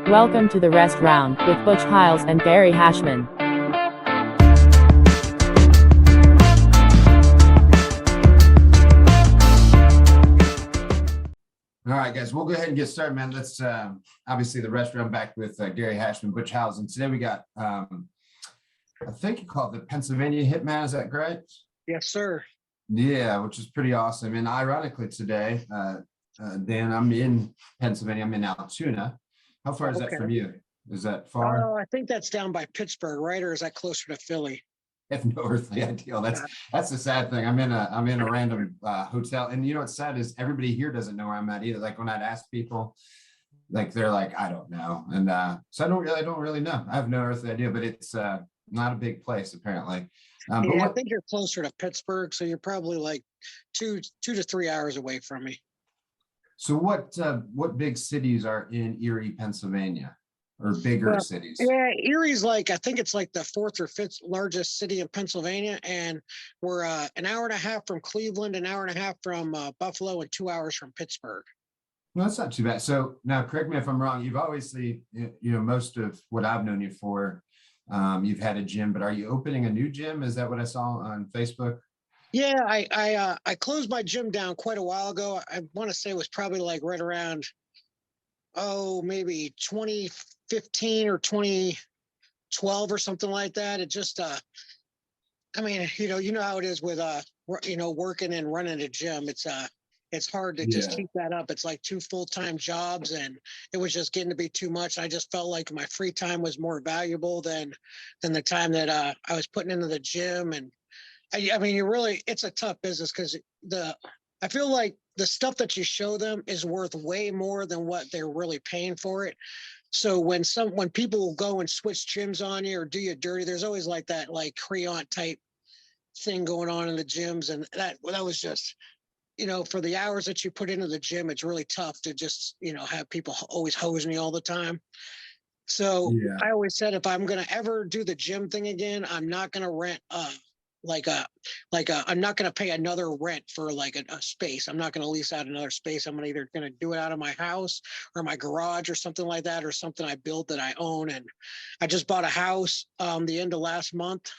Welcome to the Rest Round with Butch Hiles and Gary Hashman. All right, guys, we'll go ahead and get started, man. Let's obviously the Rest Round back with Gary Hashman, Butch Hiles, and today we got I think you call it the Pennsylvania Hitman. Is that correct? Yes, sir. Yeah, which is pretty awesome. And ironically, today, Dan, I'm in Pennsylvania. I'm in Altoona. How far is that from you? Is that far? Oh, I think that's down by Pittsburgh, right? Or is that closer to Philly? If no earthly ideal. That's the sad thing. I'm in a random hotel, and you know what's sad is everybody here doesn't know where I'm at either. Like when I'd ask people, like they're like, I don't know, and so I don't really know. I have no earthly idea, but it's not a big place apparently. Yeah, I think you're closer to Pittsburgh, so you're probably like two to 3 hours away from me. So what big cities are in Erie, Pennsylvania, or bigger cities? Yeah, Erie's like, I think it's like the fourth or fifth largest city in Pennsylvania, and we're an hour and a half from Cleveland, an hour and a half from Buffalo, and 2 hours from Pittsburgh. No, that's not too bad. So now, correct me if I'm wrong. You've obviously, most of what I've known you for, you've had a gym, but are you opening a new gym? Is that what I saw on Facebook? Yeah, I closed my gym down quite a while ago. I want to say it was probably like right around, maybe 2015 or 2012 or something like that. It just, I mean, you know how it is with, working and running a gym. It's hard to just keep that up. It's like two full-time jobs, and it was just getting to be too much. I just felt like my free time was more valuable than the time that I was putting into the gym. And I mean, it's a tough business because I feel like the stuff that you show them is worth way more than what they're really paying for it. So when people go and switch gyms on you or do you dirty, there's always like that like creant type thing going on in the gyms, and that was just, for the hours that you put into the gym, it's really tough to just have people always hosing you all the time. So I always said, if I'm gonna ever do the gym thing again, I'm not gonna rent I'm not going to pay another rent for like a space. I'm not going to lease out another space. I'm either going to do it out of my house or my garage or something like that, or something I built that I own. And I just bought a house the end of last month,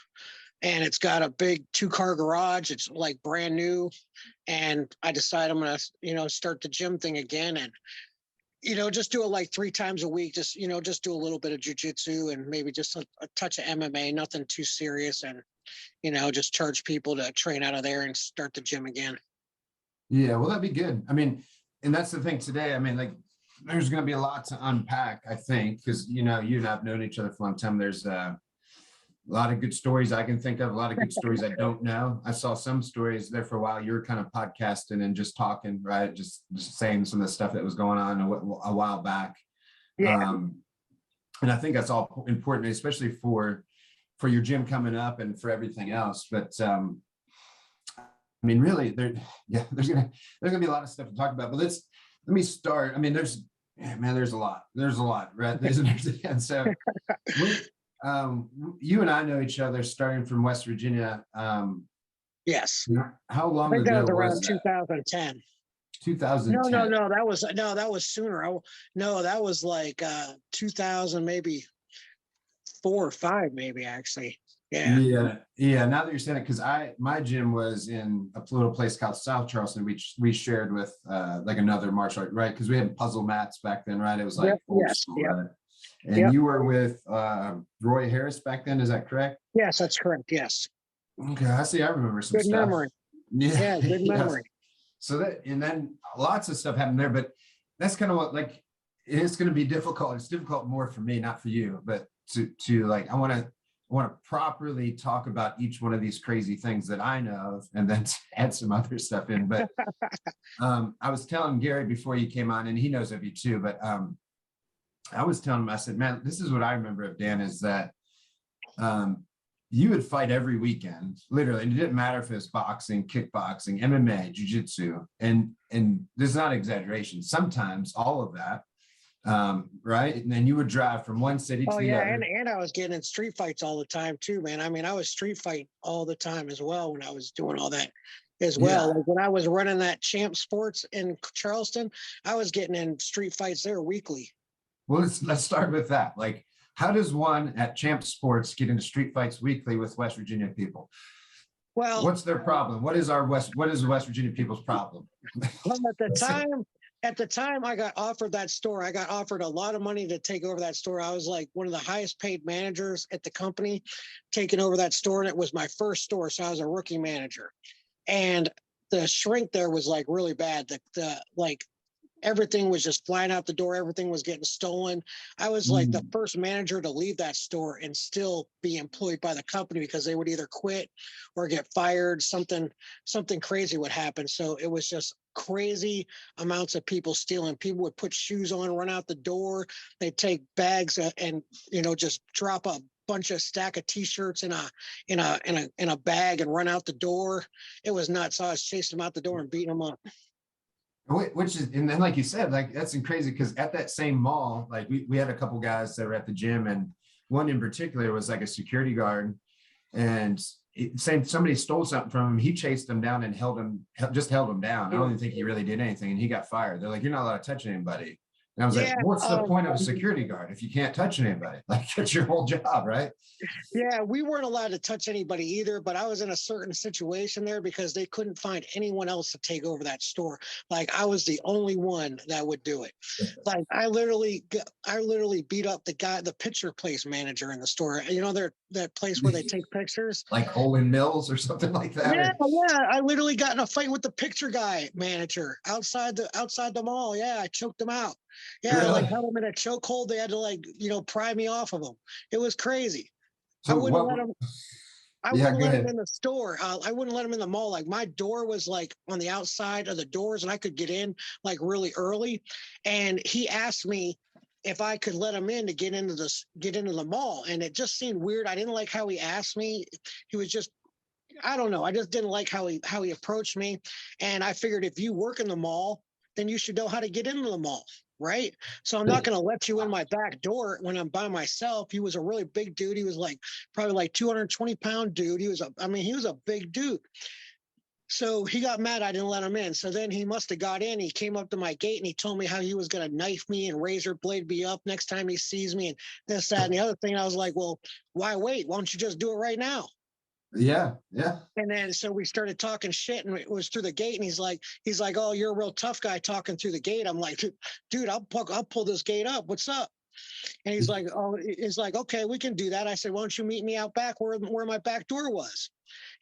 and it's got a big 2-car garage. It's like brand new. And I decided I'm going to, start the gym thing again, and just do it like 3 times a week. Just do a little bit of jujitsu and maybe just a touch of MMA, nothing too serious. And just charge people to train out of there and start the gym again. Yeah, well, that'd be good. I mean, and that's the thing today. I mean, like, there's going to be a lot to unpack, I think, because, you and I've known each other for a long time. There's a lot of good stories I can think of, a lot of good stories I don't know. I saw some stories there for a while. You were kind of podcasting and just talking, right? Just saying some of the stuff that was going on a while back. Yeah. And I think that's all important, especially for your gym coming up and for everything else. But I mean, really, there's gonna be a lot of stuff to talk about. But let me start. I mean, there's a lot, right? And so you and I know each other starting from West Virginia. Yes. How long I think ago that was around was that? 2010. 2010. No, that was sooner. That was like 2000, maybe 4 or 5, maybe, actually. Yeah. Now that you're saying it, because my gym was in a little place called South Charleston. We shared with like another martial art, right? Because we had puzzle mats back then, right? It was like old school, right? And you were with Roy Harris back then, is that correct? Yes, that's correct. Yes. Okay, I see. I remember some stuff. Good memory. Yeah, good memory. So and then lots of stuff happened there, but that's kind of what, like, it's going to be difficult. It's difficult more for me, not for you, but to like, I want to properly talk about each one of these crazy things that I know of, and then add some other stuff in. But I was telling Gary before you came on, and he knows of you too, but I was telling him, I said, man, this is what I remember of Dan, is that you would fight every weekend, literally. And it didn't matter if it was boxing, kickboxing, MMA, jiu-jitsu. And this is not exaggeration. Sometimes all of that, right? And then you would drive from one city to the other. And I was getting in street fights all the time too, man. I mean, I was street fighting all the time as well when I was doing all that as well. Like when I was running that Champ Sports in Charleston, I was getting in street fights there weekly. Well, let's start with that. Like, how does one at Champ Sports get into street fights weekly with West Virginia people? Well, What's their problem? What is the West Virginia people's problem? well, at the time I got offered that store. I got offered a lot of money to take over that store. I was like one of the highest paid managers at the company, taking over that store, and it was my first store, so I was a rookie manager. And the shrink there was like really bad. The like everything was just flying out the door. Everything was getting stolen. I was like the first manager to leave that store and still be employed by the company because they would either quit or get fired. Something crazy would happen. So it was just crazy amounts of people stealing. People would put shoes on, run out the door. They'd take bags and just drop a bunch of stack of t-shirts in a bag and run out the door. It was nuts. So I was chasing them out the door and beating them up. Which is, and then like you said, like that's crazy because at that same mall, like we had a couple guys that were at the gym, and one in particular was like a security guard, and somebody stole something from him. He chased him down and held him down. I don't even think he really did anything, and he got fired. They're like, "You're not allowed to touch anybody." And I was like, "What's the point of a security guard if you can't touch anybody? Like, that's your whole job, right?" Yeah, we weren't allowed to touch anybody either, but I was in a certain situation there because they couldn't find anyone else to take over that store. Like I was the only one that would do it. Like I literally beat up the picture place manager in the store. That place where they take pictures, like Olin Mills or something like that. Yeah. I literally got in a fight with the picture guy manager outside the mall. Yeah, I choked him out. Yeah, really? like held him in a chokehold. They had to pry me off of him. It was crazy. So I wouldn't let him. I Yeah, wouldn't go let ahead. him in the store. I wouldn't let him in the mall. Like my door was like on the outside of the doors, and I could get in like really early. And he asked me if I could let him in to get into the mall, and it just seemed weird. I didn't like how he asked me. He was just, I don't know. I just didn't like how he approached me. And I figured if you work in the mall, then you should know how to get into the mall. Right. So I'm not going to let you in my back door when I'm by myself. He was a really big dude. He was probably like 220-pound dude. He was a big dude. So he got mad I didn't let him in. So then he must have got in. He came up to my gate and he told me how he was going to knife me and razor blade me up next time he sees me and this, that, and the other thing. I was like, well, why wait? Why don't you just do it right now? Yeah. And then so we started talking shit, and it was through the gate. And he's like, "Oh, you're a real tough guy talking through the gate." I'm like, "Dude, I'll pull this gate up. What's up?" And he's like, "Okay, we can do that." I said, "Why don't you meet me out back where my back door was?"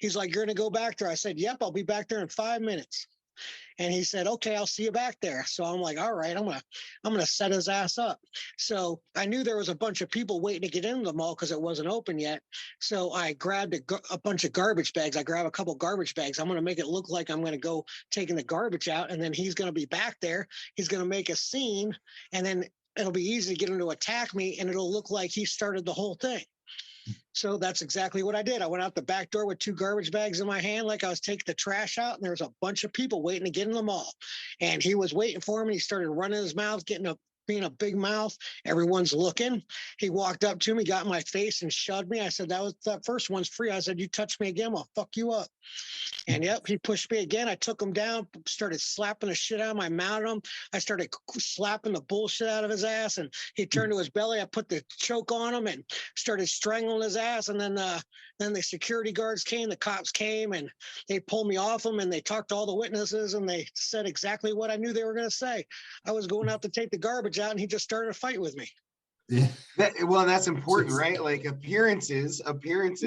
He's like, "You're gonna go back there?" I said, "Yep, I'll be back there in 5 minutes." And he said, "Okay, I'll see you back there." So I'm like, "All right, I'm gonna set his ass up." So I knew there was a bunch of people waiting to get into the mall because it wasn't open yet. So I grabbed a bunch of garbage bags. I grabbed a couple garbage bags. I'm gonna make it look like I'm gonna go taking the garbage out, and then he's gonna be back there. He's gonna make a scene, and then it'll be easy to get him to attack me, and it'll look like he started the whole thing. So that's exactly what I did. I went out the back door with 2 garbage bags in my hand, like I was taking the trash out, and there was a bunch of people waiting to get in the mall. And he was waiting for him, and he started running his mouth, being a big mouth. Everyone's looking. He walked up to me, got in my face, and shoved me. I said, that first one's free. I said, "You touch me again, I'll fuck you up." And yep, he pushed me again. I took him down, started slapping the shit out of him. I mounted him. I started slapping the bullshit out of his ass, and he turned to his belly. I put the choke on him and started strangling his ass. And then the security guards came, the cops came, and they pulled me off him, and they talked to all the witnesses, and they said exactly what I knew they were going to say. I was going out to take the garbage out, and he just started a fight with me. Yeah. That's important, right? Like appearances perception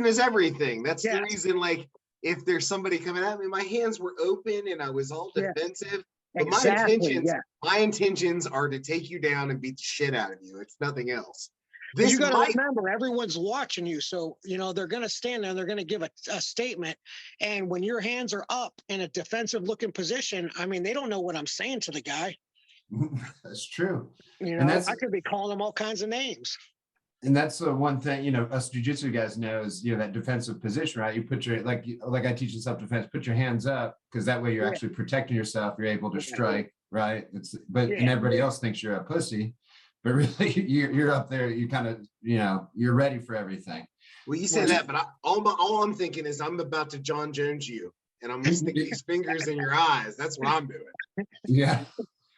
is everything. That's the reason, like, if there's somebody coming at me, my hands were open and I was all defensive. But my intentions are to take you down and beat the shit out of you. It's nothing else. You got to remember, everyone's watching you. So, they're going to stand there and they're going to give a statement. And when your hands are up in a defensive looking position, they don't know what I'm saying to the guy. That's true. I could be calling him all kinds of names. And that's the one thing, us jiu-jitsu guys know is, that defensive position, right? You put your, like I teach in self-defense, put your hands up, because that way you're actually protecting yourself. You're able to strike, right? And everybody else thinks you're a pussy, but really you're up there. You kind of, you're ready for everything. Well, you say that, but all I'm thinking is I'm about to John Jones you, and I'm gonna stick these fingers in your eyes. That's what I'm doing. Yeah.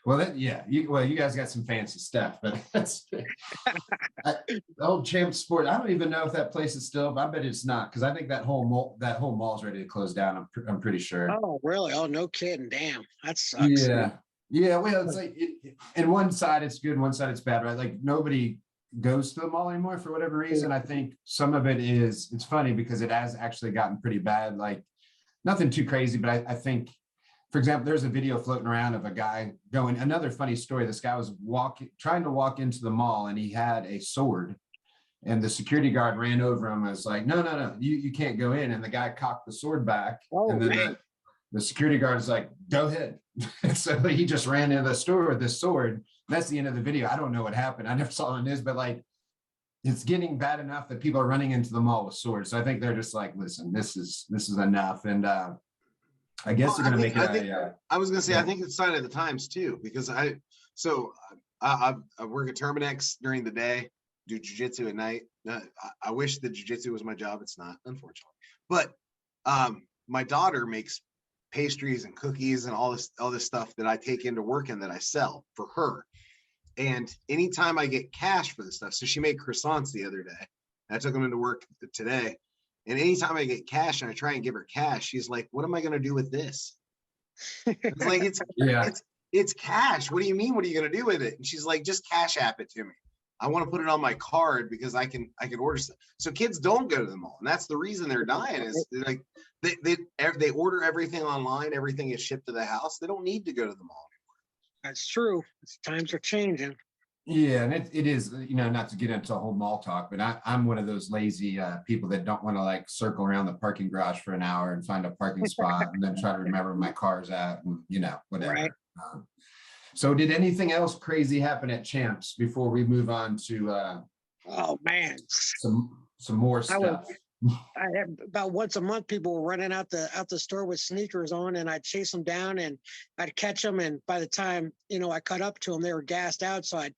Well, you guys got some fancy stuff, but that's the old Champ Sport. I don't even know if that place is still. I bet it's not, because I think that whole mall's ready to close down. I'm pretty sure. Oh, really? Oh, no kidding. Damn, that sucks. Yeah, yeah. Well, it's like and one side it's good, one side it's bad, right? Like nobody goes to the mall anymore for whatever reason. I think some of it is, it's funny because it has actually gotten pretty bad. Like nothing too crazy, but I think, for example, there's a video floating around of a guy going, another funny story. This guy was trying to walk into the mall, and he had a sword, and the security guard ran over him and was like, no, you can't go in. And the guy cocked the sword back. Oh, and then man. the security guard is like, go ahead. So he just ran into the store with this sword. That's the end of the video. I don't know what happened. I never saw it on this, but like, it's getting bad enough that people are running into the mall with swords. So I think they're just like, listen, this is enough. And I guess they're going to make it. I was going to say, I think it's sign of the times too, because I work at Terminex during the day, do jujitsu at night. I wish the jujitsu was my job. It's not, unfortunately. But my daughter makes pastries and cookies and all this stuff that I take into work and that I sell for her. And anytime I get cash for this stuff, so she made croissants the other day. I took them into work today. And anytime I get cash and I try and give her cash, she's like, what am I going to do with this? It's like, it's cash. What do you mean? What are you going to do with it? And she's like, just cash app it to me. I want to put it on my card because I can order stuff. So kids don't go to the mall. And that's the reason they're dying, is like they order everything online. Everything is shipped to the house. They don't need to go to the mall anymore. That's true. Times are changing. Yeah, and it is, not to get into a whole mall talk, but I'm one of those lazy people that don't want to like circle around the parking garage for an hour and find a parking spot and then try to remember where my car's at and, whatever. Right. So did anything else crazy happen at Champs before we move on to oh man, some more stuff? I had about once a month, people were running out the store with sneakers on, and I'd chase them down and I'd catch them. And by the time, I cut up to them, they were gassed out. So I'd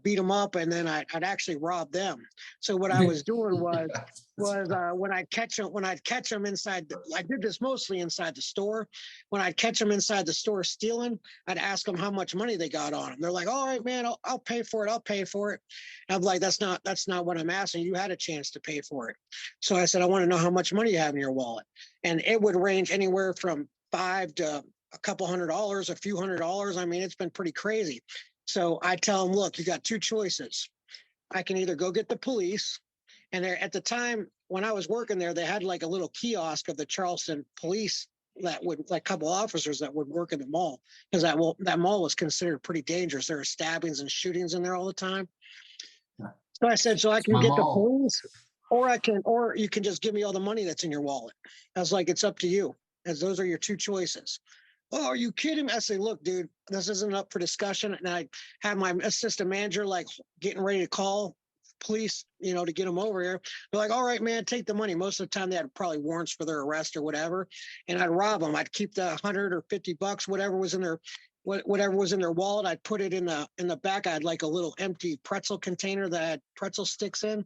beat them up, and then I'd actually rob them. So what I was doing was when I'd catch them inside, I did this mostly inside the store. When I'd catch them inside the store stealing, I'd ask them how much money they got on them. They're like, all right, man, I'll pay for it. I'll pay for it. And I'm like, that's not what I'm asking. You had a chance to pay for it. So I said, I want to know how much money you have in your wallet. And it would range anywhere from $5 to a couple $100, a few $100. I mean, it's been pretty crazy. So I tell them, look, you got two choices. I can either go get the police. And there, at the time when I was working there, they had like a little kiosk of the Charleston police that would, like, a couple officers that would work in the mall, because that mall was considered pretty dangerous. There were stabbings and shootings in there all the time. So I said, so I can get the police, or you can just give me all the money that's in your wallet. I was like, it's up to you, as those are your two choices. Oh, are you kidding me? I say, look, dude, this isn't up for discussion. And I have my assistant manager like getting ready to call police, to get them over here. They're like, all right, man, take the money. Most of the time they had probably warrants for their arrest or whatever. And I'd rob them. I'd keep the $100 or $50, whatever was in their wallet. I'd put it in the back. I had like a little empty pretzel container that had pretzel sticks in.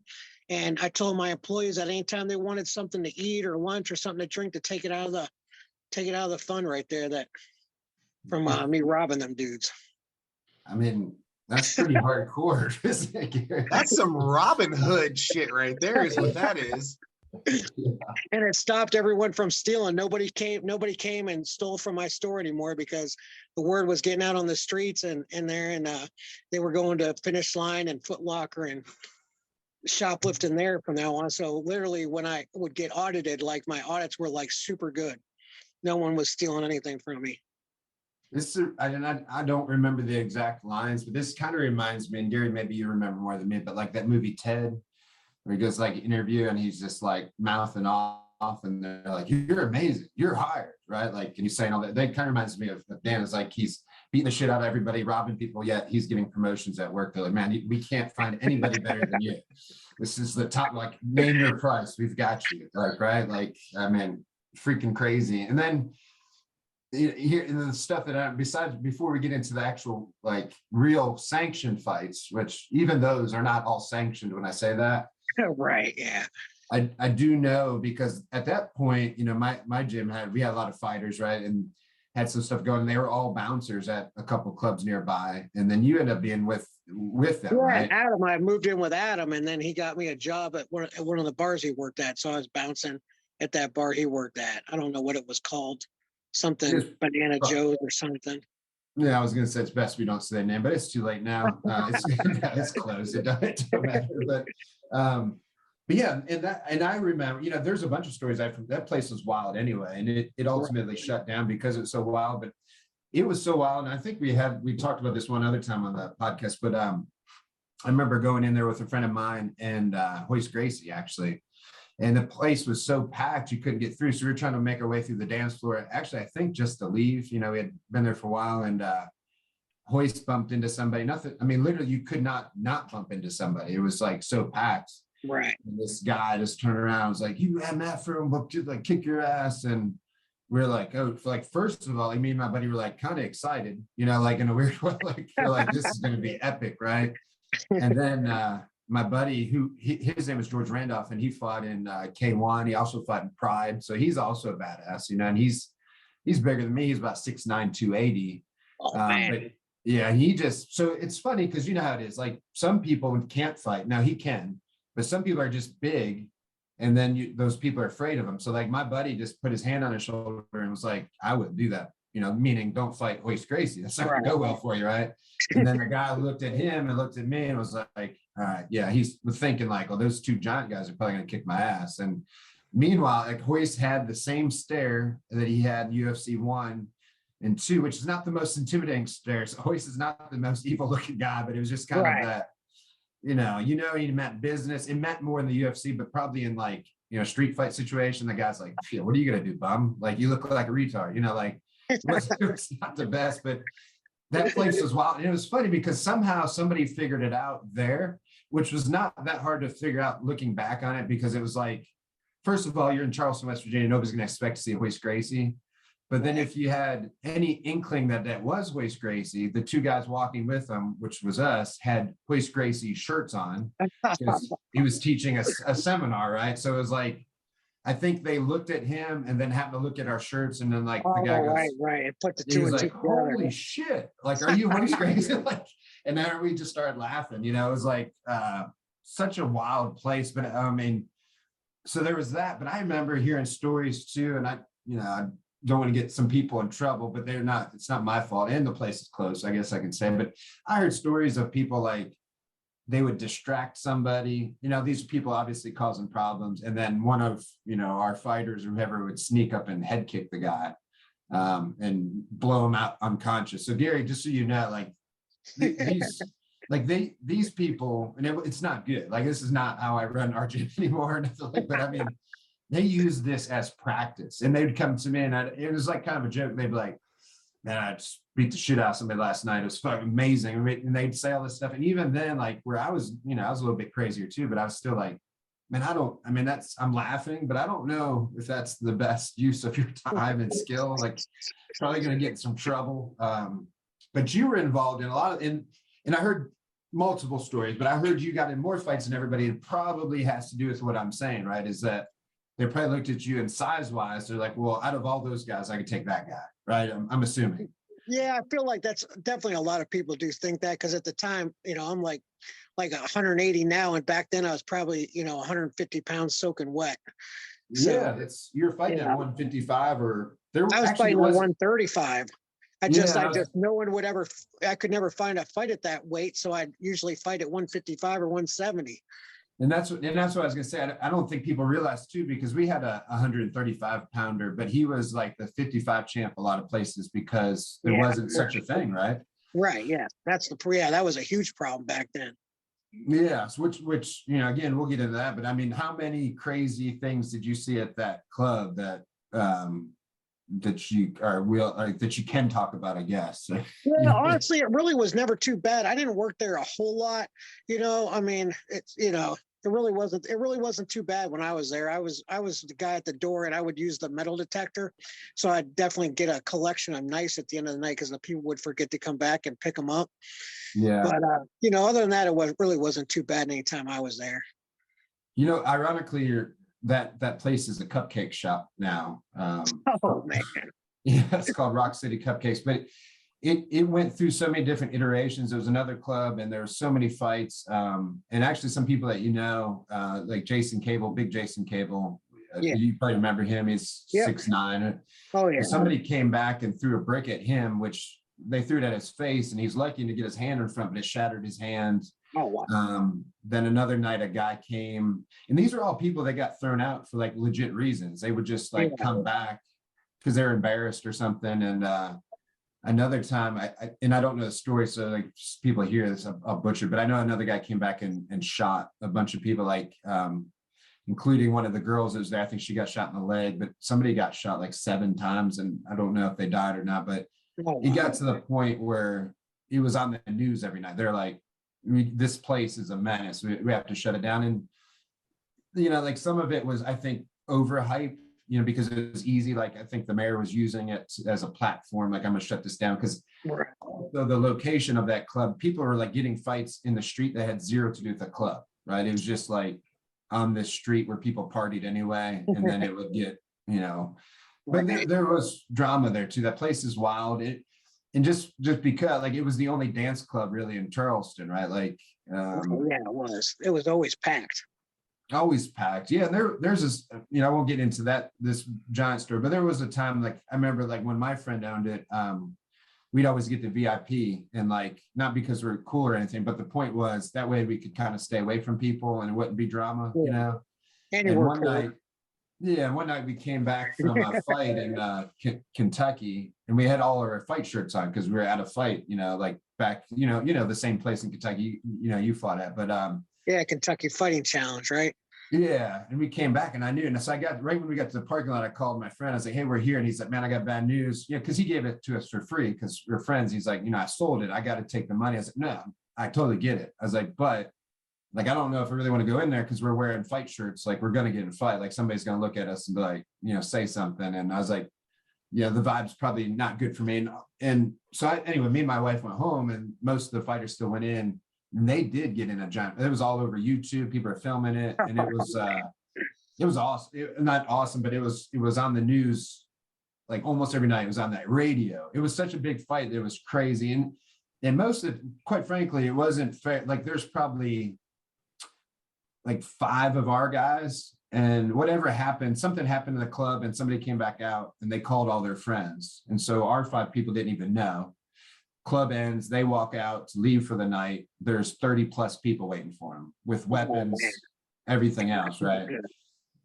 And I told my employees that anytime they wanted something to eat or lunch or something to drink, to take it out of the fund right there, that from me robbing them dudes. I mean, that's pretty hardcore, isn't it? That's some Robin Hood shit right there, is what that is. And it stopped everyone from stealing. Nobody came and stole from my store anymore, because the word was getting out on the streets and they were going to Finish Line and Foot Locker and shoplifting there from now on. So literally when I would get audited, like, my audits were like super good. No one was stealing anything from me. I don't remember the exact lines, but this kind of reminds me, and Gary, maybe you remember more than me, but like that movie Ted, where he goes like interview and he's just like mouthing off, and they're like, you're amazing, you're hired, right? Like, and he's saying all that. That kind of reminds me of Dan. Is like, he's beating the shit out of everybody, robbing people, yet he's getting promotions at work. They're like, man, we can't find anybody better than you. This is the top, like, name your price, we've got you. Like, right? Like, I mean, freaking crazy. And then here, the stuff that besides, before we get into the actual like real sanctioned fights, which even those are not all sanctioned when I say that. Right. Yeah. I do know, because at that point, my gym we had a lot of fighters, right? And had some stuff going. They were all bouncers at a couple clubs nearby, and then you end up being with them, Yeah, right? Adam, I moved in with Adam, and then he got me a job at one of the bars he worked at. So I was bouncing at that bar he worked at. I don't know what it was called, something Yes. Banana Joe's or something. Yeah, I was gonna say it's best we don't say the name, but it's too late now. It's closed. It don't matter. But yeah, and I remember, there's a bunch of stories. That place was wild anyway, and it ultimately shut down because it was so wild. But it was so wild, and I think we talked about this one other time on the podcast. But I remember going in there with a friend of mine and Hoist Gracie actually, and the place was so packed you couldn't get through. So we were trying to make our way through the dance floor. Actually, I think just to leave. We had been there for a while, and Hoist bumped into somebody. Nothing. I mean, literally, you could not bump into somebody. It was like so packed. Right. And this guy just turned around and was like, "You MF for him, like kick your ass." And we're like, "Oh, like first of all, me and my buddy were like kind of excited, like in a weird way, like we're like this is going to be epic, right?" And then my buddy, his name is George Randolph, and he fought in K1. He also fought in Pride, so he's also a badass, and he's bigger than me. He's about 6'9", 280. Oh, man. But yeah, so it's funny because you know how it is. Like some people can't fight. Now he can, but some people are just big, and then those people are afraid of him. So like my buddy just put his hand on his shoulder and was like, "I wouldn't do that," meaning don't fight Hoist Gracie. That's not gonna go well for you, right? And then the guy looked at him and looked at me and was like, "All right, yeah." He's thinking like, "Oh, those two giant guys are probably gonna kick my ass." And meanwhile, like Hoist had the same stare that he had UFC 1 and 2, which is not the most intimidating stare. So Hoist is not the most evil looking guy, but it was just kind of that. He meant business. It meant more in the UFC, but probably in like, street fight situation, the guy's like, "Shit, what are you going to do, bum? Like, you look like a retard," like it was not the best, but that place was wild. And it was funny because somehow somebody figured it out there, which was not that hard to figure out looking back on it, because it was like, first of all, you're in Charleston, West Virginia. Nobody's going to expect to see Hoist Gracie. But then if you had any inkling that was Hoist Gracie, the two guys walking with him, which was us, had Hoist Gracie shirts on because he was teaching a seminar, right? So it was like, I think they looked at him and then happened to look at our shirts, and then like the guy goes, right. It put the two and two together. "Holy shit. Like, are you Hoist Gracie?" Like, and then we just started laughing, it was like such a wild place. But I mean, so there was that, but I remember hearing stories too. And I don't want to get some people in trouble, but it's not my fault. And the place is closed, I guess I can say. But I heard stories of people like they would distract somebody, these people obviously causing problems. And then one of, our fighters or whoever would sneak up and head kick the guy and blow him out unconscious. So Gary, just so you know, like these people, and it's not good. Like, this is not how I run our gym anymore. But I mean, they use this as practice, and they'd come to me and it was like kind of a joke. They'd be like, "Man, I just beat the shit out of somebody last night. It was fucking amazing." And they'd say all this stuff. And even then, like where I was, I was a little bit crazier too, but I was still like, "Man, I'm laughing, but I don't know if that's the best use of your time and skill. Like, probably going to get in some trouble." But you were involved in a lot and I heard multiple stories, but I heard you got in more fights than everybody. It probably has to do with what I'm saying, right? Is that they probably looked at you and size-wise, they're like, "Well, out of all those guys, I could take that guy," right? I'm assuming. Yeah, I feel like that's definitely a lot of people do think that, because at the time, I'm like 180 now, and back then I was probably 150 pounds soaking wet. So, yeah, you're fighting at 155, or there. I was fighting at 135. I just no one would ever. I could never find a fight at that weight, so I'd usually fight at 155 or 170. And that's what I was going to say. I don't think people realize too, because we had a 135 pounder, but he was like the 55 champ a lot of places because there wasn't such a thing, right? Right. Yeah. That was a huge problem back then. Yes. Which, again, we'll get into that, but I mean, how many crazy things did you see at that club that that you can talk about, I guess? Yeah, honestly, it really was never too bad. I didn't work there a whole lot, I mean, it's it really wasn't too bad when I was there. I was the guy at the door, and I would use the metal detector, so I'd definitely get a collection of knives at the end of the night, because the people would forget to come back and pick them up. Yeah. But other than that, it really wasn't too bad anytime I was there. Ironically, that place is a cupcake shop now. Oh man. Yeah, it's called Rock City Cupcakes, but it went through so many different iterations. There was another club and there were so many fights. And actually some people that like Jason Cable, big Jason Cable, Yeah. you probably remember him. He's 6'9". Oh yeah. Somebody came back and threw a brick at him, which they threw it at his face, and he's lucky to get his hand in front, but it shattered his hand. Oh wow. Then another night a guy came, and these are all people that got thrown out for like legit reasons. They would just like come back because they're embarrassed or something. And another time, I don't know the story, so like people hear this, I'll butcher, but I know another guy came back and shot a bunch of people, like including one of the girls that was there. I think she got shot in the leg, but somebody got shot like 7 times, and I don't know if they died or not, but it got to the point where it was on the news every night. They're like, this place is a menace. We have to shut it down. And, like some of it was, I think, overhyped, because it was easy. Like, I think the mayor was using it as a platform. Like, I'm gonna shut this down because the location of that club, people were like getting fights in the street that had zero to do with the club, right? It was just like on this street where people partied anyway. And then it would get, but there was drama there too. That place is wild. And just because like it was the only dance club really in Charleston, right? Like, yeah, it was. It was always packed. Always packed. Yeah, and there's this. I won't get into this giant story, but there was a time like I remember like when my friend owned it. We'd always get the VIP, and like not because we're cool or anything, but the point was that way we could kind of stay away from people and it wouldn't be drama, And one night. Yeah, one night we came back from a fight in Kentucky, and we had all our fight shirts on because we were at a fight, like back, the same place in Kentucky, you fought at, but yeah, Kentucky Fighting Challenge, right? Yeah, and we came back, and I knew, and so I got right when we got to the parking lot, I called my friend. I was like, "Hey, we're here," and he's like, "Man, I got bad news." Because he gave it to us for free because we're friends. He's like, "I sold it. I got to take the money." I was like, "No, I totally get it." I was like, "But." Like, I don't know if I really want to go in there because we're wearing fight shirts. Like, we're going to get in a fight. Like, somebody's going to look at us and be like, say something. And I was like, the vibe's probably not good for me. And so anyway, me and my wife went home, and most of the fighters still went in, and they did get in a giant, it was all over YouTube. People are filming it. And it was awesome. Not awesome, but it was on the news, like almost every night. It was on that radio. It was such a big fight. It was crazy. And most of it, quite frankly, it wasn't fair. Like, there's probably like 5 of our guys, and whatever happened, something happened in the club and somebody came back out and they called all their friends. And so our 5 people didn't even know. Club ends, they walk out to leave for the night. There's 30 plus people waiting for them with weapons, everything else, right?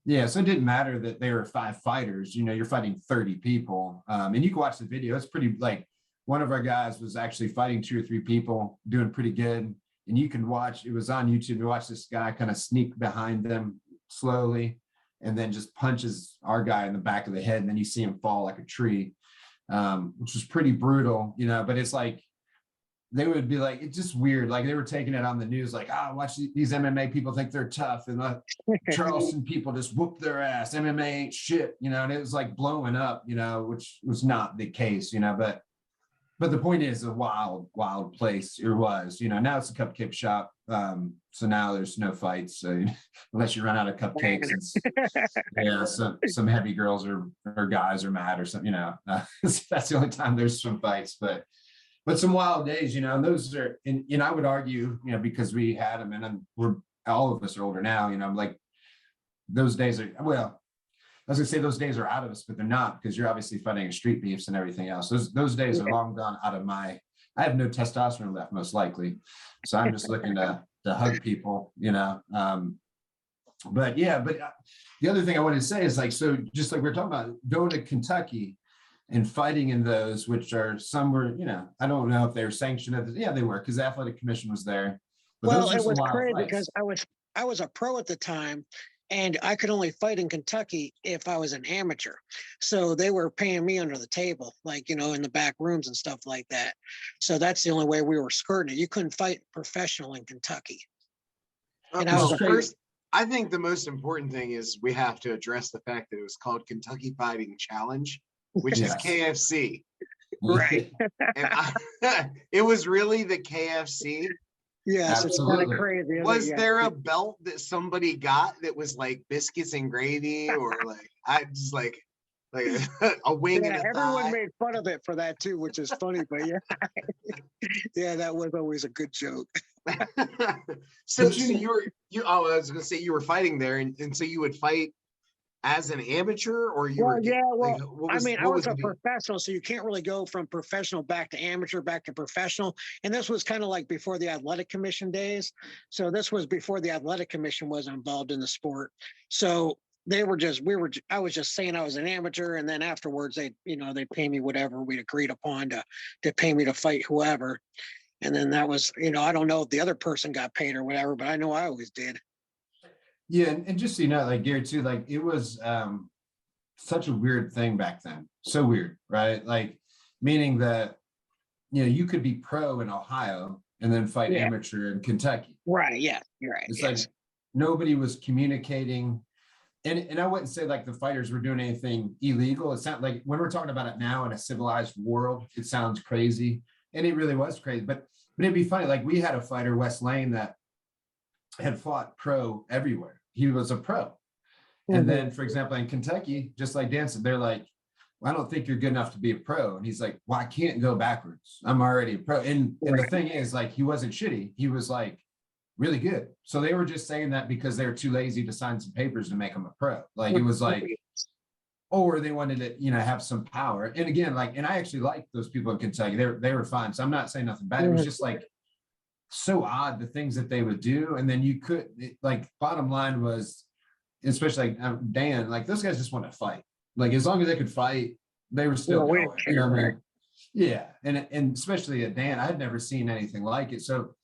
Yeah, so it didn't matter that they were 5 fighters, you're fighting 30 people. And you can watch the video. It's pretty, like, one of our guys was actually fighting 2 or 3 people, doing pretty good. And you can watch, it was on YouTube, you watch this guy kind of sneak behind them slowly and then just punches our guy in the back of the head. And then you see him fall like a tree, which was pretty brutal, but it's like, they would be like, it's just weird. Like, they were taking it on the news, like, watch these MMA people think they're tough. And Charleston people just whoop their ass. MMA ain't shit, and it was like blowing up, which was not the case, But the point is, a wild, wild place it was. Now it's a cupcake shop. So now there's no fights, unless you run out of cupcakes. Some heavy girls or guys are mad or something. That's the only time there's some fights. But some wild days. And those are. And I would argue, because we had them, and we're all of us are older now. Like, those days are well. I was gonna say those days are out of us, but they're not, because you're obviously fighting street beefs and everything else. Those days are long gone out of I have no testosterone left, most likely. So I'm just looking to hug people, But the other thing I wanted to say is, like, so just like we're talking about going to Kentucky and fighting in those, which are some were, I don't know if they were sanctioned. Yeah, they were, because the athletic commission was there. But well, it was crazy because I was a pro at the time. And I could only fight in Kentucky if I was an amateur. So they were paying me under the table, like, in the back rooms and stuff like that. So that's the only way we were skirting it. You couldn't fight professional in Kentucky. And I think the most important thing is we have to address the fact that it was called Kentucky Fighting Challenge, which is KFC. Right. And it was really the KFC. Yes, it's kind of crazy. Was there a belt that somebody got that was like biscuits and gravy, or like, I just like, like a wing and a everyone thigh. made fun of it for that too, which is funny, but yeah. Yeah, that was always a good joke. So I was gonna say you were fighting there, and so you would fight as an amateur, or you were like, I was a professional, so you can't really go from professional back to amateur back to professional. And this was kind of like before the athletic commission days. So this was before the athletic commission was involved in the sport. So I was just saying I was an amateur, and then afterwards they'd pay me whatever we'd agreed upon to pay me to fight whoever. And then that was, I don't know if the other person got paid or whatever, but I know I always did. Yeah, and just so you know, like Gary too, like it was such a weird thing back then. So weird, right? Like meaning that you could be pro in Ohio and then fight amateur in Kentucky. Right. Yeah, you're right. It's like nobody was communicating. And I wouldn't say like the fighters were doing anything illegal. It's not like when we're talking about it now in a civilized world, it sounds crazy. And it really was crazy. But it'd be funny. Like we had a fighter, Wes Lane, that had fought pro everywhere. He was a pro. And then, for example, in Kentucky, just like Dan said, they're like, well, I don't think you're good enough to be a pro. And he's like, well, I can't go backwards. I'm already a pro. And the thing is, like, he wasn't shitty. He was like really good. So they were just saying that because they were too lazy to sign some papers to make him a pro. Like it was like, or they wanted to, have some power. And again, like, and I actually liked those people in Kentucky. They were fine. So I'm not saying nothing bad. It was just like so odd the things that they would do. And then you could like bottom line was, especially like Dan, like those guys just want to fight. Like as long as they could fight, they were still going. You know what I mean? Yeah. And especially at Dan, I had never seen anything like it. So,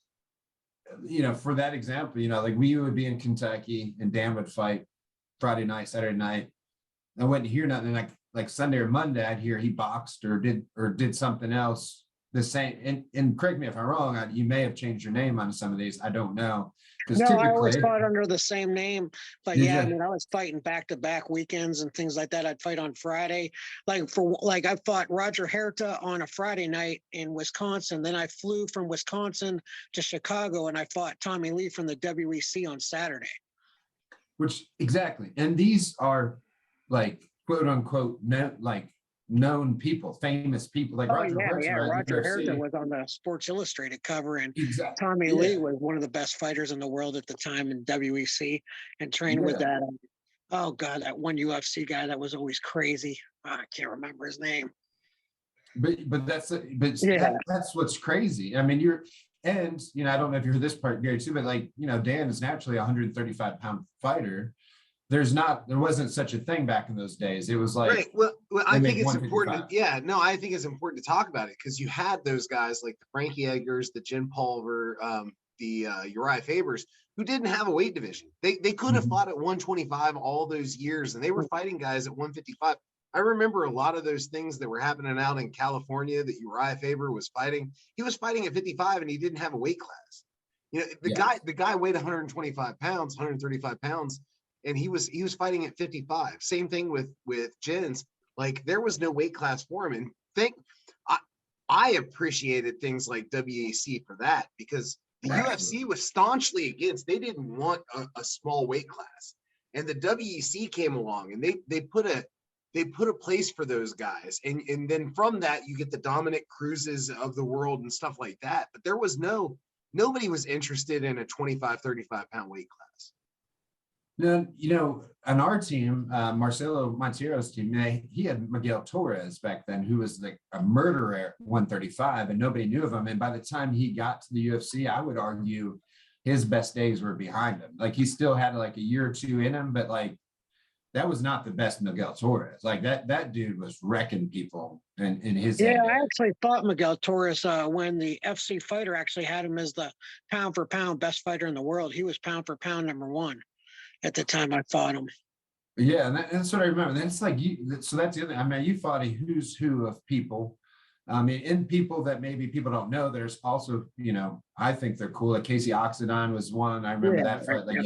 for that example, like we would be in Kentucky and Dan would fight Friday night, Saturday night. I wouldn't hear nothing. Like Sunday or Monday, I'd hear he boxed or did something else the same. And correct me if I'm wrong, you may have changed your name on some of these. I don't know. No, I always fought under the same name. But yeah, I mean, I was fighting back-to-back weekends and things like that. I'd fight on Friday. I fought Roger Herta on a Friday night in Wisconsin. Then I flew from Wisconsin to Chicago and I fought Tommy Lee from the WEC on Saturday. Which exactly. And these are like quote unquote known people, famous people like Roger Herta was on the Sports Illustrated cover, and Tommy Lee was one of the best fighters in the world at the time in WEC, and trained with that. That one UFC guy that was always crazy. I can't remember his name. But that's what's crazy. I mean, I don't know if you heard this part, Gary, too, but like Dan is naturally a 135-pound fighter. There wasn't such a thing back in those days. It was like, right. Well, I think it's important. I think it's important to talk about it because you had those guys like the Frankie Eggers, the Jim Pulver, the Uriah Fabers, who didn't have a weight division. They could have fought at 125 all those years, and they were fighting guys at 155. I remember a lot of those things that were happening out in California that Uriah Faber was fighting. He was fighting at 55, and he didn't have a weight class. The guy weighed 125 pounds, 135 pounds. And he was fighting at 55. Same thing with Jens. Like there was no weight class for him. And I appreciated things like WEC for that because the UFC was staunchly against. They didn't want a small weight class. And the WEC came along and they put a place for those guys. And then from that you get the Dominic Cruzes of the world and stuff like that. But there was nobody was interested in a 25, 35 pound weight class. No, on our team, Marcelo Monteiro's team, he had Miguel Torres back then, who was like a murderer at 135, and nobody knew of him. And by the time he got to the UFC, I would argue his best days were behind him. Like he still had like a year or two in him, but like that was not the best Miguel Torres. Like that dude was wrecking people in his I actually fought Miguel Torres when the FC Fighter actually had him as the pound for pound best fighter in the world. He was pound for pound #1 at the time I fought him. Yeah, and that's what I remember. Then it's like so that's the other thing. I mean, you fought a who's who of people. I mean, in people that maybe people don't know, there's also, I think they're cool. Like Casey Oxidine was one. I remember that fight. Like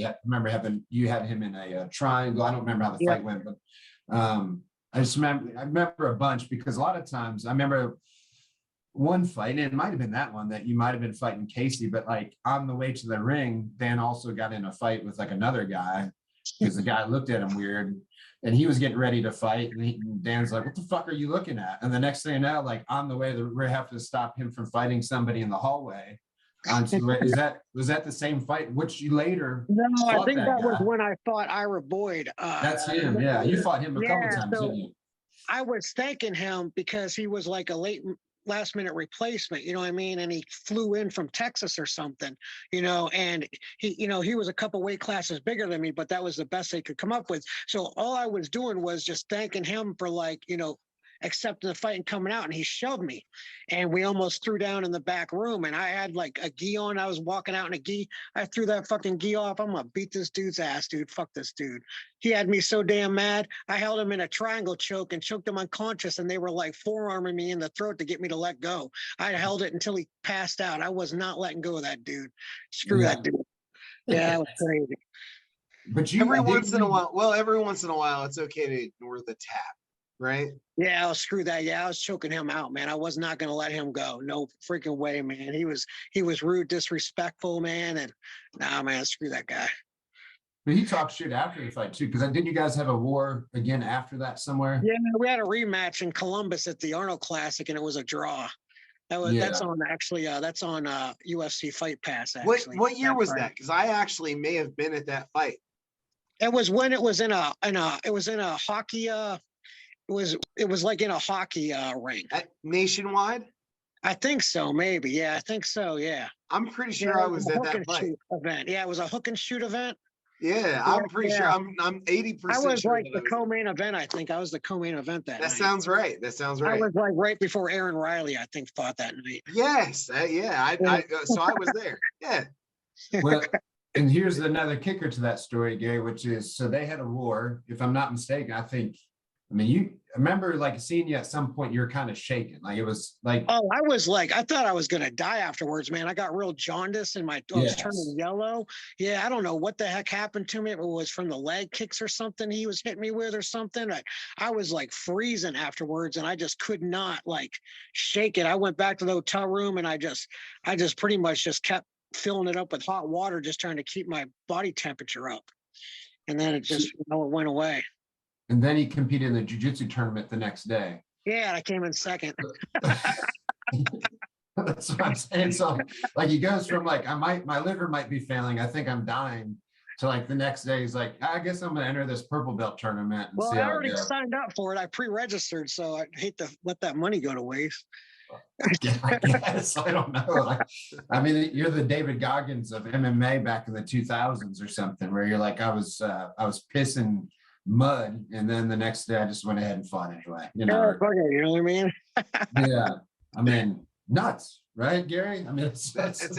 you had him in a triangle. I don't remember how the fight went, but I remember a bunch because a lot of times I remember one fight, and it might have been that one that you might have been fighting Casey, but like on the way to the ring, Dan also got in a fight with like another guy. because the guy looked at him weird, and he was getting ready to fight, and Dan's like, "What the fuck are you looking at?" And the next thing you know, like on the way, we have to stop him from fighting somebody in the hallway. Was that the same fight which you later No, I fought think that that was guy? when I fought Ira Boyd. That's him. Yeah, you fought him a couple Yeah, times, so didn't you? I was thanking him because he was like a last minute replacement, you know what I mean? And he flew in from Texas or something, and he was a couple weight classes bigger than me, but that was the best they could come up with. So all I was doing was just thanking him for accepting the fight and coming out, and he shoved me and we almost threw down in the back room, and I had like a gi on. I was walking out in a gi. I threw that fucking gi off. I'm gonna beat this dude's ass, dude. Fuck this dude. He had me so damn mad. I held him in a triangle choke and choked him unconscious, and they were like forearming me in the throat to get me to let go. I held it until he passed out. I was not letting go of that dude. Screw that dude. Yeah, that was crazy. But every once in a while, it's okay to ignore the tap. Right? Yeah, I'll screw that. Yeah, I was choking him out, man. I was not going to let him go. No freaking way, man. He was rude, disrespectful, man. And nah, man, screw that guy. But he talked shit after the fight too, because didn't you guys have a war again after that somewhere? Yeah, we had a rematch in Columbus at the Arnold Classic, and it was a draw. That's on UFC Fight Pass. Actually, what year was that? Because I actually may have been at that fight. It was when it was in a hockey. It was like in a hockey ring. Nationwide? I think so, maybe. Yeah, I think so. Yeah. I'm pretty sure I was at that fight event. Yeah, it was a hook and shoot event. Yeah, I'm pretty sure. I'm 80%. I was like the co-main event. I think I was the co-main event that night. Sounds right. That sounds right. I was like right before Aaron Riley, I think, fought that night. Yes. Yeah. So I was there. Yeah. Well, and here's another kicker to that story, Gary, which is, so they had a war, if I'm not mistaken. I remember like seeing you at some point, you were kind of shaking. Like it was like, oh, I thought I was going to die afterwards, man. I got real jaundice and I was turning yellow. Yeah. I don't know what the heck happened to me. If it was from the leg kicks or something he was hitting me with or something. I was like freezing afterwards, and I just could not like shake it. I went back to the hotel room, and I just pretty much just kept filling it up with hot water, just trying to keep my body temperature up. And then it just, it went away. And then he competed in the jiu-jitsu tournament the next day. Yeah, I came in second. That's what I'm saying. So like he goes from like, my liver might be failing, I think I'm dying, to like the next day he's like, I guess I'm gonna enter this purple belt tournament. Well, I already signed up for it. I pre-registered, so I hate to let that money go to waste. Yeah, I guess. I don't know. You're the David Goggins of MMA back in the 2000s or something, where you're like, I was pissing mud, and then the next day I just went ahead and fought anyway. You know what I mean? Yeah, nuts, right, Gary? It's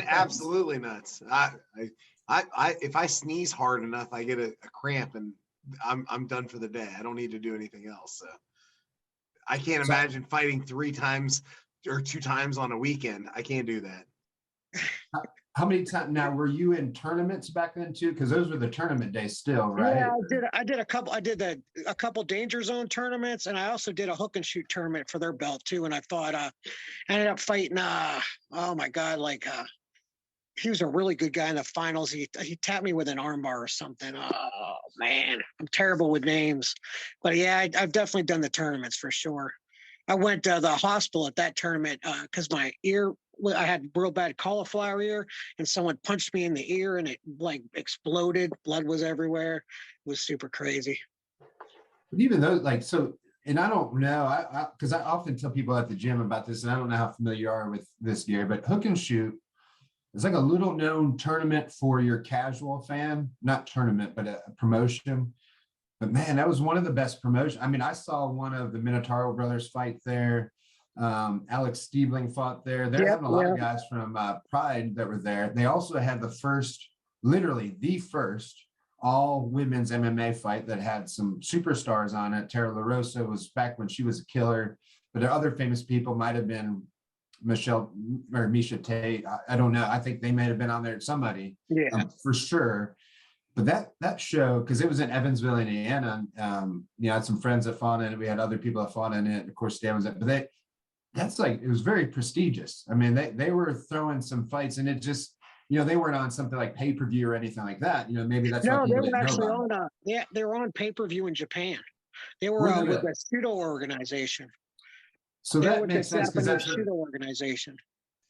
absolutely nuts. If I sneeze hard enough, I get a cramp, and I'm done for the day. I don't need to do anything else. So I can't imagine fighting 3 times or 2 times on a weekend. I can't do that. How many times now were you in tournaments back then too? Because those were the tournament days still, right? Yeah, I did a couple. I did a couple danger zone tournaments, and I also did a hook and shoot tournament for their belt too. And I fought. I ended up fighting. Oh my god, he was a really good guy in the finals. He tapped me with an armbar or something. Oh man, I'm terrible with names, but yeah, I've definitely done the tournaments for sure. I went to the hospital at that tournament because my ear. I had real bad cauliflower ear, and someone punched me in the ear, and it like exploded. Blood was everywhere. It was super crazy. But even though, and I don't know, because I often tell people at the gym about this, and I don't know how familiar you are with this, Gary, but hook and shoot is like a little known tournament for your casual fan, not tournament, but a promotion. But man, that was one of the best promotions. I saw one of the Minotauro brothers fight there. Alex Stiebling fought there. There have a lot of guys from Pride that were there. They also had literally the first all women's MMA fight that had some superstars on it. Tara LaRosa was back when she was a killer, but other famous people might have been Misha Tate. I don't know. I think they may have been on there. Somebody, for sure. But that show, because it was in Evansville, Indiana. I had some friends that fought in it. We had other people that fought in it. And of course, Dan was it. But it was very prestigious. They were throwing some fights, and they weren't on something like pay-per-view or anything like that. Maybe that's why No, they people were didn't know actually about them. on. They were on pay-per-view in Japan. They were Were they with really? the judo organization. So They were that with the makes sense because Japanese that's what, judo organization.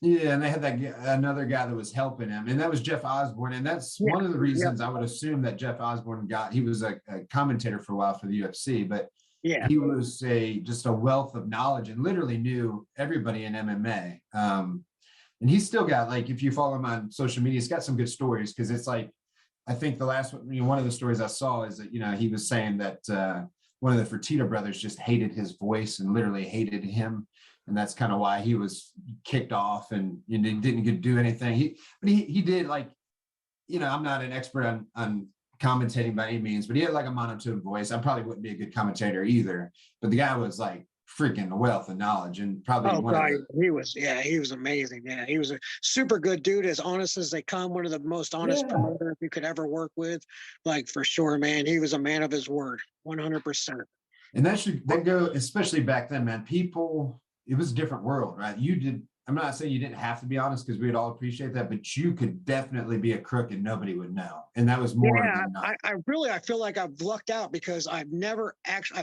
yeah, and they had another guy that was helping him, and that was Jeff Osborne, and that's Yeah, one of the yeah, reasons I would assume that Jeff Osborne he was a commentator for a while for the UFC, but yeah. he was just a wealth of knowledge and literally knew everybody in MMA. And he's still got, like, if you follow him on social media, he's got some good stories, because it's like, I think the last one, one of the stories I saw is that, he was saying that one of the Fertitta brothers just hated his voice and literally hated him. And that's kind of why he was kicked off and didn't get to do anything. He did, like, I'm not an expert on commentating by any means, but he had like a monotone voice. I probably wouldn't be a good commentator either, but the guy was like freaking a wealth of knowledge, and probably Oh God, he was amazing. Yeah, he was a super good dude, as honest as they come. One of the most honest promoters you could ever work with, like, for sure, man. He was a man of his word, 100%. And that go, especially back then, man. People, it was a different world, right? I'm not saying you didn't have to be honest, because we'd all appreciate that, but you could definitely be a crook and nobody would know. And that was more than not. I feel like I've lucked out, because I've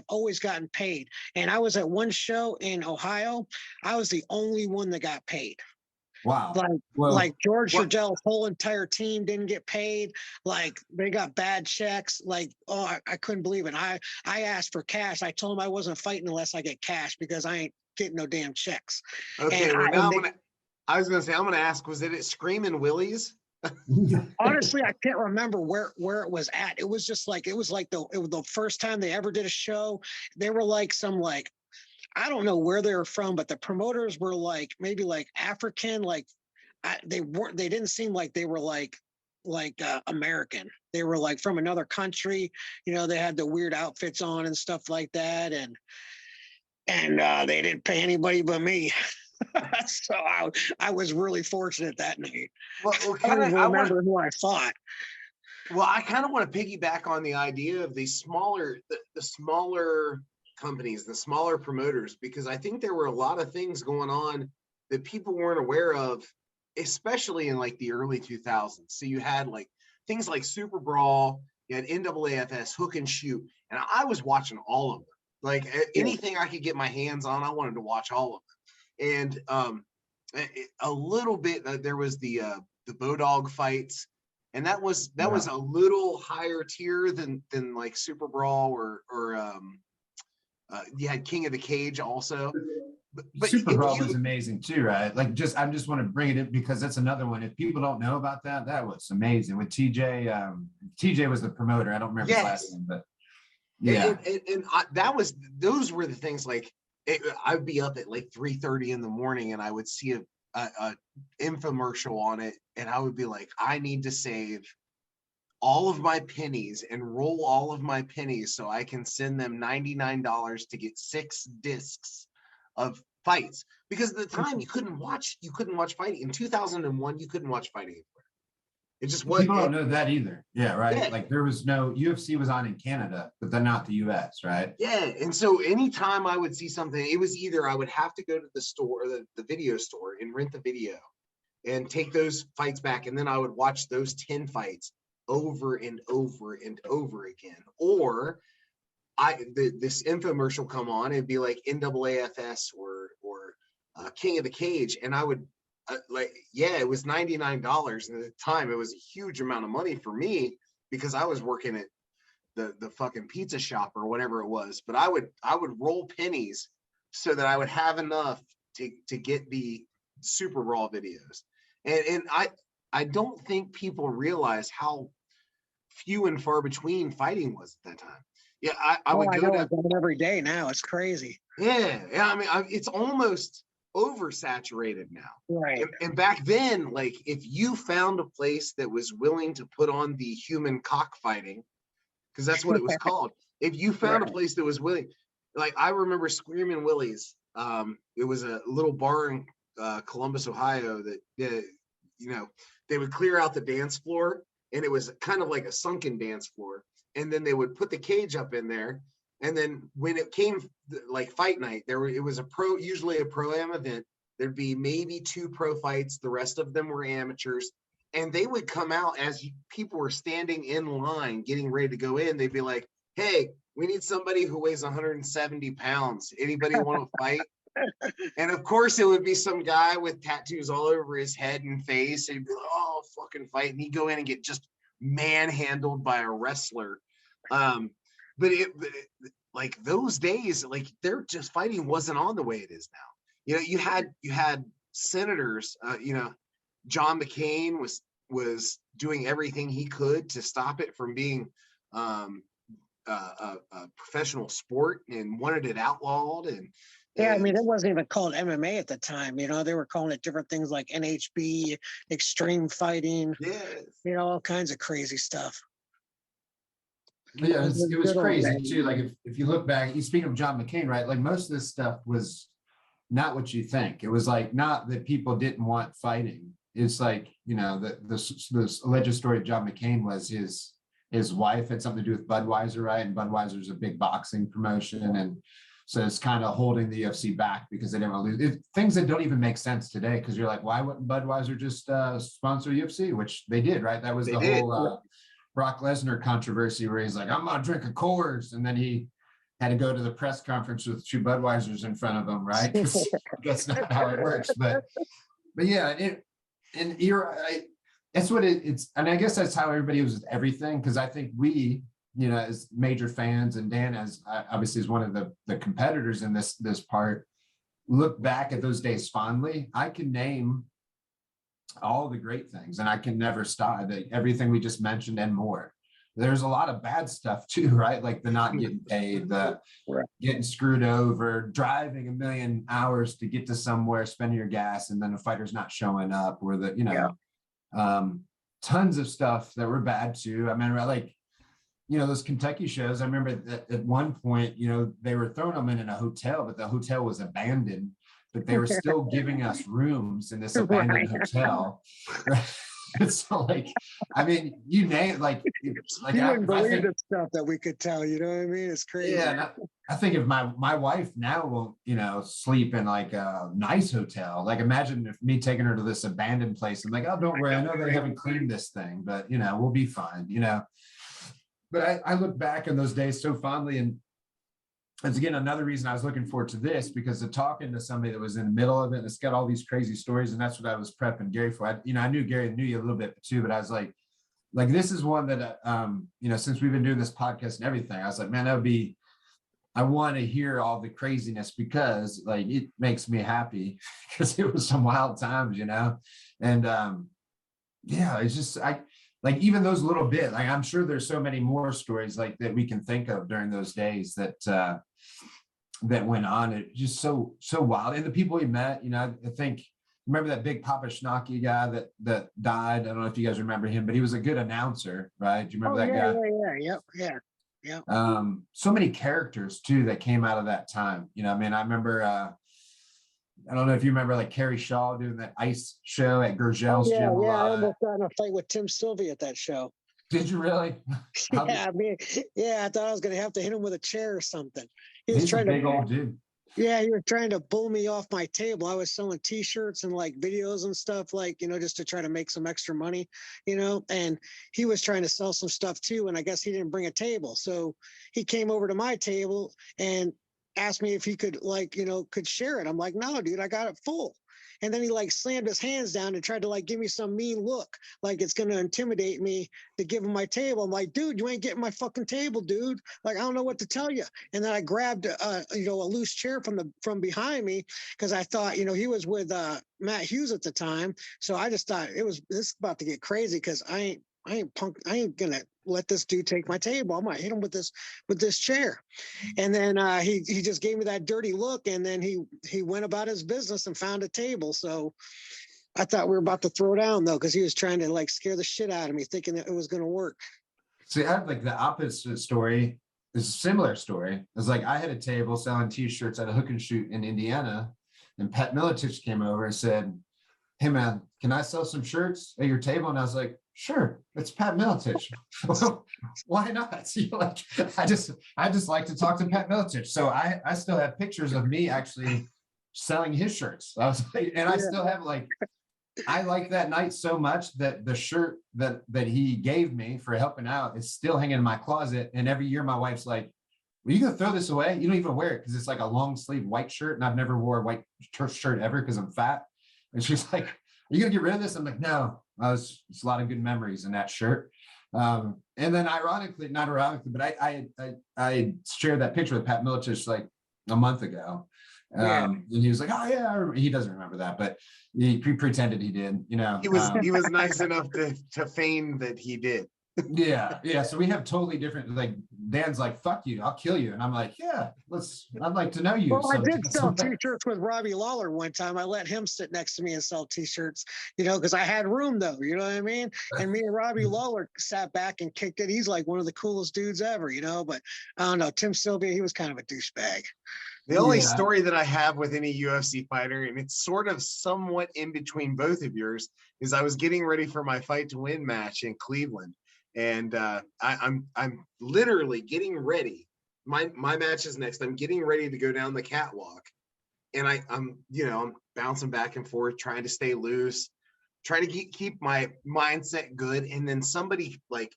always gotten paid. And I was at one show in Ohio. I was the only one that got paid. Wow. Like George Urgel's whole entire team didn't get paid. Like, they got bad checks. Like, oh, I couldn't believe it. I asked for cash. I told him I wasn't fighting unless I get cash, because I ain't getting no damn checks. Okay, well, now I was gonna say, I'm gonna ask, was it at Screaming Willie's? Honestly, I can't remember where it was at. It was just like, it was the first time they ever did a show. They were like I don't know where they were from, but the promoters were like maybe like African. Like, they didn't seem like they were like American. They were like from another country. They had the weird outfits on and stuff like that, and they didn't pay anybody but me. So I was really fortunate that night. Well, I don't remember who I fought. Well, I kind of want to piggyback on the idea of the smaller companies, the smaller promoters, because I think there were a lot of things going on that people weren't aware of, especially in like the early 2000s. So you had like things like Super Brawl, you had NAAFS, Hook and Shoot, and I was watching all of them. Like, anything I could get my hands on, I wanted to watch all of them. And a little bit, there was the Bodog fights, and that was a little higher tier than like Super Brawl or you had King of the Cage also. But Super Brawl was amazing too, right? Like, I just want to bring it in because that's another one. If people don't know about that, that was amazing with TJ. TJ was the promoter. I don't remember his last name, but yeah. And those were the things, like, I'd be up at like 3:30 in the morning and I would see a infomercial on it, and I would be like, I need to save all of my pennies and roll all of my pennies so I can send them $99 to get 6 discs of fights. Because at the time you couldn't watch fighting. In 2001, you couldn't watch fighting anywhere. It just wasn't. People don't know that either. Yeah, right. Yeah. Like, there was no UFC was on in Canada, but then not the US, right? Yeah. And so anytime I would see something, it was either I would have to go to the store, the video store, and rent the video and take those fights back. And then I would watch those 10 fights over and over and over again. Or this infomercial come on, it'd be like NAAFS or King of the Cage, and I would it was $99, and at the time it was a huge amount of money for me because I was working at the fucking pizza shop or whatever it was. But I would roll pennies so that I would have enough to get the Super Brawl videos, and I don't think people realize how few and far between fighting was at that time. Yeah, I would go to every day now. It's crazy. Yeah. I mean, it's almost oversaturated now. Right. And back then, like, if you found a place that was willing to put on the human cockfighting, because that's what it was called. If you found a place that was willing, like, I remember Screaming Willie's. It was a little bar in Columbus, Ohio that they would clear out the dance floor, and it was kind of like a sunken dance floor. And then they would put the cage up in there. And then when it came like fight night, it was usually a pro-am event. There'd be maybe 2 pro fights. The rest of them were amateurs. And they would come out as people were standing in line, getting ready to go in. They'd be like, "Hey, we need somebody who weighs 170 pounds. Anybody want to fight?" And of course, it would be some guy with tattoos all over his head and face. And he'd be like, "Oh, fucking fight!" And he'd go in and get just manhandled by a wrestler. But like those days, like they're just fighting wasn't on the way it is now. You know, you had senators. You know, John McCain was doing everything he could to stop it from being a professional sport and wanted it outlawed. And yeah, I mean, it wasn't even called MMA at the time. You know, they were calling it different things like NHB, extreme fighting. Yes. You know, all kinds of crazy stuff. Yeah, it was crazy too. Like if you look back, you speak of John McCain, right? Like most of this stuff was not what you think. It was like not that people didn't want fighting. It's like, you know, the alleged story of John McCain was his wife had something to do with Budweiser, right? And Budweiser's a big boxing promotion, and so it's kind of holding the UFC back because they didn't want to lose. Things that don't even make sense today, because you're like, why wouldn't Budweiser just sponsor UFC? Which they did, right? That was whole Brock Lesnar controversy where he's like, I'm gonna drink a Coors, and then he had to go to the press conference with 2 Budweisers in front of him, right? That's not how it works, but yeah, that's what it's, and I guess that's how everybody was with everything, because I think we, you know, as major fans, and Dan as obviously is one of the competitors in this part, look back at those days fondly. I can name all the great things, and I can never stop everything we just mentioned and more. There's a lot of bad stuff too, right? Like the not getting paid, the getting screwed over, driving 1,000,000 hours to get to somewhere, spending your gas, and then the fighter's not showing up, or the, you know, tons of stuff that were bad too. I mean, like, you know, those Kentucky shows, I remember that at one point, you know, they were throwing them in a hotel, but the hotel was abandoned, but they were still giving us rooms in this abandoned hotel. It's so like, I mean, you name like you wouldn't believe the stuff that we could tell. You know what I mean? It's crazy. Yeah, I think if my wife now won't, you know, sleep in like a nice hotel. Like imagine if me taking her to this abandoned place and like, oh, don't worry, I know they haven't cleaned this thing, but you know, we'll be fine. You know, but I look back on those days so fondly, and it's again another reason I was looking forward to this, because of talking to somebody that was in the middle of it, and it's got all these crazy stories, and that's what I was prepping Gary for. I knew Gary, knew you a little bit too, but I was like this is one that you know, since we've been doing this podcast and everything, I was like, man, I want to hear all the craziness, because like it makes me happy, because it was some wild times, you know, and yeah, it's just like even those little bit, like I'm sure there's so many more stories like that we can think of during those days that went on. It just so wild. And the people we met, you know, I think, remember that big Papa Schnocky guy that died? I don't know if you guys remember him, but he was a good announcer, right? Do you remember that guy? Yeah. So many characters too that came out of that time. You know, I mean, I remember I don't know if you remember like Carrie Shaw doing that ice show at Gurgel's gym. Yeah, I almost got in a fight with Tim Sylvie at that show. Did you really? I thought I was going to have to hit him with a chair or something. He's a big old dude. Yeah, he was trying to bull me off my table. I was selling T-shirts and like videos and stuff, like, you know, just to try to make some extra money, you know, and he was trying to sell some stuff too. And I guess he didn't bring a table. So he came over to my table and asked me if he could, like, you know, could share it. I'm like, no, dude, I got it full. And then he like slammed his hands down and tried to like give me some mean look, like it's going to intimidate me to give him my table. I'm like, dude, you ain't getting my fucking table, dude. Like, I don't know what to tell you. And then I grabbed, you know, a loose chair from behind me, because I thought, you know, he was with Matt Hughes at the time. So I just thought this is about to get crazy, because I ain't gonna let this dude take my table. I'm gonna hit him with this chair. And then he just gave me that dirty look, and then he went about his business and found a table. So I thought we were about to throw down though, because he was trying to like scare the shit out of me, thinking that it was gonna work. See, I have like the opposite story. It's a similar story. It's like I had a table selling T-shirts at a hook and shoot in Indiana, and Pat Miletich came over and said, hey man, can I sell some shirts at your table? And I was like, sure, it's Pat Miletich. Well, why not? You know, like, I just like to talk to Pat Miletich. So I still have pictures of me actually selling his shirts. I was like, and I still have like I like that night so much that the shirt that he gave me for helping out is still hanging in my closet. And every year my wife's like, "Are you gonna throw this away? You don't even wear it because it's like a long sleeve white shirt, and I've never wore a white shirt ever because I'm fat." And she's like, "Are you gonna get rid of this?" I'm like, "No, it's a lot of good memories in that shirt." And then ironically, not ironically, but I shared that picture with Pat Militich like a month ago. And he was like, "Oh yeah," he doesn't remember that, but he pretended he did, you know. He was nice enough to feign that he did. Yeah. So we have totally different, like Dan's like, "Fuck you, I'll kill you." And I'm like, "Yeah, I'd like to know you." Well, I So did sell t-shirts with Robbie Lawler one time. I let him sit next to me and sell t-shirts, because I had room though, you know what I mean? And me and Robbie Lawler sat back and kicked it. He's like one of the coolest dudes ever, but I don't know. Tim Sylvia, he was kind of a douchebag. The only story that I have with any UFC fighter, and it's sort of somewhat in between both of yours, is I was getting ready for my Fight to Win match in Cleveland. And I'm literally getting ready. My match is next. I'm getting ready to go down the catwalk, and I'm bouncing back and forth, trying to stay loose, trying to keep my mindset good. And then somebody like,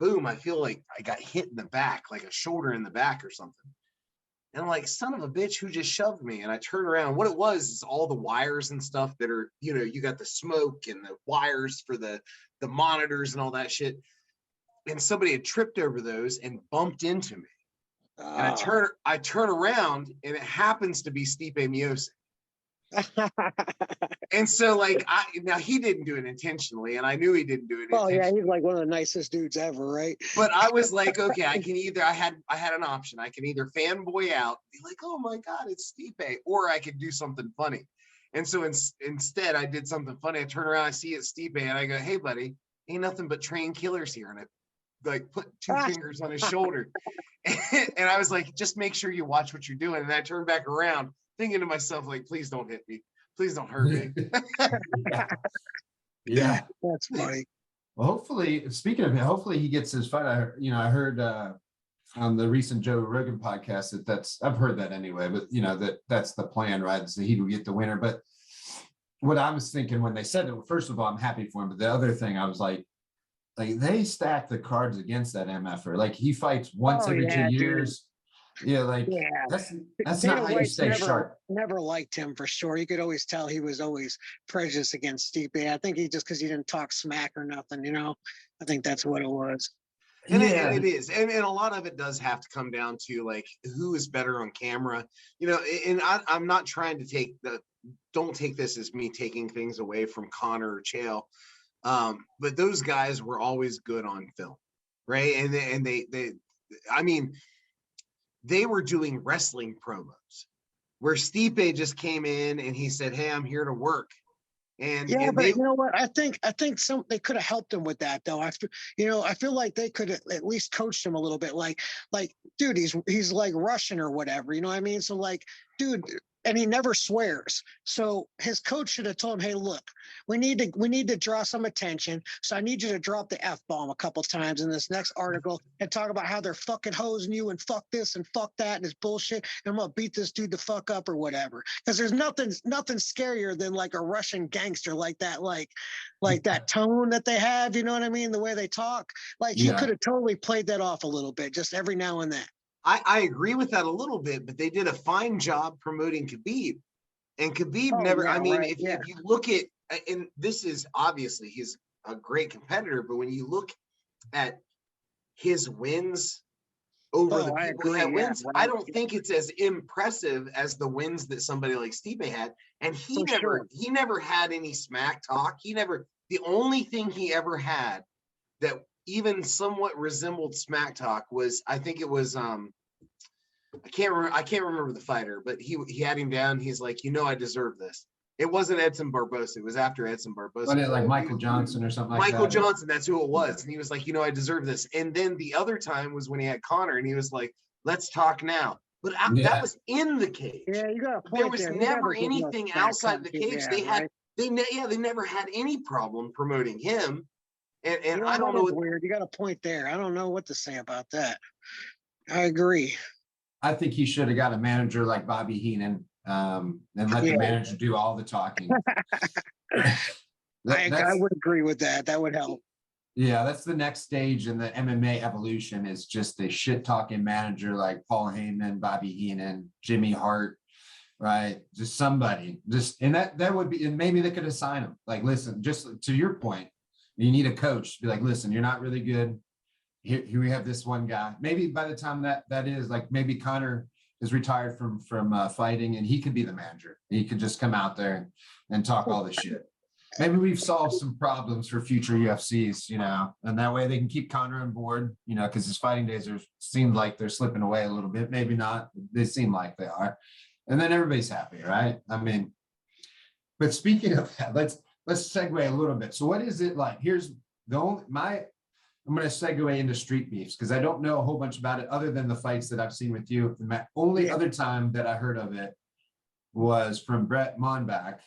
boom! I feel like I got hit in the back, like a shoulder in the back or something. And I'm like, son of a bitch, who just shoved me? And I turn around. What it was is all the wires and stuff that are, you got the smoke and the wires for the monitors and all that shit. And somebody had tripped over those and bumped into me. And I turn around, and it happens to be Stipe Miocic. And so now he didn't do it intentionally, and I knew he didn't do it intentionally. Oh yeah, he's like one of the nicest dudes ever, right? But I was like, okay, I had an option. I can either fanboy out, be like, "Oh my God, it's Stipe," or I could do something funny. And so instead I did something funny. I turn around, I see it's Stipe, and I go, "Hey buddy, ain't nothing but trained killers here." And I put two fingers on his shoulder. And I was like, "Just make sure you watch what you're doing." And I turned back around thinking to myself, like, "Please don't hit me. Please don't hurt me." Yeah. That's funny. Well, hopefully, speaking of it, hopefully he gets his fight. I heard on the recent Joe Rogan podcast I've heard that anyway, but that's the plan, right? So he will get the winner. But what I was thinking when they said it, first of all, I'm happy for him. But the other thing I was like they stack the cards against that MFer. Like he fights once every 2 years. Dude. Yeah, that's not how you stay sharp. Never liked him for sure. You could always tell he was always prejudiced against Stipe. I think he just because he didn't talk smack or nothing, I think that's what it was. And it is. And a lot of it does have to come down to like who is better on camera. And I'm not trying to don't take this as me taking things away from Connor or Chael. But those guys were always good on film, right? And they were doing wrestling promos where Stipe just came in and he said, "Hey, I'm here to work." And but you know what? I think they could have helped him with that though. I feel like they could have at least coached him a little bit. Like, dude, he's like Russian or whatever. You know what I mean? So like, dude. And he never swears. So his coach should have told him, "Hey, look, we need to draw some attention. So I need you to drop the F-bomb a couple times in this next article and talk about how they're fucking hosing you and fuck this and fuck that and it's bullshit. And I'm gonna beat this dude the fuck up or whatever." Because there's nothing scarier than like a Russian gangster like that, like that tone that they have. You know what I mean? The way they talk. Like he could have totally played that off a little bit, just every now and then. I agree with that a little bit, but they did a fine job promoting Khabib. And Khabib if you look at, and this is obviously he's a great competitor, but when you look at his wins over the people who had wins, I don't think it's as impressive as the wins that somebody like Stipe had. And he never had any smack talk. The only thing he ever had that even somewhat resembled smack talk was, I think it was I can't remember the fighter, but he had him down. He's like, "I deserve this." It wasn't Edson Barbosa. It was after Edson Barbosa. Wasn't it like Michael Johnson or something like that? Michael Johnson, that's who it was. And he was like, "I deserve this." And then the other time was when he had Connor, and he was like, "Let's talk now." But that was in the cage. Yeah, you got a point. There was never anything outside the cage. They never had any problem promoting him. And I don't know what weird. You got a point there. I don't know what to say about that. I agree. I think he should have got a manager like Bobby Heenan and let the manager do all the talking. I would agree with that. That would help. Yeah, that's the next stage in the MMA evolution, is just a shit talking manager like Paul Heyman, Bobby Heenan, Jimmy Hart, right? Just somebody, and that would be, and maybe they could assign him. Like, listen, just to your point, you need a coach. Be like, listen, you're not really good. Here we have this one guy. Maybe by the time that is, like, maybe Connor is retired from fighting, and he could be the manager. He could just come out there and talk all this shit. Maybe we've solved some problems for future UFCs, and that way they can keep Connor on board, because his fighting days seem like they're slipping away a little bit. Maybe not. They seem like they are. And then everybody's happy, right? I mean, but speaking of that, let's segue a little bit. So what is it like? Here's I'm going to segue into street beefs, because I don't know a whole bunch about it other than the fights that I've seen with you. The only other time that I heard of it was from Brett Monbach,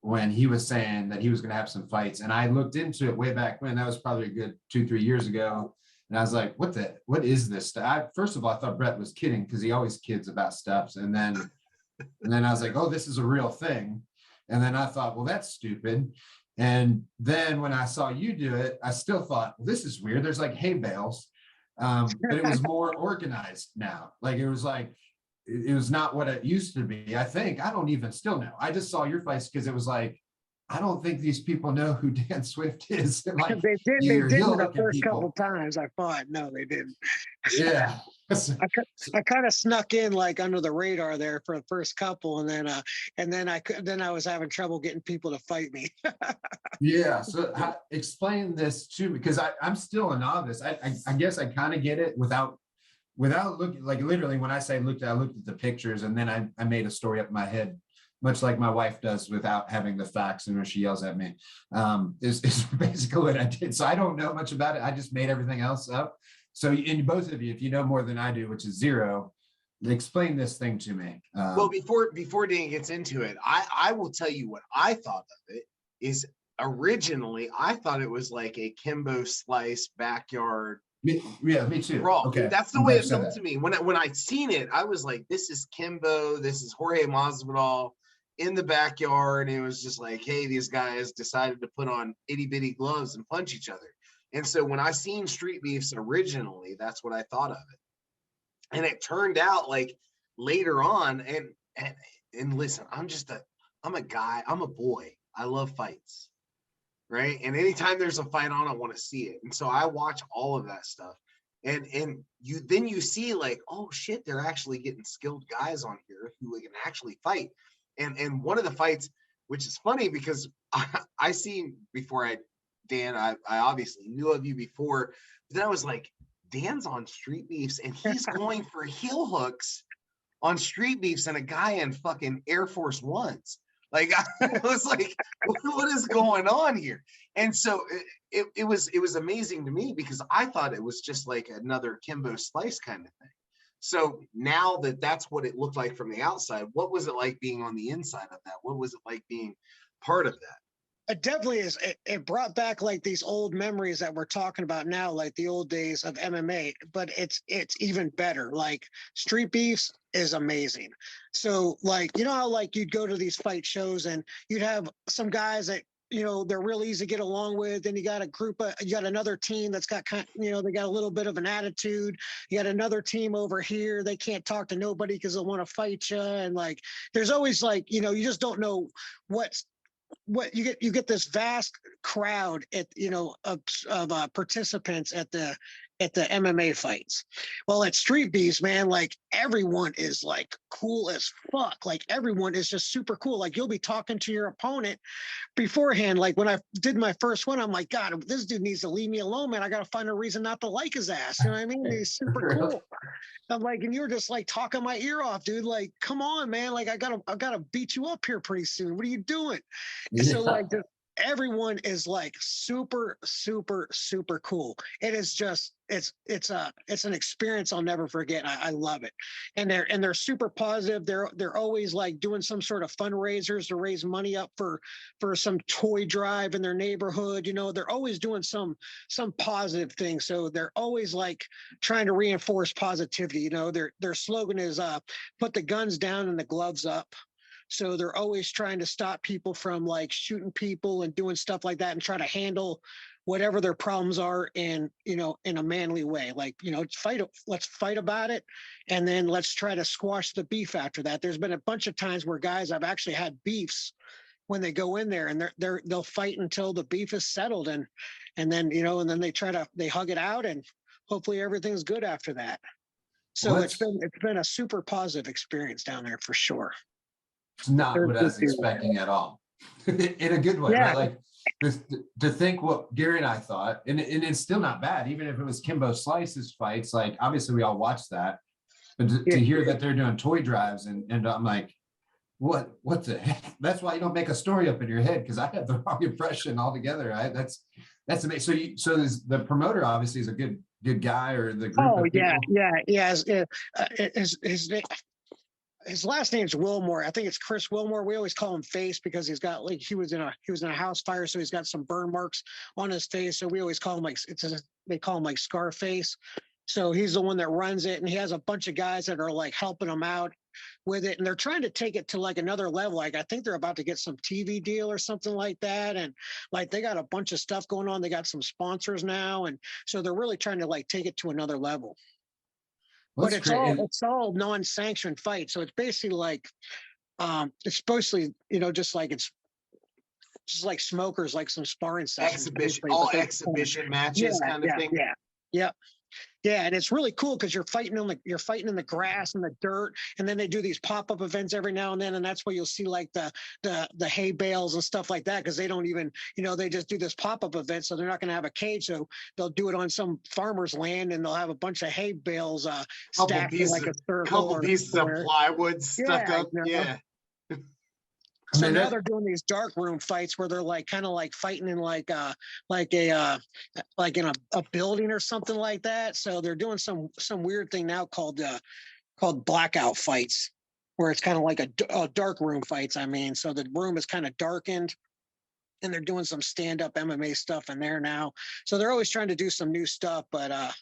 when he was saying that he was going to have some fights. And I looked into it way back when. That was probably a good 2-3 years ago. And I was like, what is this stuff? First of all, I thought Brett was kidding, because he always kids about stuff. And then I was like, oh, this is a real thing. And then I thought, well, that's stupid. And then when I saw you do it, I still thought, well, this is weird. There's like hay bales, but it was more organized now. Like, it was like, it was not what it used to be. I think, I don't even still know. I just saw your fights because it was like, I don't think these people know who Dan Swift is. Like, they didn't the first couple times I fought. No, they didn't. Yeah. I kind of snuck in like under the radar there for the first couple, and then I was having trouble getting people to fight me. Yeah. So explain this too, because I'm still a novice. I guess I kind of get it without looking. Like, literally, when I say looked, I looked at the pictures, and then I made a story up in my head, much like my wife does without having the facts, and when she yells at me, is basically what I did. So I don't know much about it. I just made everything else up. So, and both of you, if you know more than I do, which is zero, explain this thing to me. Well, before Dan gets into it, I will tell you what I thought of it is, originally I thought it was like a Kimbo Slice backyard. Me too. Brawl. Okay, That's the way it felt to me. When I seen it, I was like, this is Kimbo, this is Jorge Masvidal in the backyard. And it was just like, hey, these guys decided to put on itty bitty gloves and punch each other. And so when I seen Street Beefs originally, that's what I thought of it. And it turned out, like, later on, and listen, I'm a guy, I'm a boy. I love fights, right? And anytime there's a fight on, I want to see it. And so I watch all of that stuff. And you see, like, oh shit, they're actually getting skilled guys on here who can actually fight. And one of the fights, which is funny because I seen before Dan, I obviously knew of you before, but then I was like, Dan's on Street Beefs and he's going for heel hooks on Street Beefs and a guy in fucking Air Force Ones. Like, I was like, what is going on here? And so it was amazing to me, because I thought it was just like another Kimbo Slice kind of thing. So now that's what it looked like from the outside, what was it like being on the inside of that? What was it like being part of that? It definitely is. It brought back like these old memories that we're talking about now, like the old days of MMA, but it's even better. Like, Street Beefs is amazing. So, like, you know how like you'd go to these fight shows and you'd have some guys that, they're real easy to get along with. And you got you got another team that's got they got a little bit of an attitude. You got another team over here. They can't talk to nobody because they want to fight you. And like, there's always like, you just don't know what you get this vast crowd of participants at the MMA fights. Well, at Street Beefs, man, like, everyone is like cool as fuck. Like, everyone is just super cool. Like, you'll be talking to your opponent beforehand. Like, when I did my first one, I'm like, God, this dude needs to leave me alone, man. I got to find a reason not to like his ass. You know what I mean? He's super cool. I'm like, and you're just like talking my ear off, dude. Like, come on, man. Like, I gotta beat you up here pretty soon. What are you doing? Yeah. So like, everyone is like super, super, super cool. It is just, it's an experience I'll never forget. I love it. And they're super positive. They're always like doing some sort of fundraisers to raise money up for some toy drive in their neighborhood. They're always doing some positive thing. So they're always like trying to reinforce positivity. Their slogan is put the guns down and the gloves up. So they're always trying to stop people from like shooting people and doing stuff like that and try to handle whatever their problems are in, in a manly way. Like, let's fight about it. And then let's try to squash the beef after that. There's been a bunch of times where guys have actually had beefs when they go in there, and they'll fight until the beef is settled. And then, and then they hug it out, and hopefully everything's good after that. So Well, it's been a super positive experience down there for sure. It's not what I was expecting at all. In a good way, right? Like to think what Gary and I thought, and it's still not bad, even if it was Kimbo Slice's fights. Like obviously we all watched that, but to hear that they're doing toy drives, and I'm like, what the heck? That's why you don't make a story up in your head, because I had the wrong impression altogether. Right? That's amazing. So the promoter obviously is a good guy, or the group of people. His last name's Wilmore. I think it's Chris Wilmore. We always call him Face because he's got like he was in a house fire, so he's got some burn marks on his face. So we always call him they call him like Scarface. So he's the one that runs it, and he has a bunch of guys that are like helping him out with it, and they're trying to take it to like another level. Like I think they're about to get some TV deal or something like that, and like they got a bunch of stuff going on. They got some sponsors now, and so they're really trying to like take it to another level. But it's all non-sanctioned fight, so it's basically like it's basically just like it's just like smokers, like some sparring sessions, exhibition matches kind of thing. Yeah, and it's really cool because you're fighting in the grass and the dirt, and then they do these pop-up events every now and then, and that's where you'll see like the hay bales and stuff like that, because they don't even they just do this pop-up event, so they're not going to have a cage, so they'll do it on some farmer's land, and they'll have a bunch of hay bales stacked in like a circle, couple pieces of plywood stuck up. So now they're doing these dark room fights where they're like kind of like fighting in like in a building or something like that. So they're doing some weird thing now called blackout fights, where it's kind of like a dark room fights. I mean, so the room is kind of darkened, and they're doing some stand-up MMA stuff in there now. So they're always trying to do some new stuff, but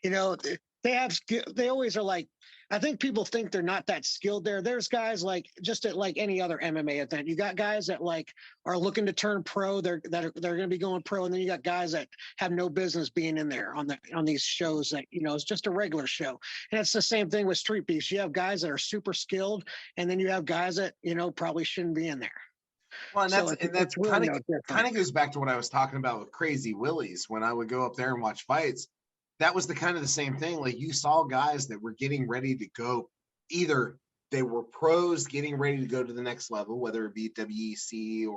they always are like, I think people think they're not that skilled there. There's guys like just at like any other MMA event. You got guys that like are looking to turn pro. They're going to be going pro, and then you got guys that have no business being in there on these shows that it's just a regular show. And it's the same thing with street beefs. You have guys that are super skilled, and then you have guys that probably shouldn't be in there. Well, and that's really kind of goes back to what I was talking about with Crazy Willies when I would go up there and watch fights. That was the same thing. Like you saw guys that were getting ready to go, either they were pros getting ready to go to the next level, whether it be WEC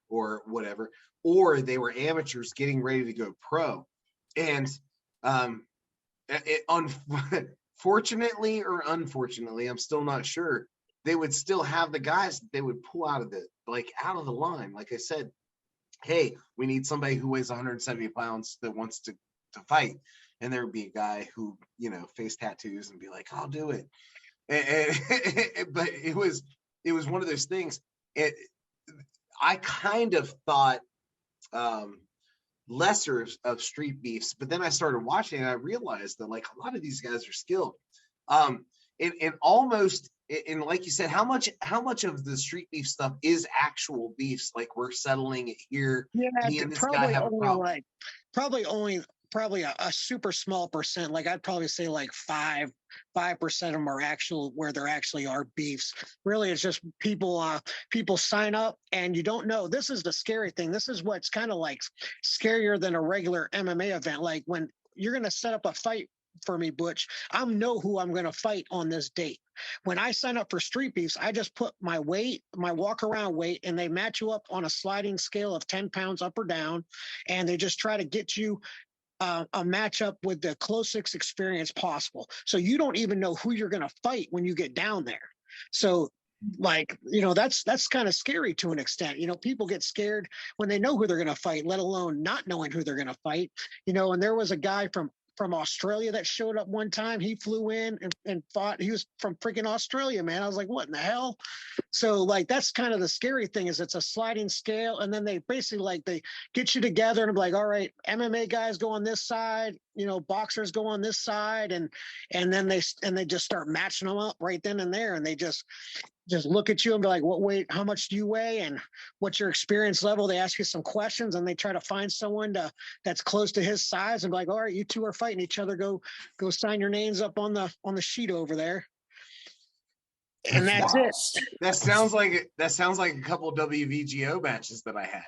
or whatever, or they were amateurs getting ready to go pro. And fortunately or unfortunately, I'm still not sure, they would still have the guys that they would pull out of the line. Like I said, hey, we need somebody who weighs 170 pounds that wants to fight. And there would be a guy who, face tattoos and be like, I'll do it. But it was one of those things. I kind of thought lesser of street beefs, but then I started watching and I realized that like a lot of these guys are skilled. And almost, and like you said, how much of the street beef stuff is actual beefs? Like we're settling it here. Yeah, me and this guy have a problem. Probably a super small percent. Like I'd probably say like 5% of them are actual, where there actually are beefs. Really, it's just people sign up and you don't know. This is the scary thing. This is what's kind of like scarier than a regular MMA event. Like when you're going to set up a fight for me, Butch, I know who I'm going to fight on this date. When I sign up for street beefs, I just put my weight, my walk around weight, and they match you up on a sliding scale of 10 pounds up or down. And they just try to get you a matchup with the closest experience possible. So you don't even know who you're going to fight when you get down there. So like, that's kind of scary to an extent. People get scared when they know who they're going to fight, let alone not knowing who they're going to fight. And there was a guy from Australia that showed up one time. He flew in and fought. He was from freaking Australia, man. I was like, what in the hell? So like, that's kind of the scary thing, is it's a sliding scale. And then they basically like, they get you together and be like, all right, MMA guys go on this side, boxers go on this side. And then they just start matching them up right then and there. And they just, just look at you and be like, what weight, how much do you weigh? And what's your experience level? They ask you some questions and they try to find someone that's close to his size and be like, all right, you two are fighting each other. Go sign your names up on the sheet over there. And that's it. That sounds like a couple WVGO matches that I had.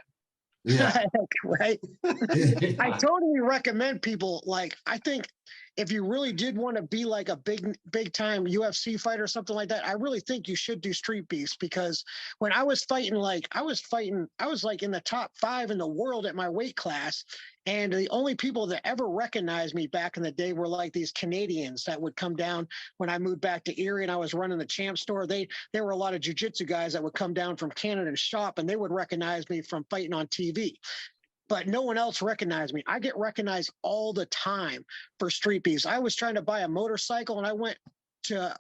Yeah. Right. I totally recommend people, like, I think if you really did want to be like a big time UFC fighter or something like that, I really think you should do Street Beefs, because when I was fighting, I was like in the top 5 in the world at my weight class. And the only people that ever recognized me back in the day were like these Canadians that would come down when I moved back to Erie and I was running the Champ store. There were a lot of jiu-jitsu guys that would come down from Canada and shop, and they would recognize me from fighting on TV. But no one else recognized me. I get recognized all the time for Street Beefs. I was trying to buy a motorcycle and I went to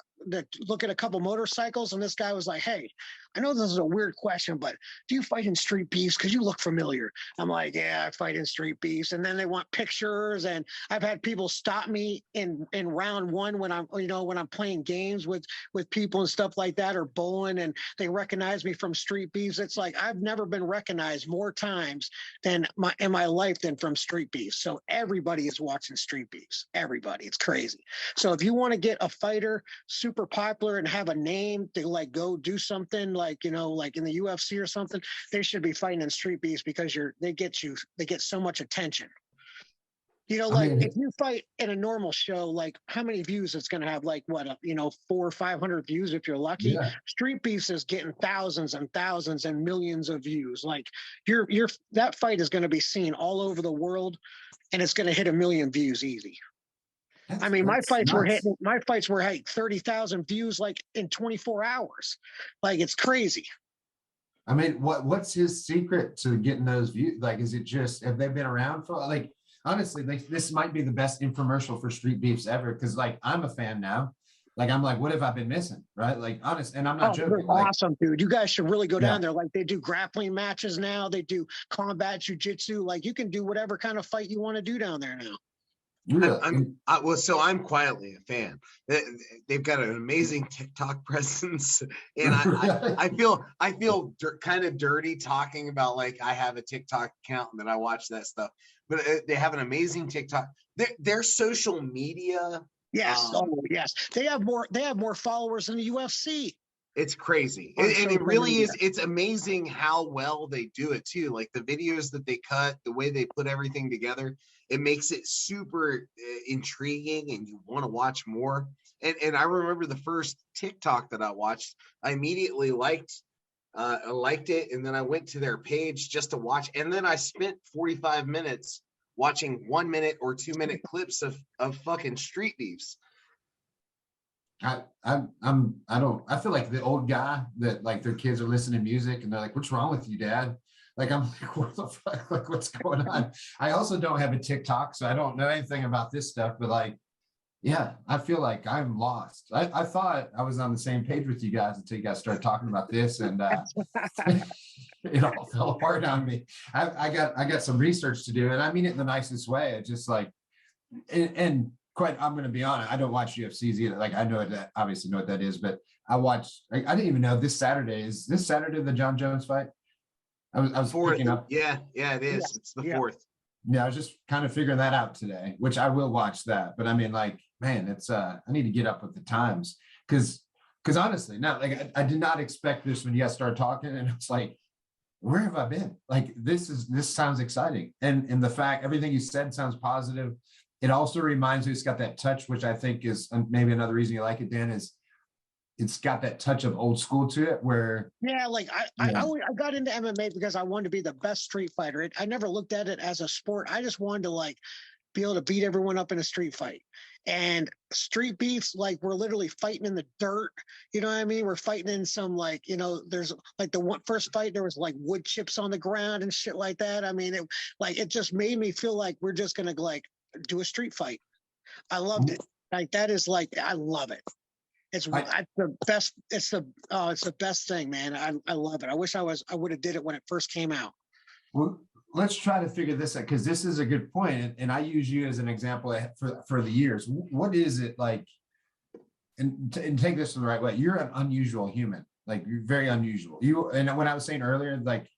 look at a couple motorcycles, and this guy was like, hey, I know this is a weird question, but do you fight in Street Beefs? Because you look familiar. I'm like, yeah, I fight in Street Beefs. And then they want pictures, and I've had people stop me in round 1 when I'm playing games with people and stuff like that, or bowling, and they recognize me from Street Beefs. It's like I've never been recognized more times in my life than from Street Beefs. So everybody is watching Street Beefs. Everybody. It's crazy. So if you want to get a fighter super popular and have a name to like go do something like in the UFC or something, they should be fighting in Street Beefs, because they get so much attention. If you fight in a normal show, like how many views it's going to have, like what, 400 or 500 views if you're lucky. Yeah. Street Beefs is getting thousands and thousands and millions of views. Like that fight is going to be seen all over the world, and it's going to hit 1 million views easy. My fights were like 30,000 views like in 24 hours. Like, it's crazy. I mean, what's his secret to getting those views? Like, is it just, have they been around for, like, honestly, like, this might be the best infomercial for Street Beefs ever. Cause like, I'm a fan now. Like, I'm like, what have I been missing? Right. Like, honest. And I'm not joking. Awesome, dude. You guys should really go down there. Like, they do grappling matches now. They do combat jujitsu. Like, you can do whatever kind of fight you want to do down there now. I'm quietly a fan. They've got an amazing TikTok presence, and I feel kind of dirty talking about, like, I have a TikTok account and that I watch that stuff. But they have an amazing TikTok. Their social media. Yes, yes, they have more followers than the UFC. It's crazy. And it really is. It's amazing how well they do it too. Like, the videos that they cut, the way they put everything together, it makes it super intriguing, and you want to watch more. And I remember the first TikTok that I watched, I immediately liked it. And then I went to their page just to watch. And then I spent 45 minutes watching 1 minute or 2 minute clips of fucking Street Beefs. I feel like the old guy that, like, their kids are listening to music and they're like, what's wrong with you, Dad? Like, I'm like, what the fuck? Like, what's going on? I also don't have a TikTok, so I don't know anything about this stuff, but like, yeah, I feel like I'm lost. I thought I was on the same page with you guys until you guys started talking about this, and it all fell apart on me. I got some research to do, and I mean it in the nicest way. It's just like, and quite, I'm going to be honest, I don't watch UFCs either. Like, I know that, obviously know what that is, but I didn't even know this Saturday the John Jones fight. I was picking up. Yeah, it is. Yeah. It's the 4th. Yeah, I was just kind of figuring that out today, which I will watch that. But I mean, like, man, it's I need to get up with the times, because honestly, not like I did not expect this when you guys started talking, and it's like, where have I been? Like, this sounds exciting, and the fact everything you said sounds positive. It also reminds me, it's got that touch, which I think is maybe another reason you like it, Dan, is it's got that touch of old school to it, where I got into MMA because I wanted to be the best street fighter. I never looked at it as a sport. I just wanted to, like, be able to beat everyone up in a street fight. And Street Beefs, like, we're literally fighting in the dirt. You know what I mean? We're fighting in some, like, there's like the first fight, there was like wood chips on the ground and shit like that. I mean, it just made me feel like we're just going to, like, do a street fight. I loved it. Like, that is, like, I love it. It's the best. It's the best thing, man. I love it. I wish I would have did it when it first came out. Well, let's try to figure this out, because this is a good point, and I use you as an example for the years. What is it like? And take this the right way. You're an unusual human. Like you're very unusual. You, and when I was saying earlier, like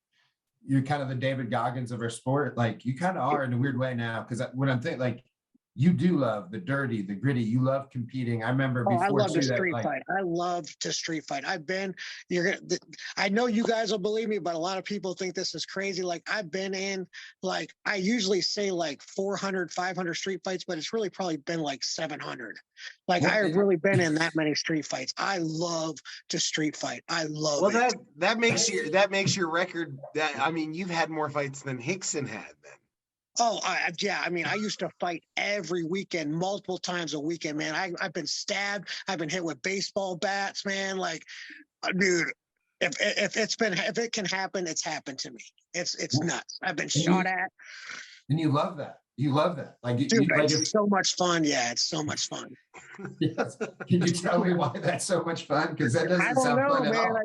you're kind of the David Goggins of our sport, like you kind of are in a weird way now. Cause when I'm thinking like, you do love the dirty, the gritty. You love competing. I remember Oh, I before love to too that street like, fight. I love to street fight. I know you guys will believe me, but a lot of people think this is crazy. Like I've been in, like I usually say like 400, 500 street fights, but it's really probably been like 700. Like well, I've really been in that many street fights. I love to street fight. I love Well, it. that makes your record that, I mean, you've had more fights than Hickson had then. Oh, yeah. I mean, I used to fight every weekend, multiple times a weekend, man. I've been stabbed. I've been hit with baseball bats, man. Like, dude, if it can happen, it's happened to me. It's nuts. I've been shot at. And you love that. You love that. Like, Dude, like it's so much fun. Yeah, it's so much fun. yes. Can you tell me why that's so much fun? Because that doesn't sound fun at all.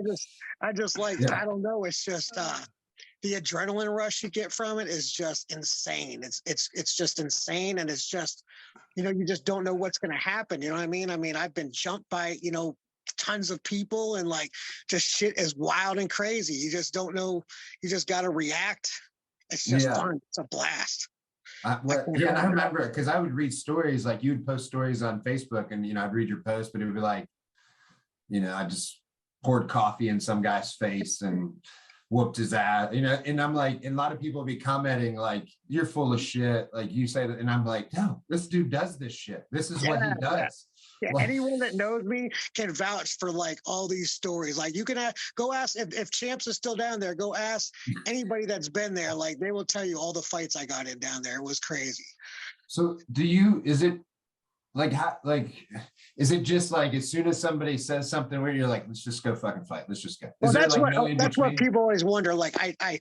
I just like, Yeah. I don't know. It's just the adrenaline rush you get from it is just insane. It's just insane, and it's just, you just don't know what's going to happen. You know what I mean? I mean, I've been jumped by tons of people, and like just shit is wild and crazy. You just don't know. You just got to react. It's just fun. It's a blast. I remember because I would read stories, like you'd post stories on Facebook, and I'd read your post, but it would be like, I just poured coffee in some guy's face and whooped his ass, and I'm like, and a lot of people would be commenting like, you're full of shit, like you say that, and I'm like, no, this dude does this shit. This is what he does. Yeah, anyone that knows me can vouch for like all these stories. Like you can go ask if Champs is still down there. Go ask anybody that's been there. Like they will tell you all the fights I got in down there. It was crazy. So is it like is it just like as soon as somebody says something where you're like, let's just go fucking fight, let's just go? Well, that's what people always wonder. Like I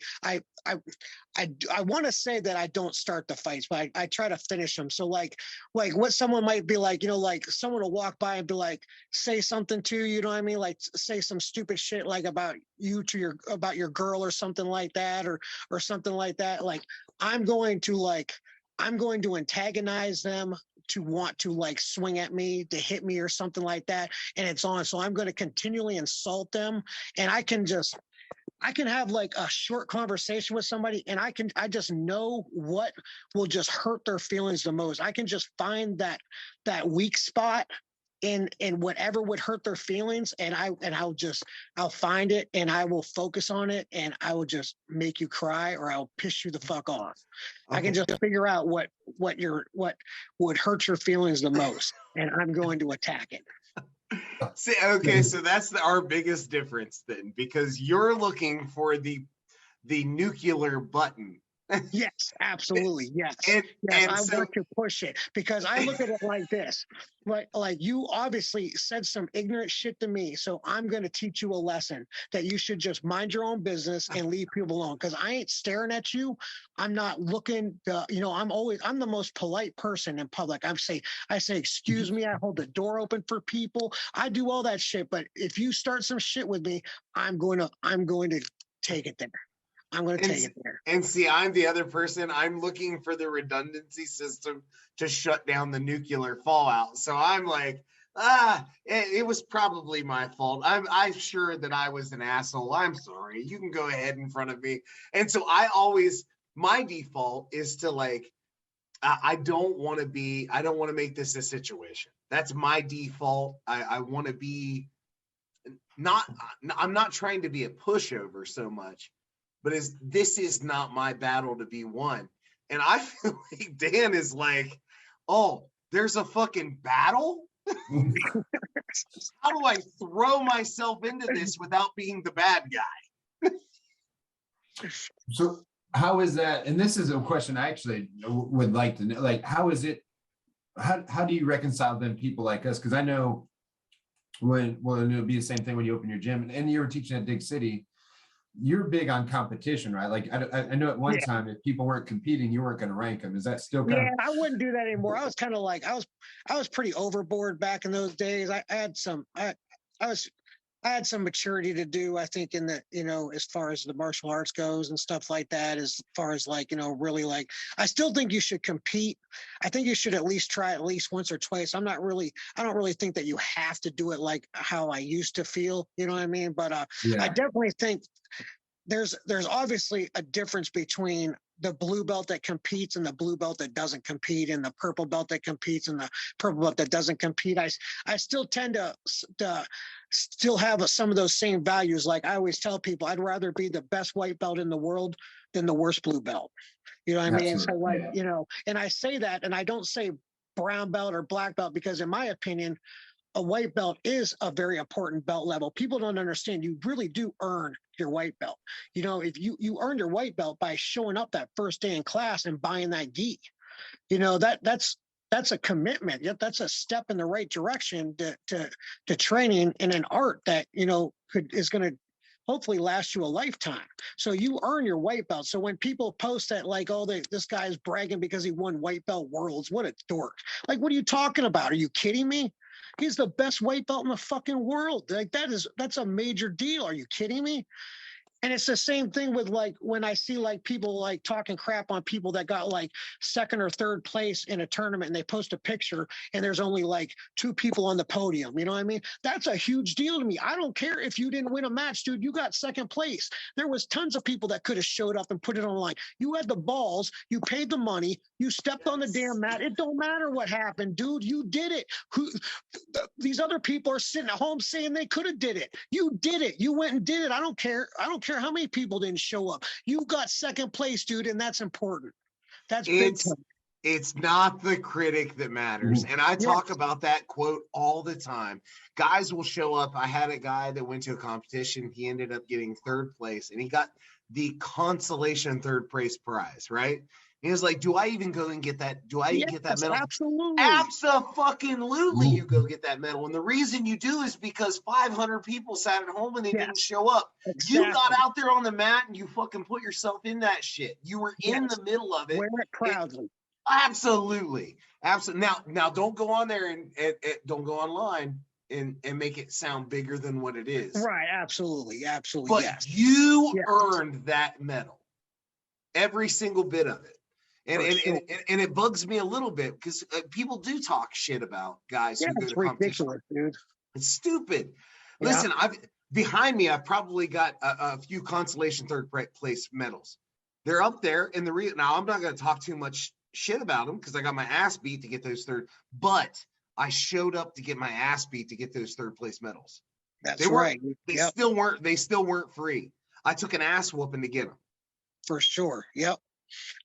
want to say that I don't start the fights, but I try to finish them. So like what someone might be like, like someone will walk by and be like, say something to you, you know what I mean? Like say some stupid shit like about your girl or something like that, or something like that. Like I'm going to antagonize them to want to like swing at me, to hit me or something like that. And it's on. So I'm going to continually insult them. And I can have like a short conversation with somebody, and I just know what will just hurt their feelings the most. I can just find that weak spot in whatever would hurt their feelings, and I'll find it, and I will focus on it, and I will just make you cry, or I'll piss you the fuck off. Okay. I can just figure out what would hurt your feelings the most, and I'm going to attack it. See, okay, so that's our biggest difference then, because you're looking for the nuclear button. Yes, absolutely. Yes. I want to push it, because I look at it like this. Like you obviously said some ignorant shit to me, so I'm going to teach you a lesson that you should just mind your own business and leave people alone, because I ain't staring at you. I'm not looking I'm the most polite person in public. I say excuse me, I hold the door open for people. I do all that shit, but if you start some shit with me, I'm going to take it there. I'm going to take it there. And see, I'm the other person. I'm looking for the redundancy system to shut down the nuclear fallout. So I'm like, it was probably my fault. I'm sure that I was an asshole. I'm sorry. You can go ahead in front of me. And so my default is to like, I don't want to make this a situation. That's my default. I want to be I'm not trying to be a pushover so much, but this is not my battle to be won. And I feel like Dan is like, oh, there's a fucking battle? How do I throw myself into this without being the bad guy? So how is that? And this is a question I actually would like to know. Like, how is it? How do you reconcile them people like us? Because I know it'll be the same thing when you open your gym, and you were teaching at Dig City. You're big on competition, right? Like I know at one time, if people weren't competing, you weren't going to rank them. Is that still kind of? I wouldn't do that anymore. I was kind of like I was pretty overboard back in those days. I I had some maturity to do, I think, in the, as far as the martial arts goes and stuff like that, as far as like, really like, I still think you should compete. I think you should at least try at least once or twice. I don't really think that you have to do it like how I used to feel, you know what I mean? But I definitely think there's obviously a difference between the blue belt that competes and the blue belt that doesn't compete, and the purple belt that competes and the purple belt that doesn't compete. I still tend to still have some of those same values. Like I always tell people, I'd rather be the best white belt in the world than the worst blue belt. You know what I mean? So like, and I say that, and I don't say brown belt or black belt, because in my opinion, a white belt is a very important belt level. People don't understand. You really do earn your white belt. If you earn your white belt by showing up that first day in class and buying that gi, that's a commitment. Yet that's a step in the right direction to training in an art that, is going to hopefully last you a lifetime. So you earn your white belt. So when people post that, like, oh, this guy's bragging because he won white belt worlds, what a dork. Like, what are you talking about? Are you kidding me? He's the best white belt in the fucking world. Like that's a major deal. Are you kidding me? And it's the same thing with like when I see like people like talking crap on people that got like second or third place in a tournament, and they post a picture and there's only like 2 people on the podium. You know what I mean? That's a huge deal to me. I don't care if you didn't win a match, dude. You got second place. There was tons of people that could have showed up and put it online. You had the balls. You paid the money. You stepped on the damn mat. It don't matter what happened, dude. You did it. These other people are sitting at home saying they could have did it. You did it. You went and did it. I don't care how many people didn't show up. You got second place, dude, and that's important. That's big time. It's not the critic that matters. And I talk about that quote all the time. Guys will show up. I had a guy that went to a competition. He ended up getting third place, and he got the consolation third place prize, right? He was like, do I even go and get that? Do I even get that medal? Absolutely. Absolutely, you go get that medal. And the reason you do is because 500 people sat at home and they didn't show up. Exactly. You got out there on the mat and you fucking put yourself in that shit. You were in the middle of it. Wear it proudly. Absolutely. Now don't go on there and don't go online and make it sound bigger than what it is. Right. Absolutely. But you earned that medal. Every single bit of it. And it bugs me a little bit because people do talk shit about guys who go to competition. Ridiculous, dude. It's stupid. Yeah. Listen, behind me, I've probably got a few consolation third place medals. They're up there, and now I'm not going to talk too much shit about them because I got my ass beat to get those third. But I showed up to get my ass beat to get those third place medals. That's right. They still weren't. They still weren't free. I took an ass whooping to get them. For sure. Yep.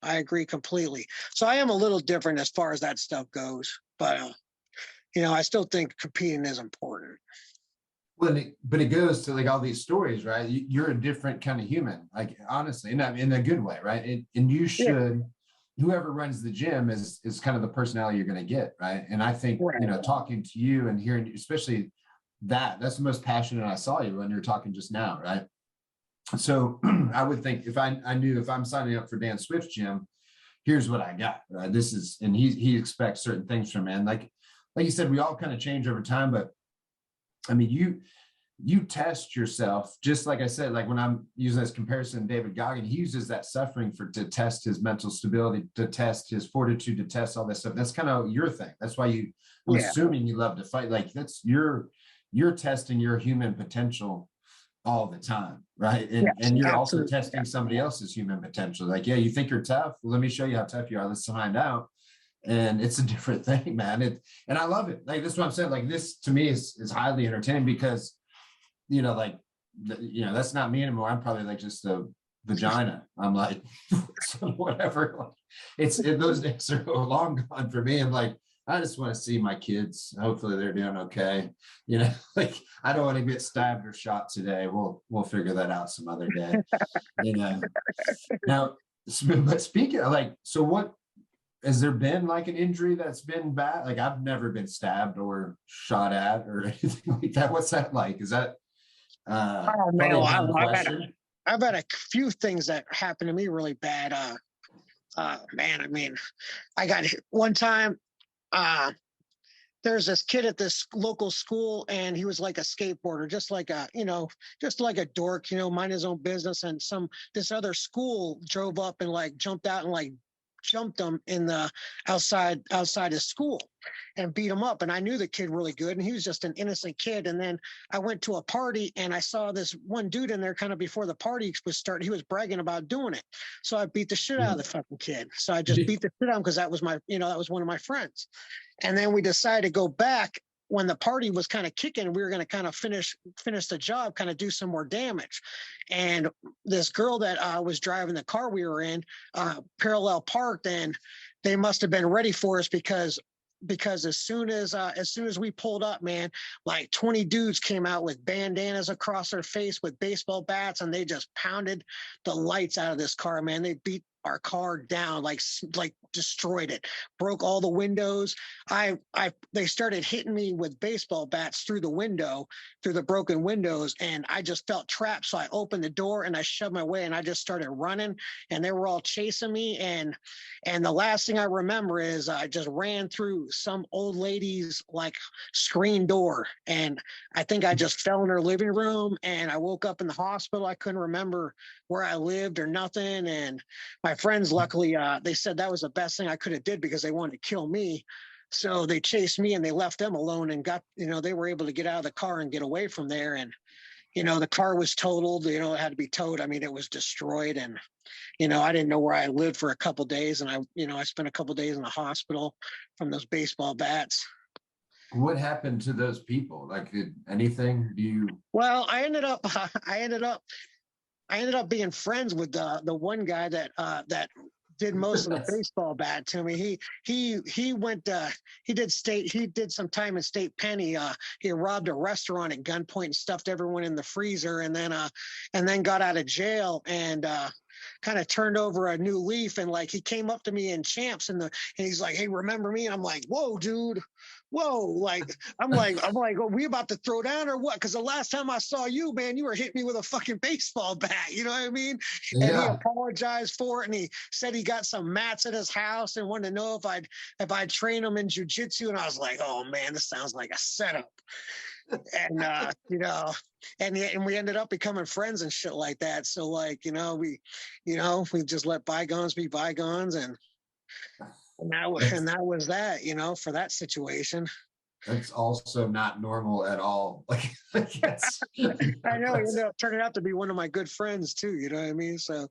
I agree completely. So I am a little different as far as that stuff goes, but I still think competing is important. Well, but it goes to like all these stories, right? You're a different kind of human, like honestly, in a good way, right? And you should, whoever runs the gym is kind of the personality you're going to get, right? And I think talking to you and hearing, especially that's the most passionate I saw you when you were talking just now, right? So I would think if I knew if I'm signing up for Dan Swift's gym, here's what I got. Right? This is, and he expects certain things from me. And like you said, we all kind of change over time. But I mean, you test yourself, just like I said, like when I'm using this comparison, David Goggin, he uses that suffering to test his mental stability, to test his fortitude, to test all this stuff. That's kind of your thing. That's why I'm assuming you love to fight. Like that's you're testing your human potential all the time, right? And you're also testing somebody else's human potential. Like, you think you're tough? Well, let me show you how tough you are. Let's find out. And it's a different thing, man. And I love it. Like, this is what I'm saying. Like, this to me is highly entertaining because, that's not me anymore. I'm probably like just a vagina. I'm like, whatever. Those days are long gone for me. I'm like, I just want to see my kids. Hopefully they're doing okay. Like I don't want to get stabbed or shot today. We'll figure that out some other day. Now, but speaking of like, so what has there been like an injury that's been bad? Like I've never been stabbed or shot at or anything like that. What's that like? Is that oh man, I've had a few things that happened to me really bad. Man, I mean, I got hit one time. there's this kid at this local school, and he was like a skateboarder, just like a, just like a dork, mind his own business. And this other school drove up and like jumped out and like jumped him in the outside his school and beat him up. And I knew the kid really good, and he was just an innocent kid. And then I went to a party, and I saw this one dude in there kind of before the party was started. He was bragging about doing it. So I beat the shit out of the fucking kid. So I just beat the shit out of him because that was that was one of my friends. And then we decided to go back when the party was kind of kicking. We were going to kind of finish the job, kind of do some more damage. And this girl that was driving the car we were in parallel parked, and they must have been ready for us because as soon as we pulled up, man, like 20 dudes came out with bandanas across their face with baseball bats, and they just pounded the lights out of this car, man. They beat our car down, like destroyed it, broke all the windows. They started hitting me with baseball bats through the broken windows, and I just felt trapped. So I opened the door and I shoved my way, and I just started running, and they were all chasing me. And the last thing I remember is I just ran through some old lady's like screen door, and I think I just fell in her living room, and I woke up in the hospital. I couldn't remember where I lived or nothing. And my friends, luckily, they said that was the best thing I could have did because they wanted to kill me. So they chased me and they left them alone and got, they were able to get out of the car and get away from there. And, the car was totaled, it had to be towed. I mean, it was destroyed. And, I didn't know where I lived for a couple of days. And I spent a couple of days in the hospital from those baseball bats. What happened to those people? Like, did anything? Well, I ended up being friends with the one guy that did most of the baseball bat to me. He did some time in state pen. He robbed a restaurant at gunpoint and stuffed everyone in the freezer, and then got out of jail and kind of turned over a new leaf. And like he came up to me in Champs and he's like, "Hey, remember me?" And I'm like, "Whoa, dude. Whoa." Like, I'm like, "Are we about to throw down or what?" Because the last time I saw you, man, you were hitting me with a fucking baseball bat. You know what I mean? Yeah. And he apologized for it. And he said he got some mats at his house and wanted to know if I'd train him in jujitsu. And I was like, "Oh man, this sounds like a setup." And and we ended up becoming friends and shit like that. So like, we just let bygones be bygones, and that was that, for that situation. That's also not normal at all. Like that's, I know, he ended up turning out to be one of my good friends too. You know what I mean? So,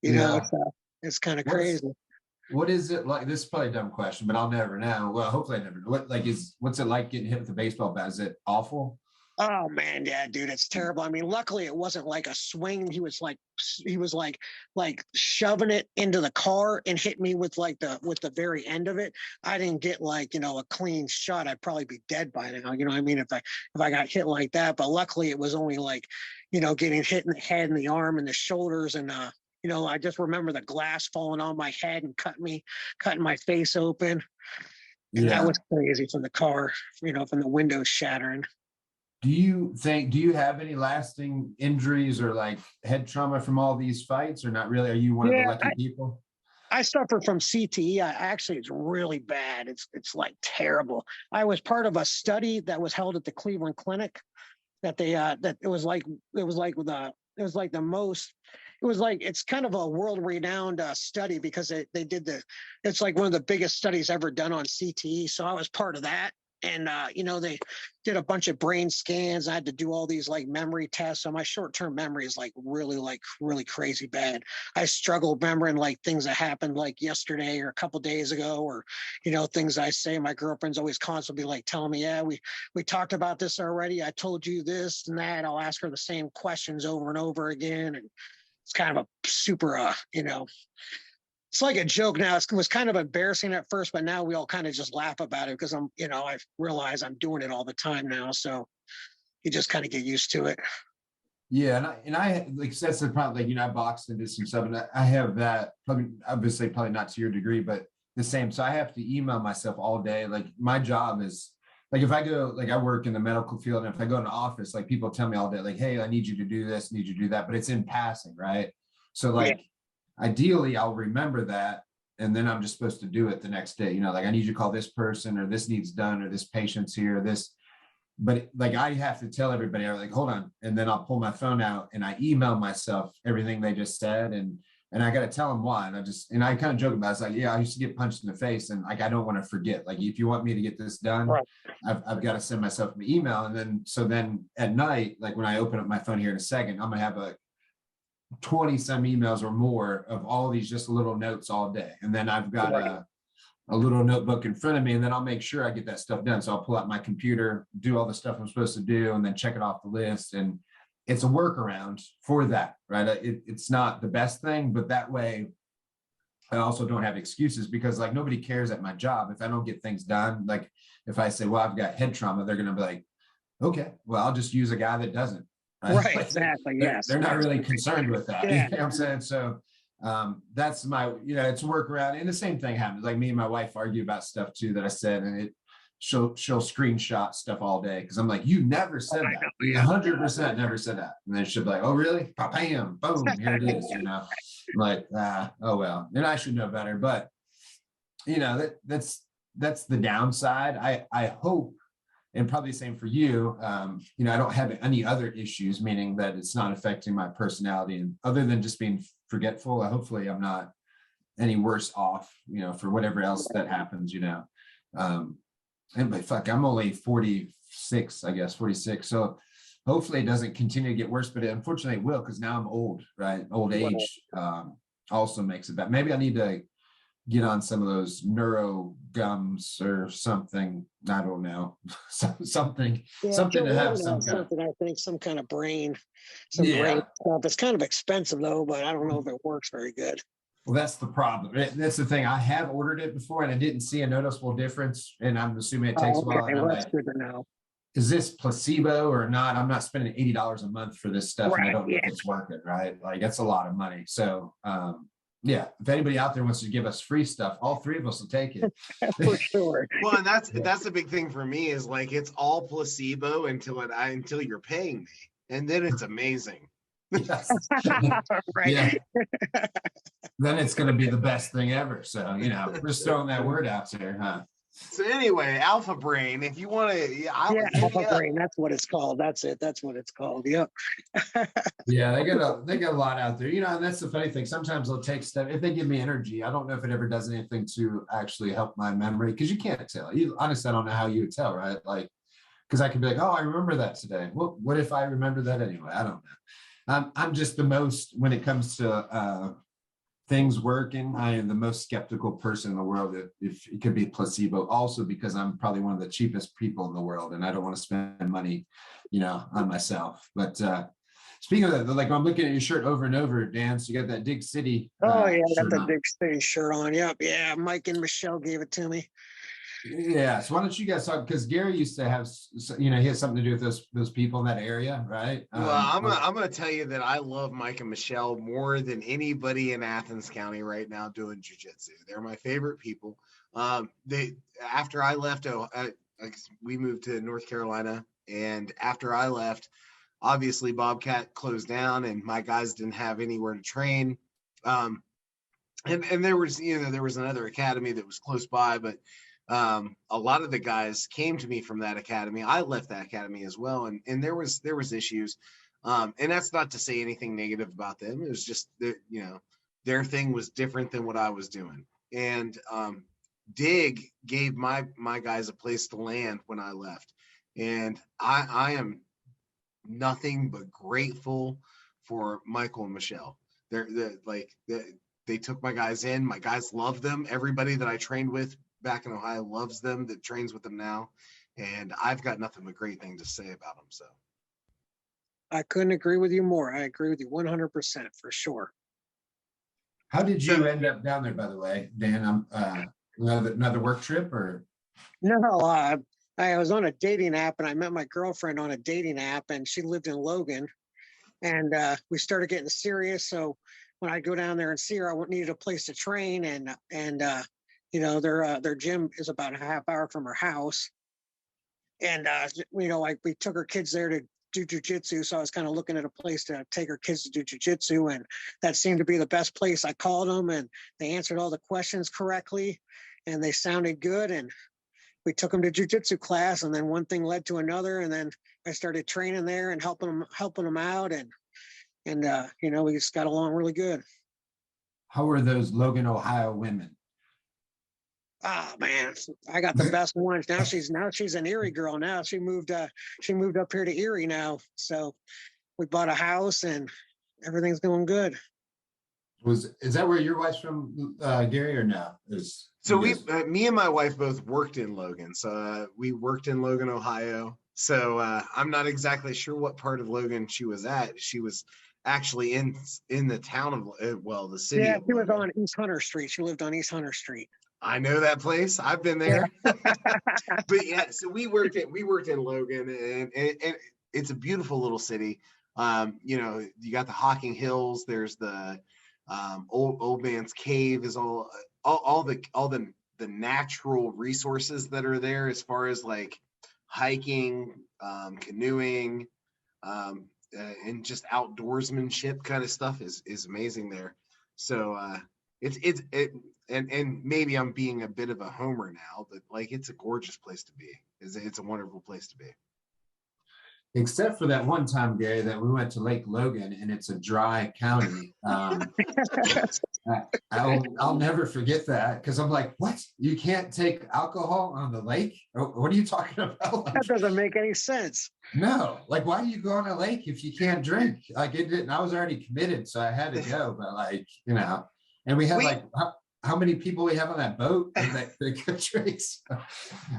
it's kind of crazy. What is it like? This is probably a dumb question, but I'll never know. Well, hopefully I never know. What's it like getting hit with a baseball bat? Is it awful? Oh man, yeah, dude, it's terrible. I mean, luckily it wasn't like a swing. He was like shoving it into the car and hit me with the very end of it. I didn't get a clean shot. I'd probably be dead by now. You know what I mean? If I got hit like that, but luckily it was only getting hit in the head and the arm and the shoulders. And I just remember the glass falling on my head and cutting my face open. And that was crazy from the car, from the windows shattering. Do you have any lasting injuries or like head trauma from all these fights, or not really? Are you one of the lucky people? I suffer from CTE. Actually, it's really bad. It's like terrible. I was part of a study that was held at the Cleveland Clinic that it's kind of a world-renowned study because it's like one of the biggest studies ever done on CTE. So I was part of that. And, they did a bunch of brain scans. I had to do all these memory tests. So my short-term memory is really crazy bad. I struggle remembering things that happened yesterday or a couple days ago, or, things I say. My girlfriend's always constantly telling me, "Yeah, we talked about this already. I told you this and that." I'll ask her the same questions over and over again. And it's kind of a super, it's like a joke now. It was kind of embarrassing at first, but now we all kind of just laugh about it because I realize I'm doing it all the time now. So you just kind of get used to it. Yeah. And I like that's the problem. I boxed and did some stuff, and I have that probably not to your degree, but the same. So I have to email myself all day. Like my job is if I go, I work in the medical field, and if I go in the office, people tell me all day, "Hey, I need you to do this, need you to do that," but it's in passing. Right. So ideally I'll remember that, and then I'm just supposed to do it the next day. Like I need you to call this person, or this needs done, or this patient's here, this. But like I have to tell everybody, I'm like, hold on, and then I'll pull my phone out and I email myself everything they just said, and I got to tell them why. And I kind of joke about it. It's like, yeah, I used to get punched in the face, and like I don't want to forget. Like if you want me to get this done, Right. I've got to send myself an email, and then at night, like when I open up my phone here in a second, I'm gonna have a 20 some emails or more of all these just little notes all day, and then I've got a little notebook in front of me, and then I'll make sure I get that stuff done. So I'll pull out my computer, do all the stuff I'm supposed to do, and then check it off the list. And it's a workaround for that, right? It's not the best thing, but that way I also don't have excuses, because like nobody cares at my job if I don't get things done. Like if I say, well, I've got head trauma, they're going to be like, okay, well, I'll just use a guy that doesn't. Right, Like, exactly. They're not really concerned with that. Yeah. You know what I'm saying? So that's my, it's a workaround. And the same thing happens. Like me and my wife argue about stuff too that I said, and she'll screenshot stuff all day, because I'm like, you never said that. You 100% never said that. And then she'll be like, oh really? Bam, boom, here it is. I'm like, oh well. And I should know better. But that's the downside. I hope, and probably the same for you. I don't have any other issues, meaning that it's not affecting my personality, and other than just being forgetful, hopefully I'm not any worse off, for whatever else that happens, but fuck, I'm only 46, I guess 46. So hopefully it doesn't continue to get worse, but unfortunately it will, because now I'm old, right? Old age also makes it bad. Maybe I need to get on some of those neuro gums or something. I don't know. something to have some kind of, I think some kind of brain, Yeah. brain stuff. It's kind of expensive though, but I don't know if it works very good. Well, that's the problem. That's the thing. I have ordered it before and I didn't see a noticeable difference, and I'm assuming it takes a while. And I'm That's like, good to know. is this placebo or not? I'm not spending $80 a month for this stuff, and I Right, don't know if it's working, right? Like that's a lot of money. So yeah, if anybody out there wants to give us free stuff, all three of us will take it. For sure. Well, and that's the big thing for me, is like it's all placebo until you're paying me, and then it's amazing. Yes. Right. Yeah. Then it's going to be the best thing ever. So, we're just throwing that word out there, huh? So anyway, Alpha Brain, if you want to, Alpha Brain, that's what it's called. That's it. That's what it's called. Yep. Yeah, they got a lot out there, and that's the funny thing. Sometimes they'll take stuff, if they give me energy. I don't know if it ever does anything to actually help my memory, because you can't tell. Honestly, I don't know how you would tell, right? Like, because I could be like, oh, I remember that today. Well, what if I remember that anyway? I don't know. I'm just the most, when it comes to things working, I am the most skeptical person in the world if it could be placebo, also because I'm probably one of the cheapest people in the world, and I don't want to spend money, on myself. But speaking of that, like I'm looking at your shirt over and over, Dan, so you got that Dig City. Oh yeah, I got the on. Dig City shirt on. Yep. Yeah, Mike and Michelle gave it to me. Yeah, so why don't you guys talk, because Gary used to have, he had something to do with those people in that area, right? Well, I'm gonna tell you that I love Mike and Michelle more than anybody in Athens County right now doing jiu-jitsu. They're my favorite people. After I left, we moved to North Carolina, and after I left, obviously Bobcat closed down, and my guys didn't have anywhere to train. And there was another academy that was close by, but a lot of the guys came to me from that academy. I left that academy as well, and there was issues, and that's not to say anything negative about them. It was just that their thing was different than what I was doing, and Dig gave my guys a place to land when I left, and I am nothing but grateful for Michael and Michelle. They took my guys in. My guys love them. Everybody that I trained with back in Ohio loves them, that trains with them now, and I've got nothing but great things to say about them. So I couldn't agree with you more. I agree with you 100% for sure. How did you end up down there, by the way, Dan? Another work trip, or? No, I was on a dating app, and I met my girlfriend on a dating app, and she lived in Logan, and we started getting serious. So when I go down there and see her, I needed a place to train, and their gym is about a half hour from her house. And, we took her kids there to do jujitsu. So I was kind of looking at a place to take her kids to do jujitsu, and that seemed to be the best place. I called them, and they answered all the questions correctly, and they sounded good. And we took them to jujitsu class, and then one thing led to another, and then I started training there and helping them out, and we just got along really good. How were those Logan, Ohio women? Oh man, I got the best ones. Now she's an Erie girl. Now she moved up here to Erie now. So we bought a house and everything's going good. Is that where your wife's from, Gary, or no? So me and my wife both worked in Logan. So we worked in Logan, Ohio. So I'm not exactly sure what part of Logan she was at. She was actually in the town of, the city. Yeah, she was on East Hunter Street. She lived on East Hunter Street. I know that place. I've been there. Yeah. But yeah, so we worked in Logan, and it's a beautiful little city. You got the Hocking Hills. There's the old man's cave. Is all the natural resources that are there as far as like hiking, canoeing, and just outdoorsmanship kind of stuff is amazing there. So and maybe I'm being a bit of a homer now, but like it's a gorgeous place to be. It's a wonderful place to be. Except for that one time, Gary, that we went to Lake Logan and it's a dry county. I'll never forget that, because I'm like, what? You can't take alcohol on the lake? What are you talking about? That doesn't make any sense. No, like, why do you go on a lake if you can't drink? Like, it didn't. I was already committed, so I had to go. But like, and we had how many people we have on that boat that could drink?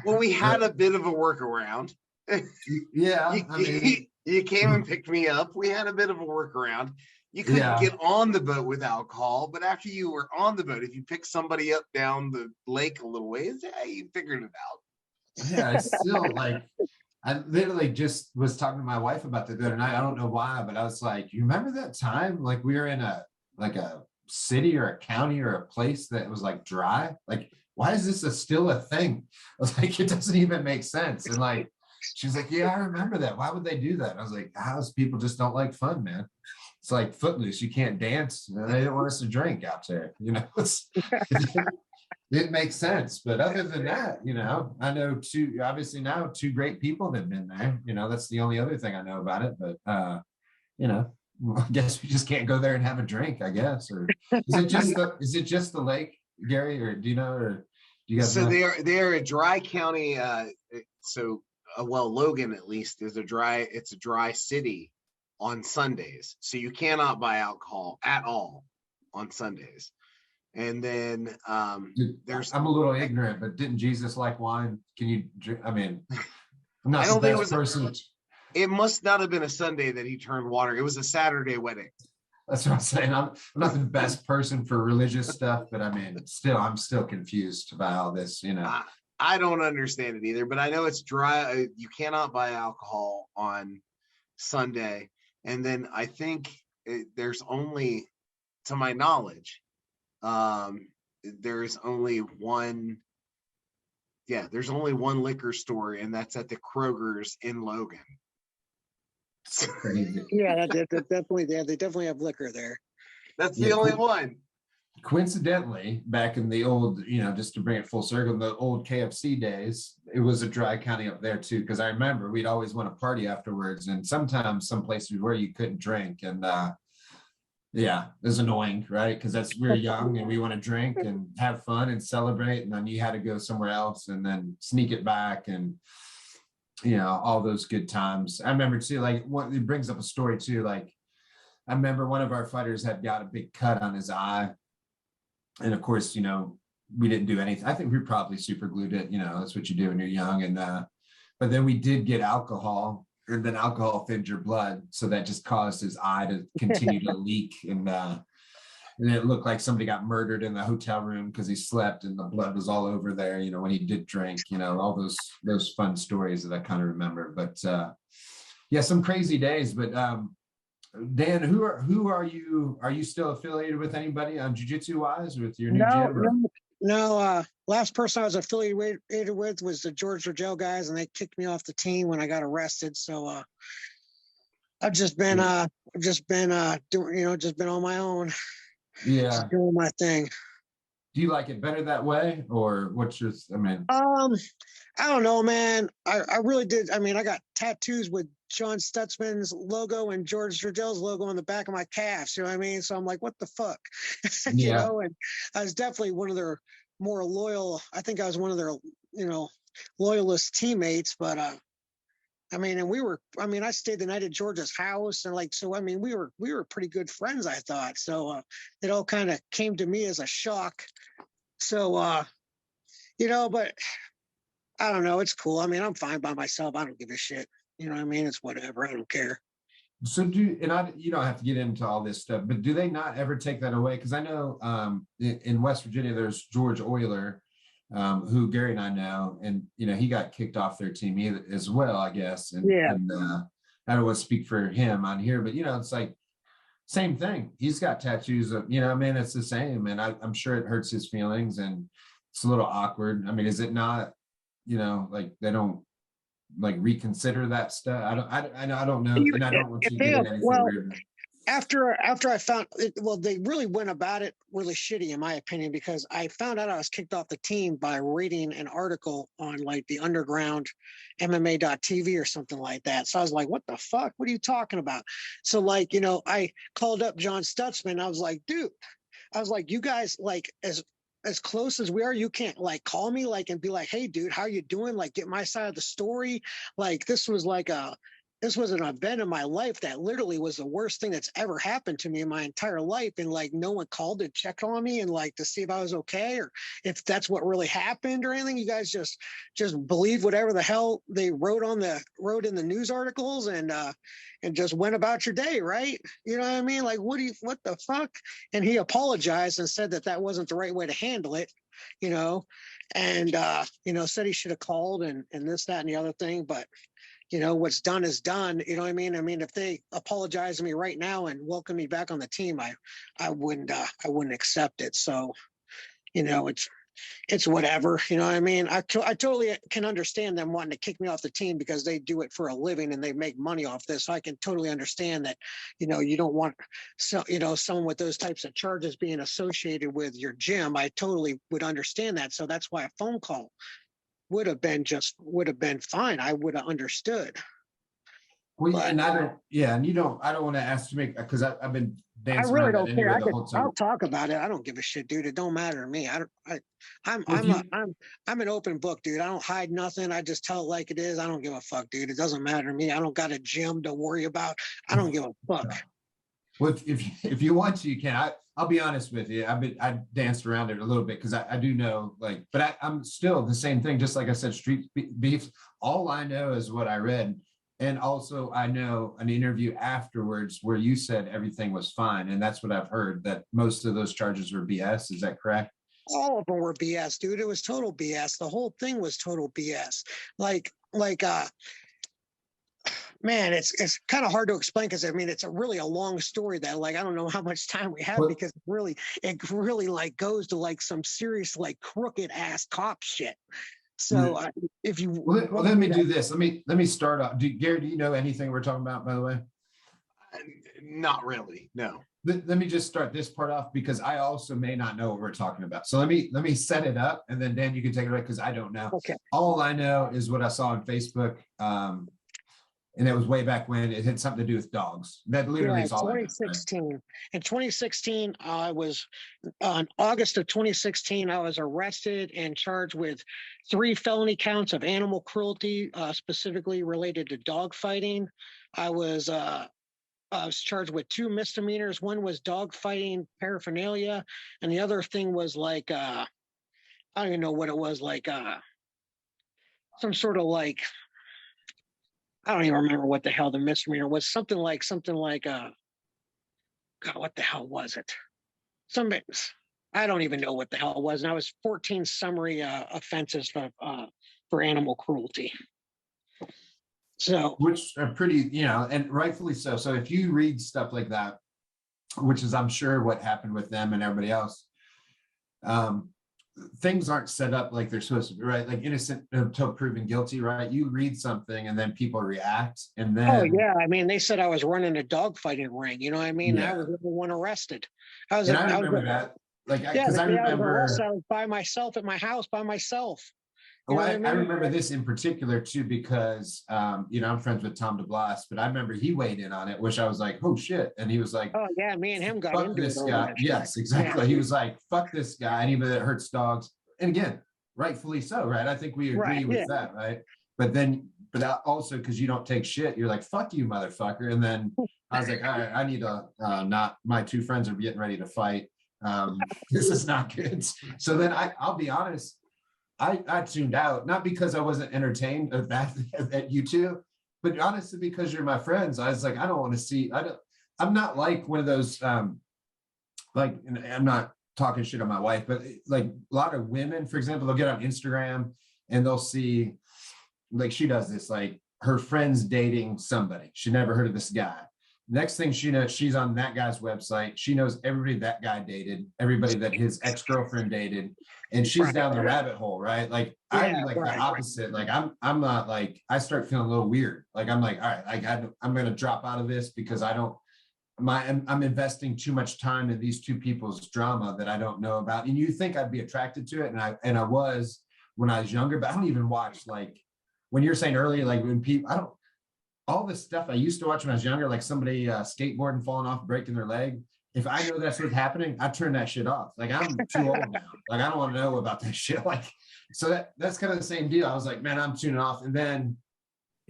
Well, we had a bit of a workaround. Yeah, you came and picked me up. We had a bit of a workaround. You couldn't get on the boat with alcohol, but after you were on the boat, if you pick somebody up down the lake a little ways, you figured it out. Yeah, I still I literally just was talking to my wife about that the other night. I don't know why, but I was like, you remember that time? Like, we were in a city or a county or a place that was like dry. Like, why is this still a thing? I was like, it doesn't even make sense. And like, she's like, yeah, I remember that. Why would they do that? I was like, house people just don't like fun, man. It's like Footloose. You can't dance. They didn't want us to drink out there. It makes sense. But other than that, I know two great people that have been there. That's the only other thing I know about it. But I guess we just can't go there and have a drink, I guess. Or is it just the lake, Gary, or do you know, or do you guys know? They are a dry county. Logan at least it's a dry city on Sundays. So you cannot buy alcohol at all on Sundays. And then I'm a little ignorant, but didn't Jesus like wine? Can you drink? I mean, I'm not the best person. It must not have been a Sunday that he turned water. It was a Saturday wedding. That's what I'm saying. I'm not the best person for religious stuff, but I mean, I'm still confused about all this, I don't understand it either, but I know it's dry. You cannot buy alcohol on Sunday. And then I think there's only, to my knowledge, there's only one liquor store, and that's at the Kroger's in Logan. Yeah, they definitely have liquor there. That's the only one. Coincidentally, back in the old, just to bring it full circle, the old KFC days, it was a dry county up there too. Because I remember we'd always want to party afterwards, and sometimes some places where you couldn't drink, and it was annoying, right? Because we're young and we want to drink and have fun and celebrate, and then you had to go somewhere else and then sneak it back, and all those good times. I remember too, it brings up a story too. Like, I remember one of our fighters had got a big cut on his eye. And of course, we didn't do anything. I think we probably super glued it. That's what you do when you're young. And but then we did get alcohol, and then alcohol thinned your blood, so that just caused his eye to continue to leak. And it looked like somebody got murdered in the hotel room because he slept, and the blood was all over there. When he did drink. All those fun stories that I kind of remember. But some crazy days. But Dan, who are you? Are you still affiliated with anybody on jiu-jitsu wise with your new gym? No. Last person I was affiliated with was the George Rogel guys, and they kicked me off the team when I got arrested. So I've just been doing, just been on my own, Yeah. just doing my thing. Do you like it better that way, or what's your? I mean, I don't know, man. I really did. I mean, I got tattoos with John Stutzman's logo and George Dragell's logo on the back of my calves. You know what I mean? So I'm like, what the fuck, yeah. And I was definitely one of their more loyal. I think I was one of their, loyalist teammates. But I mean, I stayed the night at George's house, and so I mean, we were pretty good friends, I thought. So it all kind of came to me as a shock. So but I don't know. It's cool. I mean, I'm fine by myself. I don't give a shit. You know what I mean? It's whatever. I don't care. So you don't have to get into all this stuff, but do they not ever take that away? Because I know in West Virginia, there's George Euler, who Gary and I know, and he got kicked off their team as well, I guess. And, I don't want to speak for him on here, but it's like same thing. He's got tattoos of, I mean, it's the same, and I'm sure it hurts his feelings, and it's a little awkward. I mean, is it not? Like they don't like reconsider that stuff. I don't know, and I don't want you to get in anything weird. After I found it, well, they really went about it really shitty, in my opinion, because I found out I was kicked off the team by reading an article on like the underground MMA.tv or something like that. So I was like, what the fuck? What are you talking about? So I called up John Stutzman. I was like, dude, you guys, like, as close as we are, you can't like call me and be like, hey dude, how you doing? Like, get my side of the story. Like, this was an event in my life that literally was the worst thing that's ever happened to me in my entire life. And no one called to check on me and to see if I was okay, or if that's what really happened or anything. You guys just believe whatever the hell they wrote in the news articles, and just went about your day, right? You know what I mean? Like, what the fuck? And he apologized and said that wasn't the right way to handle it, and said he should have called and this, that, and the other thing. But what's done is done. You know what I mean? I mean, if they apologize to me right now and welcome me back on the team, I wouldn't accept it. So, it's whatever. You know what I mean? I totally can understand them wanting to kick me off the team because they do it for a living and they make money off this. So I can totally understand that, you don't want someone with those types of charges being associated with your gym. I totally would understand that. So that's why a phone call would have been fine. I would have understood. Well, but, and I don't want to ask you because I've been dancing. I really don't care. I'll talk about it. I don't give a shit, dude. It don't matter to me. I'm an open book, dude. I don't hide nothing. I just tell it like it is. I don't give a fuck, dude. It doesn't matter to me. I don't got a gym to worry about. I don't give a fuck. Well, if you want to, you can. I'll be honest with you. I danced around it a little bit because I do know, but I'm still the same thing. Just like I said, street beefs. All I know is what I read. And also I know an interview afterwards where you said everything was fine. And that's what I've heard, that most of those charges were BS. Is that correct? All of them were BS, dude. It was total BS. The whole thing was total BS. Man, it's kind of hard to explain because I mean it's really a long story that I don't know how much time we have because it really goes to some serious crooked ass cop shit. So if you let me do this. Let me start off. Gary, do you know anything we're talking about, by the way? Not really. No. Let me just start this part off because I also may not know what we're talking about. So let me set it up, and then Dan, you can take it away because I don't know. Okay. All I know is what I saw on Facebook. And it was way back when it had something to do with dogs. That literally is all 2016. I know, right? In 2016, I was on August of 2016, I was arrested and charged with 3 felony counts of animal cruelty, specifically related to dog fighting. I was charged with 2 misdemeanors. One was dog fighting paraphernalia, and the other thing was I don't even know what it was, some sort of I don't even remember what the hell the misdemeanor was. Something like, God, what the hell was it? I don't even know what the hell it was. And I was 14 summary offenses for animal cruelty. So, which are pretty, and rightfully so. So if you read stuff like that, which is I'm sure what happened with them and everybody else, things aren't set up like they're supposed to be, right? Like innocent until proven guilty, right? You read something and then people react, and Oh then yeah, I mean, they said I was running a dog fighting ring. You know what I mean? I yeah. was the one arrested. I was, And a, I I was, remember a, that, like, yeah, because the I day I was remember. arrested, I was by myself at my house by myself. You Oh, know what I I mean? remember this in particular too, because I'm friends with Tom DeBlas, but I remember he weighed in on it, which I was like, oh shit. And he was like, Oh yeah, me and him got fuck into it this over guy. that shit. Yes, exactly. He was like, fuck this guy. Anybody that hurts dogs. And again, rightfully so, right? I think we Right. agree with that, right? But also because you don't take shit, you're like, fuck you, motherfucker. And then I was like, all right, I need to not, my two friends are getting ready to fight. This is not good. So then I'll be honest, I tuned out, not because I wasn't entertained at that at you two, but honestly because you're my friends. I was like, I don't want to see. I'm not like one of those. Like, and I'm not talking shit on my wife, but like a lot of women, for example, they'll get on Instagram and they'll see, like she does this, like her friend's dating somebody. She never heard of this guy. Next thing she knows, she's on that guy's website. She knows everybody that guy dated, everybody that his ex-girlfriend dated, and she's down the rabbit hole, right? Like I'm like the opposite. Like I'm not like, I start feeling a little weird. Like I'm like, all right, like I'm gonna drop out of this because I'm investing too much time in these two people's drama that I don't know about. And you think I'd be attracted to it, and I was when I was younger, but I don't even watch, like when you're saying earlier, like when people, I don't, all this stuff I used to watch when I was younger, like somebody skateboarding, falling off, breaking their leg. If I know that's what's happening, I turn that shit off. Like I'm too old now. Like I don't want to know about that shit. Like, so that's kind of the same deal. I was like, man, I'm tuning off. And then,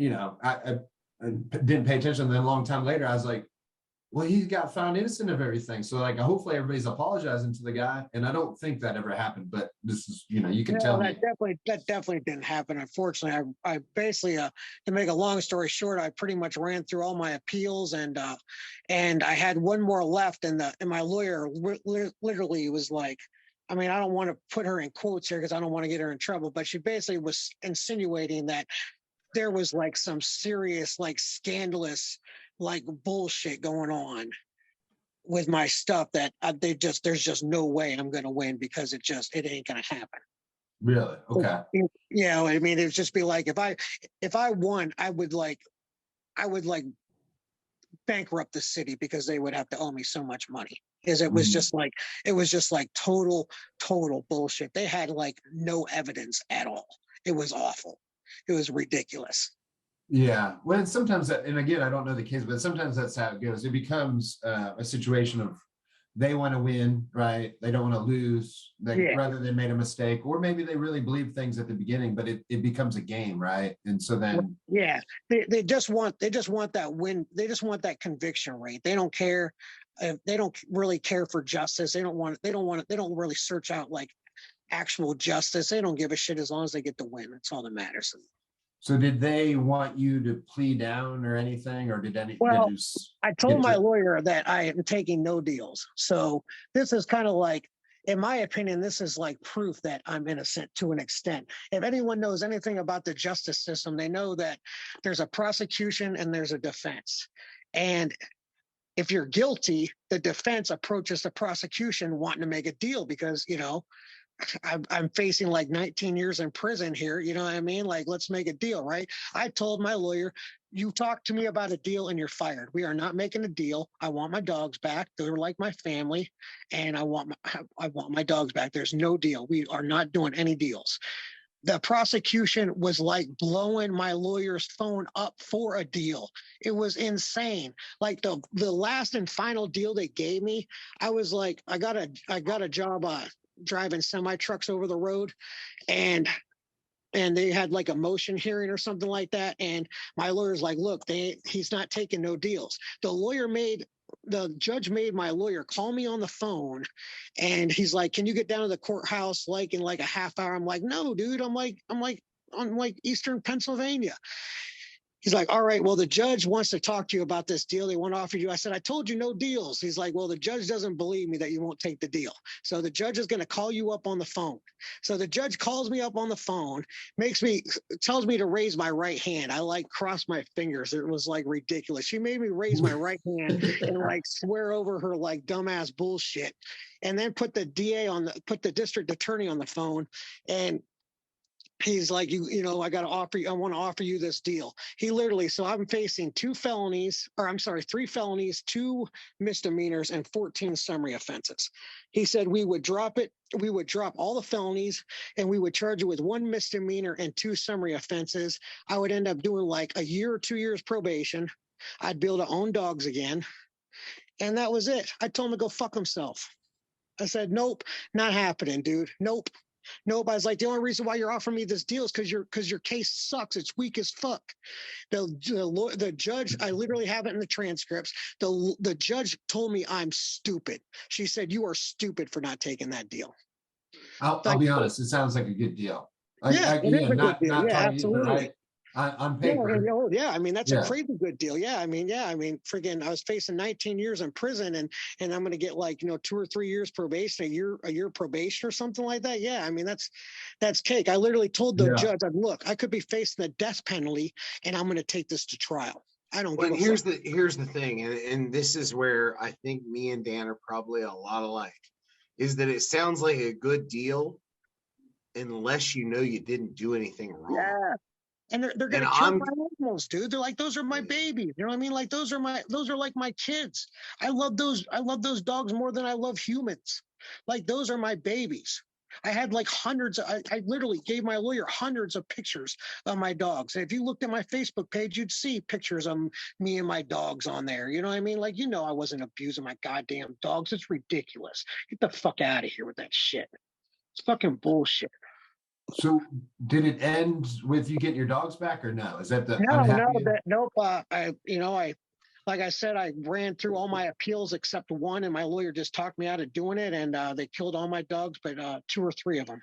I didn't pay attention. And then a long time later, I was like, well, he got found innocent of everything. So like, hopefully everybody's apologizing to the guy. And I don't think that ever happened, but this is, you can tell me. That definitely didn't happen. Unfortunately, I basically, to make a long story short, I pretty much ran through all my appeals, and I had one more left, and my lawyer literally was like, I mean, I don't want to put her in quotes here because I don't want to get her in trouble, but she basically was insinuating that there was like some serious, like scandalous, like bullshit going on with my stuff that there's just no way I'm going to win because it ain't going to happen. Really? Okay. I mean, it'd just be like, if I won, I would like bankrupt the city because they would have to owe me so much money. Because it was just like total bullshit. They had like no evidence at all. It was awful. It was ridiculous. Yeah. Well, sometimes and again, I don't know the case, but sometimes that's how it goes. It becomes a situation of they want to win, right? They don't want to lose. Rather than made a mistake, or maybe they really believe things at the beginning, but it becomes a game, right? And so then, they just want that win. They just want that conviction rate. They don't care. They don't really care for justice. They don't really search out like actual justice. They don't give a shit as long as they get the win. That's all that matters. So did they want you to plea down or anything, or did any? Well, I told my lawyer that I am taking no deals. So this is kind of like, in my opinion, this is like proof that I'm innocent to an extent. If anyone knows anything about the justice system, they know that there's a prosecution and there's a defense. And if you're guilty, the defense approaches the prosecution wanting to make a deal because, I'm facing like 19 years in prison here. You know what I mean? Like, let's make a deal, right? I told my lawyer, you talk to me about a deal and you're fired. We are not making a deal. I want my dogs back. They're like my family, and I want my dogs back. There's no deal. We are not doing any deals. The prosecution was like blowing my lawyer's phone up for a deal. It was insane. Like the last and final deal they gave me, I was like, I got a job driving semi trucks over the road, and they had like a motion hearing or something like that. And my lawyer's like, look, he's not taking no deals. The judge made my lawyer call me on the phone, and he's like, can you get down to the courthouse like in like a half hour? I'm like, no, dude. I'm like Eastern Pennsylvania. He's like, all right, well, the judge wants to talk to you about this deal. They want to offer you. I said, I told you no deals. He's like, well, the judge doesn't believe me that you won't take the deal. So the judge is going to call you up on the phone. So the judge calls me up on the phone, tells me to raise my right hand. I like crossed my fingers. It was like ridiculous. She made me raise my right hand and like swear over her like dumbass bullshit. And then put the district attorney on the phone, and he's like, I got to offer you, I want to offer you this deal. He literally, so I'm facing 3 felonies, 2 misdemeanors, and 14 summary offenses. He said we would drop it. We would drop all the felonies, and we would charge you with 1 misdemeanor and 2 summary offenses. I would end up doing like a year or 2 years probation. I'd be able to own dogs again. And that was it. I told him to go fuck himself. I said, nope, not happening, dude. Nope. I was like, the only reason why you're offering me this deal is because your case sucks. It's weak as fuck. The judge, I literally have it in the transcripts. The judge told me I'm stupid. She said, you are stupid for not taking that deal. I'll be honest. It sounds like a good deal. It is a good deal. Yeah, absolutely. On paper. Yeah, I mean, that's a crazy good deal. Yeah, I mean, friggin', I was facing 19 years in prison, and I'm going to get like, 2 or 3 years probation, a year probation or something like that. Yeah, I mean, that's cake. I literally told the judge, look, I could be facing the death penalty, and I'm going to take this to trial. I don't give a fuck. Here's the thing, and this is where I think me and Dan are probably a lot alike, is that it sounds like a good deal unless you know you didn't do anything wrong. Yeah. And they're gonna kill my animals, dude. They're like, those are my babies. You know what I mean? Like those are like my kids. I love those dogs more than I love humans. Like those are my babies. I had like hundreds. I literally gave my lawyer hundreds of pictures of my dogs. And if you looked at my Facebook page, you'd see pictures of me and my dogs on there. You know what I mean? Like, I wasn't abusing my goddamn dogs. It's ridiculous. Get the fuck out of here with that shit. It's fucking bullshit. So did it end with you getting your dogs back, or no? Is that the nope. Like I said, I ran through all my appeals except one, and my lawyer just talked me out of doing it, and they killed all my dogs, but 2 or 3 of them.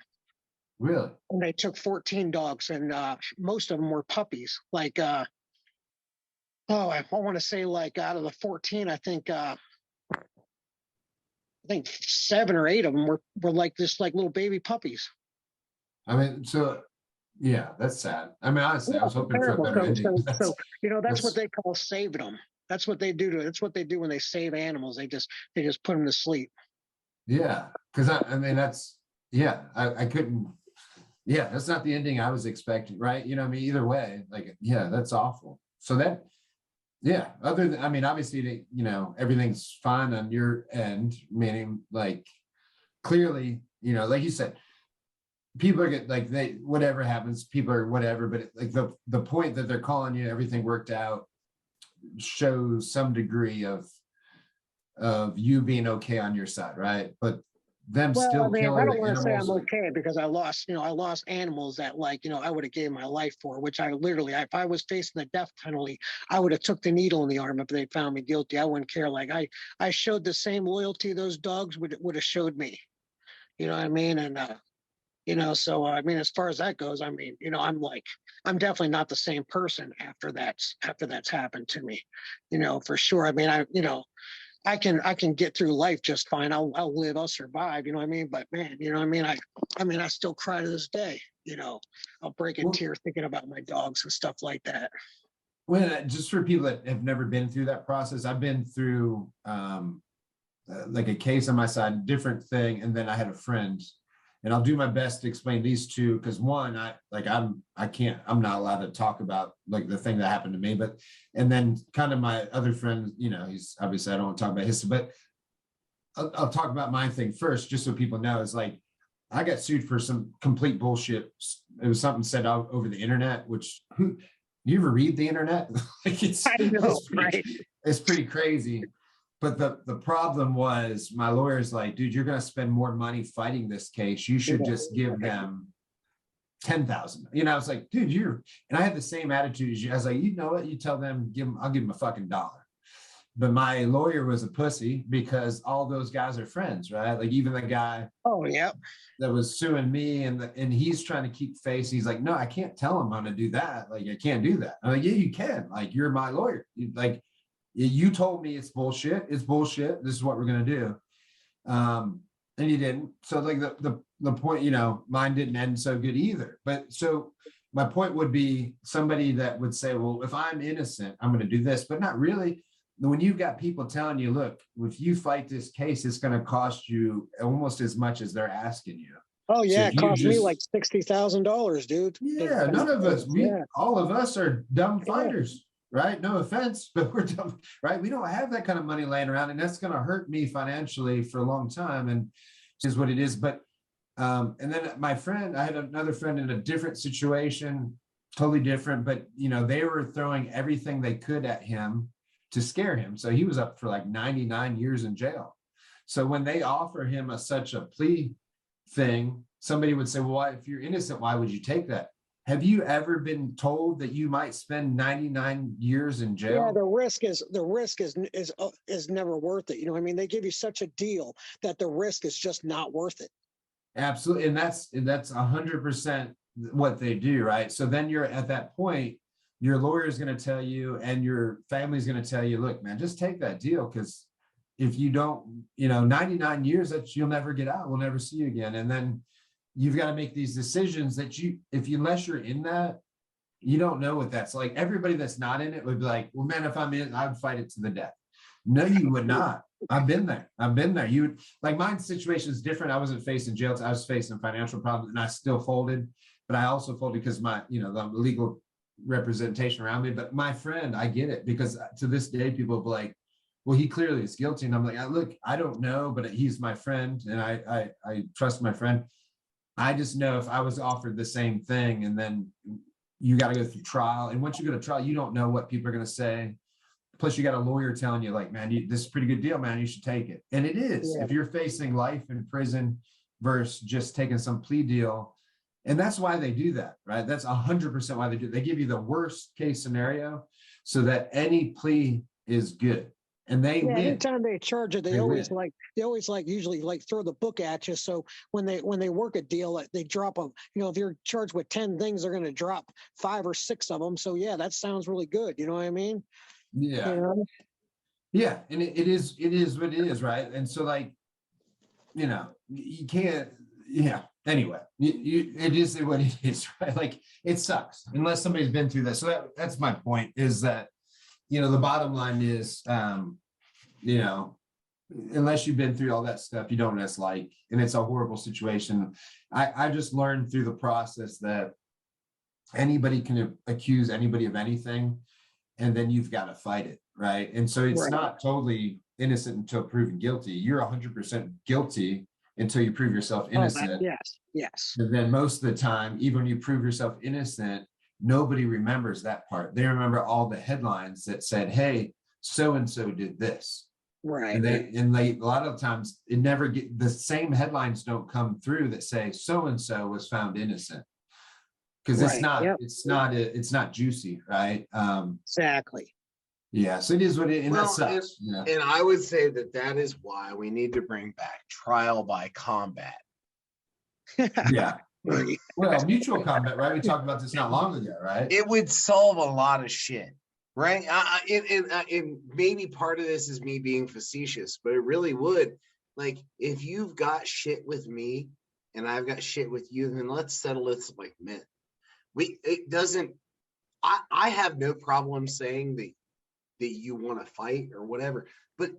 Really? And they took 14 dogs, and most of them were puppies. Like, I want to say like out of the 14, I think 7 or 8 of them were like this, like little baby puppies. I mean, so yeah, that's sad. I mean, honestly, I was hoping for a better ending. That's what they call saving them. That's what they do that's what they do when they save animals. They just put them to sleep. Yeah, because I mean, I couldn't. Yeah, that's not the ending I was expecting, right? I mean, either way, like, yeah, that's awful. So that, yeah, other than, I mean, obviously, everything's fine on your end, meaning like clearly, like you said, people are like whatever happens, people are whatever, but like the point that they're calling you, everything worked out, shows some degree of you being okay on your side, right? But them still killing I don't want to animals. say I'm okay because I lost animals that I would have gave my life for, which I literally, if I was facing the death penalty, I would have took the needle in the arm if they found me guilty. I wouldn't care. Like I showed the same loyalty those dogs would have showed me. You know what I mean? And so I mean, as far as that goes, I mean, I'm definitely not the same person after that's happened to me, for sure. I mean, I can get through life just fine. I'll live, I'll survive, you know what I mean? But man, you know what I mean? I still cry to this day, I'll break a tear thinking about my dogs and stuff like that. Well, just for people that have never been through that process, I've been through like a case on my side, different thing. And then I had a friend, and I'll do my best to explain these two, because one, I'm not allowed to talk about like the thing that happened to me, and then kind of my other friend, he's obviously, I don't want to talk about his, but I'll talk about my thing first, just so people know. Is like, I got sued for some complete bullshit. It was something said out over the internet, which you ever read the internet? Like it's pretty crazy. But the problem was, my lawyer's like, dude, you're going to spend more money fighting this case. You should just give them 10,000. I was like, dude, and I had the same attitude as you. I was like, you know what? You tell them, I'll give them a fucking dollar. but my lawyer was a pussy because all those guys are friends, right? Like even the guy Oh, yeah. that was suing me and he's trying to keep face. He's like, no, I can't tell him how to do that. Like, I can't do that. I'm like, yeah, you can. Like, you're my lawyer. Like, you told me it's bullshit. It's bullshit. This is what we're gonna do. And he didn't. So like the point, you know, mine didn't end so good either. But so my point would be somebody that would say, well, if I'm innocent, I'm gonna do this, but not really. When you've got people telling you, look, if you fight this case, it's going to cost you almost as much as they're asking you. Oh, yeah. So It cost me like $60,000, dude. Yeah, none of us, all of us are dumb fighters, right? No offense, but we're dumb, right? We don't have that kind of money laying around, and that's going to hurt me financially for a long time, and is what it is. But and then my friend, I had another friend in a different situation, totally different, but you know, they were throwing everything they could at him to scare him. So he was up for like 99 years in jail. So when they offer him such a plea thing, somebody would say, well, if you're innocent, why would you take that? Have you ever been told that you might spend 99 years in jail? Yeah, the risk is never worth it. You know what I mean? They give you such a deal that the risk is just not worth it. Absolutely. And that's 100% what they do, right? So then you're at that point, your lawyer is going to tell you and your family is going to tell you, look, man, just take that deal, because if you don't, you know, 99 years, that you'll never get out. We'll never see you again. And then you've got to make these decisions that unless you're in that, you don't know what that's like. Everybody that's not in it would be like, well, man, if I'm in, I'd fight it to the death. No, you would not. I've been there. You would, like, my situation is different. I wasn't facing jail. I was facing financial problems, and I still folded, but I also folded because my, you know, the legal representation around me. But my friend, I get it, because to this day, people be like, well, he clearly is guilty. And I'm like, look, I don't know, but he's my friend, and I trust my friend. I just know if I was offered the same thing, and then you got to go through trial. And once you go to trial, you don't know what people are going to say. Plus, you got a lawyer telling you, like, man, this is a pretty good deal, man. You should take it. And it is. Yeah. If you're facing life in prison versus just taking some plea deal. And that's why they do that, right? That's 100% why they do it. They give you the worst case scenario so that any plea is good. And they win. Anytime they charge it, they always usually throw the book at you. So when they work a deal, they drop them. You know, if you're charged with 10 things, they're going to drop 5 or 6 of them. So yeah, that sounds really good. You know what I mean? Yeah. You know? Yeah. And it is what it is, right? And so, like, you know, you can't, yeah. Anyway, it is what it is, right? Like, it sucks unless somebody's been through that. So that's my point, is that, you know, the bottom line is, you know, unless you've been through all that stuff, you don't know what it's like, and it's a horrible situation. I just learned through the process that anybody can accuse anybody of anything, and then you've got to fight it, right? And so it's not totally innocent until proven guilty. You're 100% guilty until you prove yourself innocent. Yes. And then most of the time, even when you prove yourself innocent, nobody remembers that part. They remember all the headlines that said, hey, so-and-so did this. Right. And a lot of times it never the same headlines don't come through that say so-and-so was found innocent. Because it's not juicy, right? Exactly. Yeah, so it is what it, and that sucks. And I would say that is why we need to bring back trial by combat. Yeah. Well, mutual combat, right? We talked about this not long ago, right? It would solve a lot of shit, right? And maybe part of this is me being facetious, but it really would. Like, if you've got shit with me and I've got shit with you, then let's settle this like men. I have no problem saying that you want to fight or whatever, but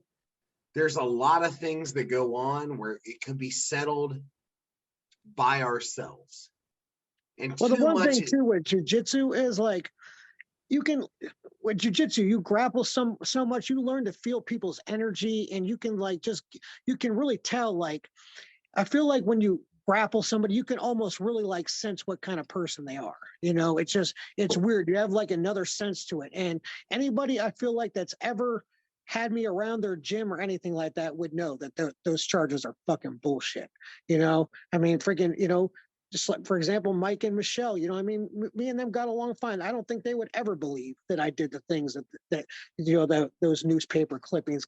there's a lot of things that go on where it could be settled by ourselves. And well, the one thing too with jujitsu is, like, with jujitsu, you grapple so much, you learn to feel people's energy, and you can you can really tell. Like, I feel like when you grapple somebody, you can almost really like sense what kind of person they are. You know, it's weird. You have like another sense to it. And anybody I feel like that's ever had me around their gym or anything like that would know that those charges are fucking bullshit. You know, I mean, freaking, you know, Just like, for example, Mike and Michelle, you know what I mean? Me and them got along fine. I don't think they would ever believe that I did the things that those newspaper clippings,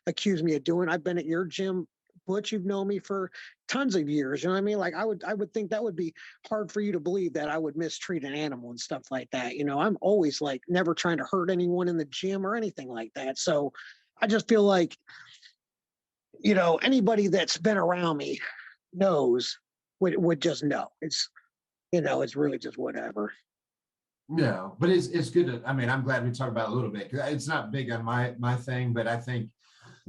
accuse me of doing. I've been at your gym, Butch, you've known me for tons of years. You know what I mean? Like I would think that would be hard for you to believe that I would mistreat an animal and stuff like that. I'm always like never trying to hurt anyone in the gym or anything like that. So I just feel like, anybody that's been around me knows would just know. It's really just whatever. No, but it's good to, I mean, I'm glad we talked about it a little bit, because it's not big on my thing, but I think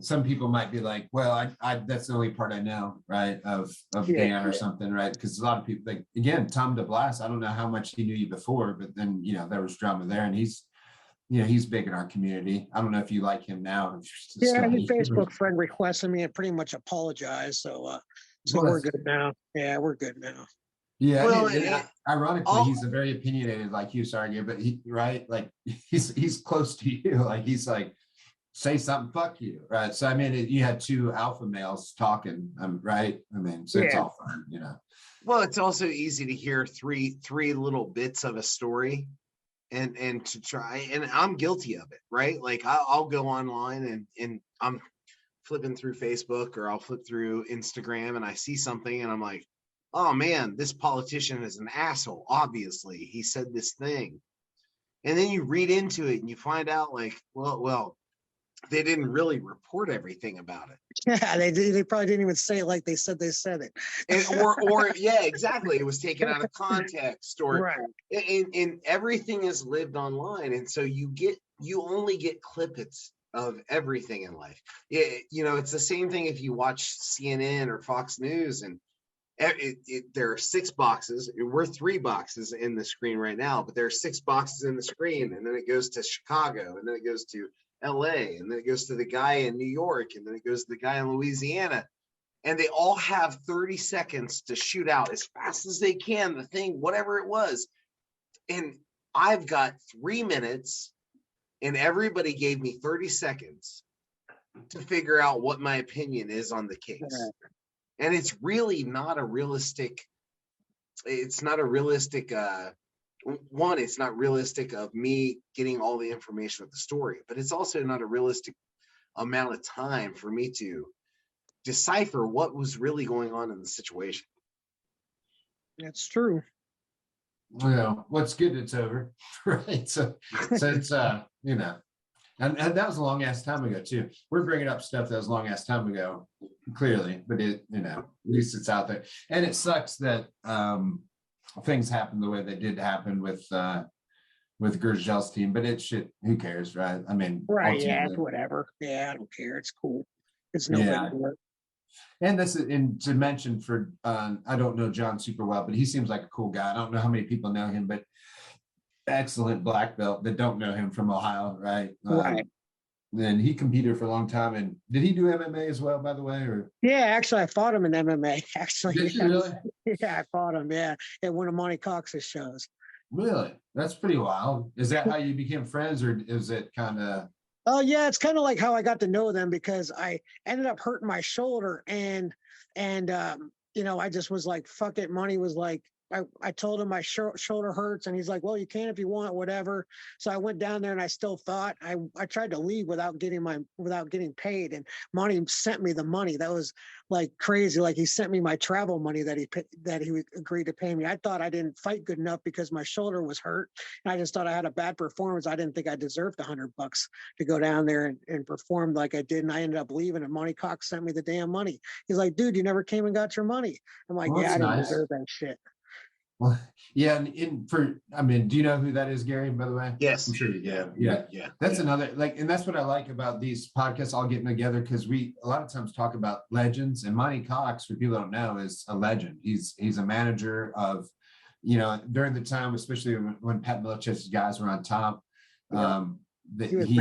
some people might be like, well, I that's the only part I know, right, of Dan or something, right? Because a lot of people, like, again, Tom DeBlas, I don't know how much he knew you before, but then, there was drama there, and he's big in our community. I don't know if you like him now. Yeah, his Facebook friend requested me and pretty much apologized. So we're good now. Yeah, we're good now. Yeah, well, ironically, he's a very opinionated, like you, Sergey, but he's close to you. Like, he's like, say something, fuck you, right? So I mean, you had two alpha males talking, right? I mean, so it's all fun, Well, it's also easy to hear three little bits of a story, and to try, and I'm guilty of it, right? Like I'll go online and I'm flipping through Facebook, or I'll flip through Instagram, and I see something, and I'm like, oh man, this politician is an asshole. Obviously, he said this thing, and then you read into it and you find out, like, well. They didn't really report everything about it. Yeah, they probably didn't even say it like they said it. or yeah, exactly. It was taken out of context, or right. And everything is lived online, and so you only get clippets of everything in life. It's the same thing if you watch CNN or Fox News, and there are 6 boxes. We're 3 boxes in the screen right now, but there are 6 boxes in the screen, and then it goes to Chicago, and then it goes to LA, and then it goes to the guy in New York, and then it goes to the guy in Louisiana, and they all have 30 seconds to shoot out as fast as they can the thing, whatever it was. And I've got 3 minutes, and everybody gave me 30 seconds to figure out what my opinion is on the case. And it's really not a realistic, it's not realistic of me getting all the information of the story, but it's also not a realistic amount of time for me to decipher what was really going on in the situation. That's true. Well, what's good, it's over, right? So it's and that was a long ass time ago too. We're bringing up stuff that was a long ass time ago, clearly, but at least it's out there. And it sucks that things happen the way they did happen with Gurgel's team, but who cares, right? I mean, right, yeah, it's whatever. Yeah, I don't care. It's cool. It's no big deal. And to mention for I don't know John super well, but he seems like a cool guy. I don't know how many people know him, but excellent black belt that don't know him from Ohio, right? Right. Then he competed for a long time. And did he do MMA as well, by the way? Or yeah, actually, I fought him in MMA. Actually, did you really? Yeah, I fought him. Yeah, at one of Monty Cox's shows. Really? That's pretty wild. Is that how you became friends, or is it kind of? Oh yeah, it's kind of like how I got to know them, because I ended up hurting my shoulder, and I just was like, fuck it. Monty was like, I told him my shoulder hurts, and he's like, well, you can if you want, whatever. So I went down there, and I still thought I tried to leave without getting paid, and Monty sent me the money. That was like crazy. Like, he sent me my travel money that he agreed to pay me. I thought I didn't fight good enough because my shoulder was hurt, and I just thought I had a bad performance. I didn't think I deserved $100 to go down there and perform like I did, and I ended up leaving, and Monty Cox sent me the damn money. He's like, dude, you never came and got your money. I'm like, yeah, I didn't deserve that shit. Well, yeah, do you know who that is, Gary, by the way? Yes. I'm sure you do. Yeah. That's another, and that's what I like about these podcasts all getting together, because we a lot of times talk about legends, and Monty Cox, for people who don't know, is a legend. He's a manager of, during the time, especially when Pat Milich's guys were on top. He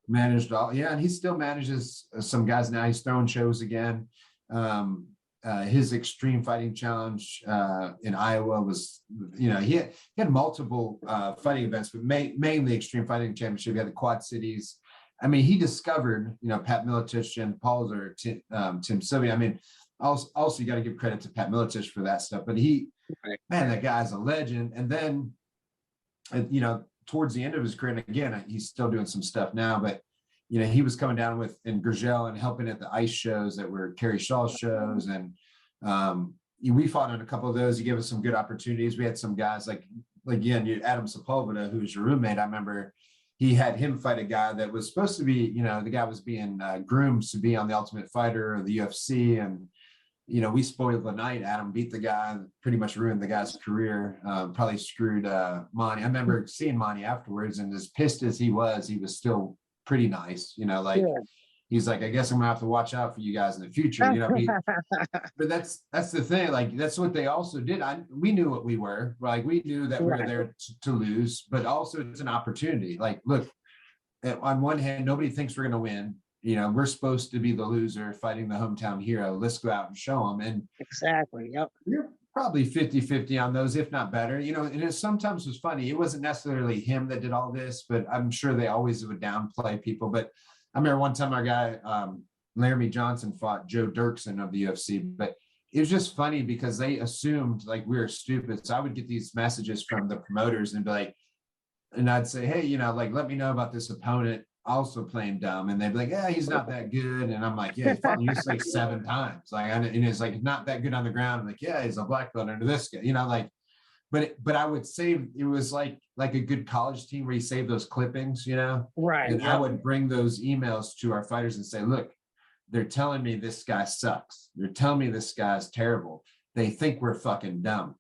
managed all, and he still manages some guys now. He's throwing shows again. His Extreme Fighting Challenge in Iowa was, he had multiple fighting events, but mainly Extreme Fighting Championship. He had the Quad Cities. I mean, he discovered, Pat Miletich and Paul or Tim Sylvia. I mean, also you got to give credit to Pat Miletich for that stuff. But man, that guy's a legend. And then, you know, towards the end of his career, and again, he's still doing some stuff now, but you know, he was coming down with in Gurgel and helping at the ice shows that were Kerry Shaw's shows. And we fought on a couple of those. He gave us some good opportunities. We had some guys like again, Adam Sepulveda, who was your roommate. I remember he had him fight a guy that was supposed to be, you know, the guy was being groomed to be on the Ultimate Fighter or the UFC. And, you know, we spoiled the night. Adam beat the guy, pretty much ruined the guy's career, probably screwed Monty. I remember seeing Monty afterwards, and as pissed as he was still pretty nice, you know, like he's like, I guess I'm gonna have to watch out for you guys in the future, you know. But that's the thing, like that's what they also did. We knew what we were, like we knew that we were there to lose, but also it's an opportunity. Like, look, on one hand, nobody thinks we're gonna win. You know, we're supposed to be the loser fighting the hometown hero. Let's go out and show them. And exactly, yep. You're probably 50-50 on those, if not better. You know, and it sometimes was funny. It wasn't necessarily him that did all this, but I'm sure they always would downplay people. But I remember one time our guy, Laramie Johnson, fought Joe Dirksen of the UFC, but it was just funny because they assumed like we were stupid. So I would get these messages from the promoters and be like, and I'd say, hey, you know, like, let me know about this opponent also playing dumb. And they'd be like, yeah, he's not that good. And I'm like, yeah, he fought you like 7 times. Like, and it's like, not that good on the ground. I'm like, yeah, he's a black belt under this guy, you know, like, but I would say it was like a good college team where you save those clippings, you know? Right. And I would bring those emails to our fighters and say, look, they're telling me this guy sucks. They're telling me this guy's terrible. They think we're fucking dumb.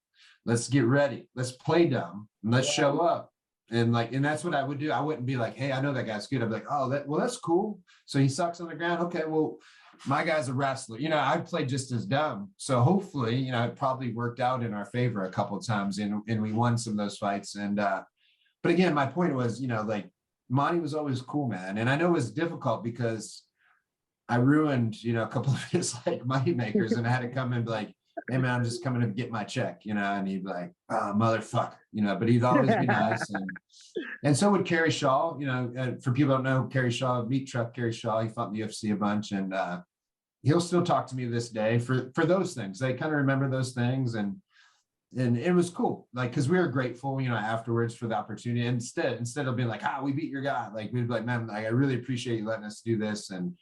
Let's get ready. Let's play dumb and let's show up. And like, and that's what I would do. I wouldn't be like, hey, I know that guy's good. I'd be like, oh, that's cool. So he sucks on the ground. Okay, well, my guy's a wrestler. You know, I'd play just as dumb. So hopefully, you know, it probably worked out in our favor a couple of times, and we won some of those fights. And but again, my point was, you know, like Monty was always cool, man. And I know it was difficult because I ruined, you know, a couple of his like money makers, and I had to come and be like, hey man, I'm just coming to get my check, you know, and he'd be like, oh, motherfucker, you know, but he'd always be nice. And so would Kerry Shaw, you know, for people who don't know, Kerry Shaw, meat truck Kerry Shaw, he fought in the UFC a bunch, and he'll still talk to me this day for those things. They kind of remember those things, and it was cool, like, because we were grateful, you know, afterwards for the opportunity. Instead of being like, we beat your guy, like we'd be like, man, like, I really appreciate you letting us do this, and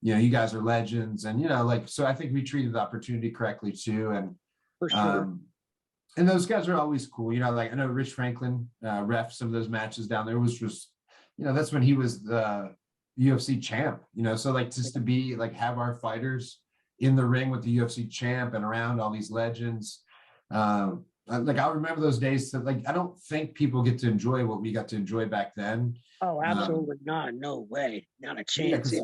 you know, you guys are legends. And, you know, like, so I think we treated the opportunity correctly too. And for sure. And those guys are always cool. You know, like I know Rich Franklin ref some of those matches down there, which was, you know, that's when he was the UFC champ, you know, so like just to be like, have our fighters in the ring with the UFC champ and around all these legends. Like I'll remember those days that like, I don't think people get to enjoy what we got to enjoy back then. Oh, absolutely not. No way. Not a chance. Yeah,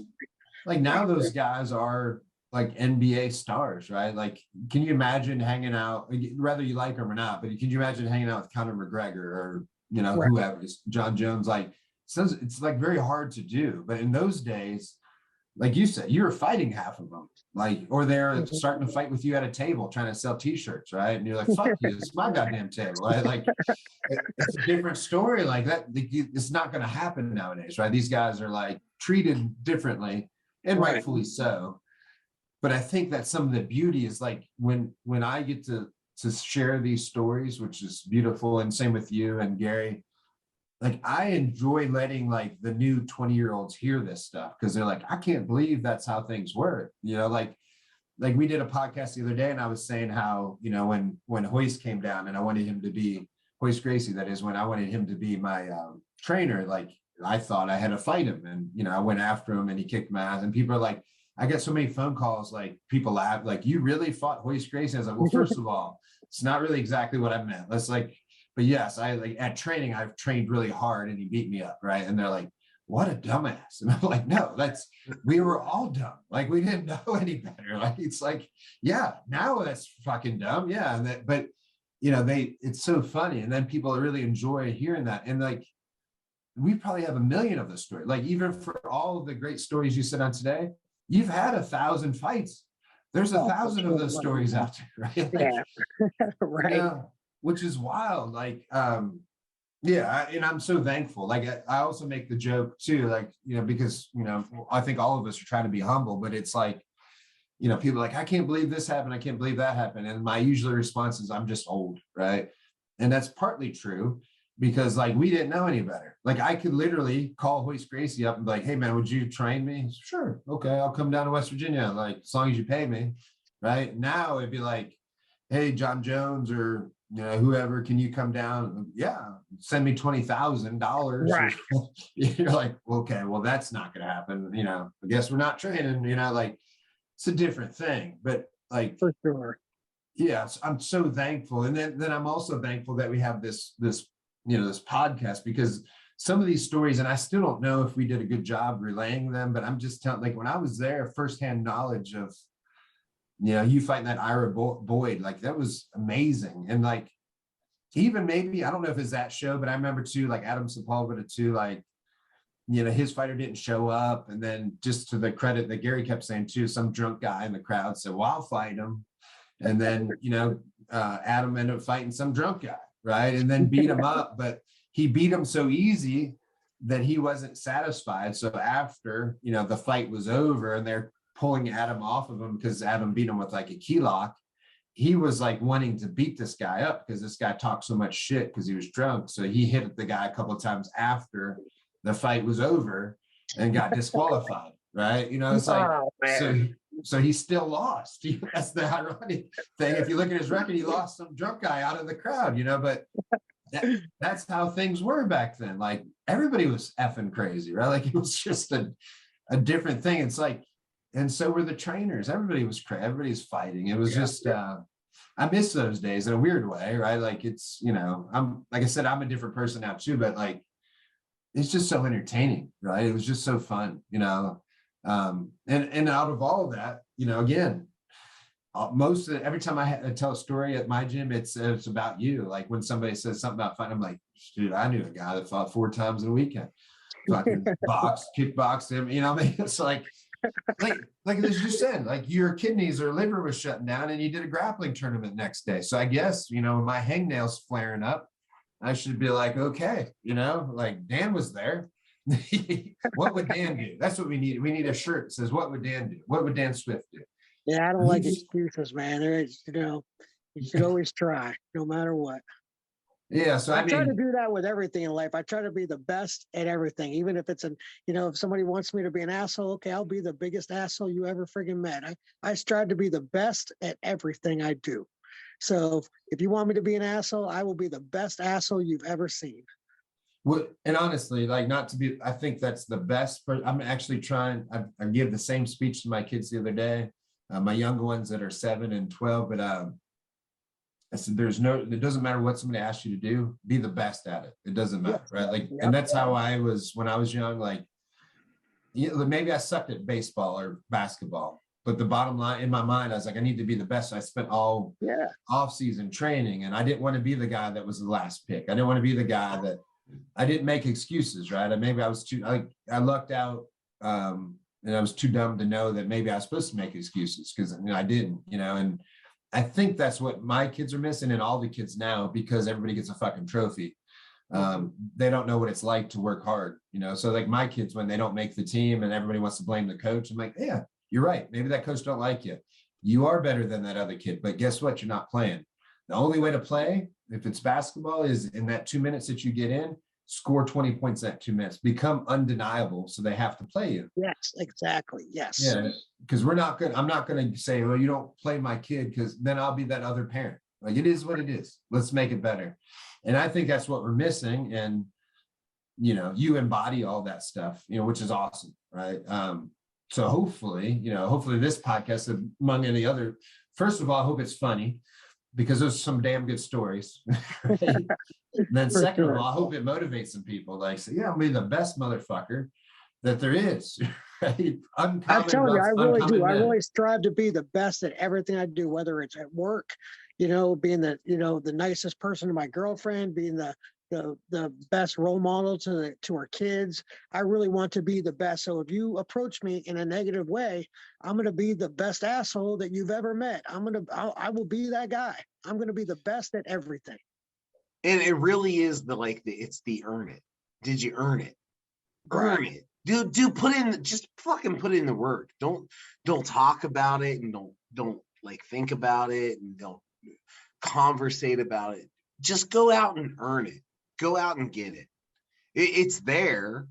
like now those guys are like NBA stars, right? Like, can you imagine hanging out, whether you like them or not, but can you imagine hanging out with Conor McGregor or, you know, whoever, John Jones? Like, it's like very hard to do. But in those days, like you said, you were fighting half of them, like, or they're starting to fight with you at a table trying to sell T-shirts, right? And you're like, fuck you, it's my goddamn table, right? Like, it's a different story like that. It's not going to happen nowadays, right? These guys are like treated differently, and rightfully so. But I think that some of the beauty is like when I get to share these stories, which is beautiful, and same with you and Gary, like I enjoy letting like the new 20-year-olds hear this stuff, because they're like, I can't believe that's how things were, you know, like we did a podcast the other day, and I was saying how, you know, when Hoist came down and I wanted him to be Hoist Gracie, that is, when I wanted him to be my trainer, like I thought I had to fight him, and you know, I went after him and he kicked my ass, and people are like, I get so many phone calls, like people laugh, like, you really fought Hoist Gracie? I was like, well, first of all, it's not really exactly what I meant. That's like, but yes, I like at training, I've trained really hard and he beat me up, right? And they're like, what a dumbass. And I'm like, no, we were all dumb. Like we didn't know any better. Like, it's like, yeah, now that's fucking dumb. Yeah. But you know, it's so funny. And then people really enjoy hearing that. And like, we probably have a million of the story. Like even for all of the great stories you said on today, you've had 1,000 fights. There's 1,000 of those stories out there, right? Like, yeah, right. You know, which is wild. Like, yeah, and I'm so thankful. Like, I also make the joke too, like, you know, because, you know, I think all of us are trying to be humble, but it's like, you know, people are like, I can't believe this happened. I can't believe that happened. And my usual response is, I'm just old, right? And that's partly true because like we didn't know any better. Like I could literally call Hoist Gracie up and be like, hey man, would you train me? Sure. Okay. I'll come down to West Virginia. Like as long as you pay me. Right. Now it'd be like, hey, John Jones or you know, whoever, can you come down? Yeah, send me $20,000. Right. You're like, okay, well, that's not gonna happen. You know, I guess we're not training, you know, like it's a different thing. But like For sure. yes, I'm so thankful. And then I'm also thankful that we have this you know, this podcast because some of these stories, and I still don't know if we did a good job relaying them, but I'm just telling, like when I was there, firsthand knowledge of, you know, you fighting that Ira Boyd, like that was amazing. And like, even maybe, I don't know if it's that show, but I remember too, like Adam Sepulveda too, like, you know, his fighter didn't show up. And then just to the credit that Gary kept saying too, some drunk guy in the crowd said, well, I'll fight him. And then, you know, Adam ended up fighting some drunk guy, right? And then beat him up, but he beat him so easy that he wasn't satisfied. So after, you know, the fight was over and they're pulling Adam off of him because Adam beat him with like a key lock, he was like wanting to beat this guy up because this guy talked so much shit because he was drunk. So he hit the guy a couple of times after the fight was over and got disqualified, right? You know, it's like, so he still lost. That's the ironic thing. If you look at his record, he lost some drunk guy out of the crowd, you know, but that's how things were back then. Like everybody was effing crazy, right? Like it was just a different thing. It's like, and so were the trainers. Everybody was crazy. Everybody's fighting. It was just, I miss those days in a weird way, right? Like it's, you know, I'm, like I said, I'm a different person now too, but like, it's just so entertaining, right? It was just so fun, you know? And out of all of that, you know, again, most of it, every time I tell a story at my gym, it's about you. Like when somebody says something about fighting, I'm like, dude, I knew a guy that fought 4 times in a weekend, fucking kickbox him, you know what I mean? It's like as you said, like your kidneys or liver was shutting down and you did a grappling tournament next day. So I guess, you know, my hangnails flaring up, I should be like, okay, you know, like Dan was there. What would Dan do? That's what we need. We need a shirt that says, what would Dan do? What would Dan Swift do? Yeah, I don't like excuses, man. There is, you know, you should always try, no matter what. Yeah, so I try to do that with everything in life. I try to be the best at everything, even if it's you know, if somebody wants me to be an asshole, okay, I'll be the biggest asshole you ever friggin' met. I strive to be the best at everything I do. So if you want me to be an asshole, I will be the best asshole you've ever seen. Well, and honestly, like not to be, I think that's the best. I'm actually trying. I give the same speech to my kids the other day, my younger ones that are 7 and 12. But I said, it doesn't matter what somebody asks you to do, be the best at it. It doesn't matter, right? Like, and that's how I was when I was young. Like, you know, maybe I sucked at baseball or basketball, but the bottom line in my mind, I was like, I need to be the best. So I spent all off season training, and I didn't want to be the guy that was the last pick. I didn't want to be the guy that I didn't make excuses, right? Maybe I was too, I lucked out, and I was too dumb to know that maybe I was supposed to make excuses because you know, I didn't, you know, and I think that's what my kids are missing and all the kids now because everybody gets a fucking trophy. They don't know what it's like to work hard, you know? So like my kids, when they don't make the team and everybody wants to blame the coach, I'm like, yeah, you're right. Maybe that coach don't like you. You are better than that other kid, but guess what? You're not playing. The only way to play, if it's basketball, is in that 2 minutes that you get in, score 20 points at 2 minutes, become undeniable. So they have to play you. Yes, exactly. Yes. Yeah. Because I'm not going to say, well, you don't play my kid because then I'll be that other parent. Like it is what it is. Let's make it better. And I think that's what we're missing. And, you know, you embody all that stuff, you know, which is awesome. Right. So hopefully this podcast, among any other, first of all, I hope it's funny because there's some damn good stories. Right? And then second of all, I hope it motivates some people. Like, say, yeah, I'll be the best motherfucker that there is. Right? I'm telling you, I really do. I really strive to be the best at everything I do, whether it's at work, you know, being the nicest person to my girlfriend, being the best role model to our kids. I really want to be the best. So if you approach me in a negative way, I'm going to be the best asshole that you've ever met. I will be that guy. I'm going to be the best at everything. And it really is it's the earn it. Did you earn it? Earn it. just fucking put in the work. Don't talk about it, and don't like think about it, and don't conversate about it. Just go out and earn it. Go out and get it. It's there,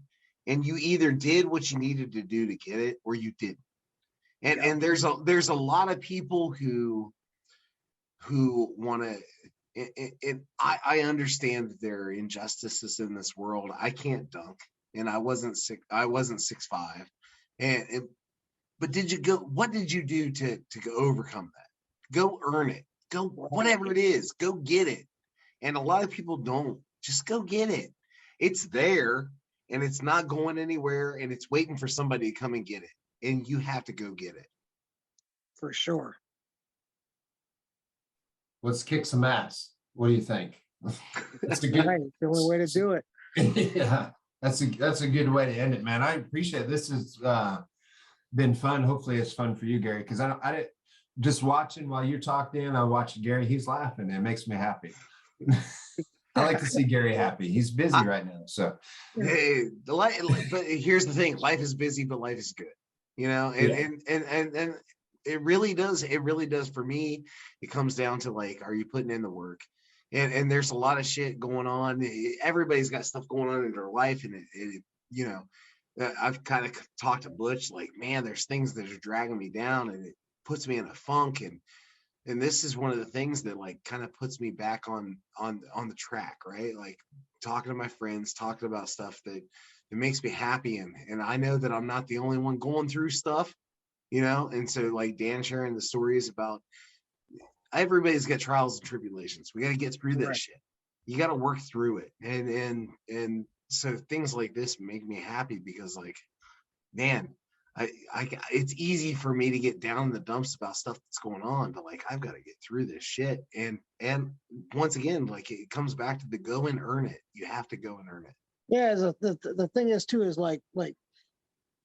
and you either did what you needed to do to get it, or you didn't. And there's a lot of people who want to. And I understand that there are injustices in this world. I can't dunk, and I wasn't 6'5", but what did you do to go overcome that? Go earn it. Go whatever it is. Go get it. And a lot of people don't. Just go get it. It's there, and it's not going anywhere, and it's waiting for somebody to come and get it. And you have to go get it. For sure. Let's kick some ass. What do you think? That's a good. Right, the only way to do it. Yeah, that's a good way to end it, man. I appreciate it. This has been fun. Hopefully, it's fun for you, Gary. Because I just watching while you're talking, I watch Gary. He's laughing. It makes me happy. I like to see Gary happy. He's busy right now. So, hey, but here's the thing: life is busy, but life is good. You know, and it really does. It really does. For me, it comes down to like, are you putting in the work? And there's a lot of shit going on. Everybody's got stuff going on in their life, and it you know, I've kind of talked to Butch like, man, there's things that are dragging me down, and it puts me in a funk. And this is one of the things that like kind of puts me back on the track, right? Like talking to my friends, talking about stuff that makes me happy, and I know that I'm not the only one going through stuff, you know. And so like Dan sharing the stories about. Everybody's got trials and tribulations. We got to get through that shit. You got to work through it. And so things like this make me happy because like, man, I it's easy for me to get down in the dumps about stuff that's going on, but like, I've got to get through this shit. And once again, like it comes back to the go and earn it. You have to go and earn it. Yeah. The thing is too, is like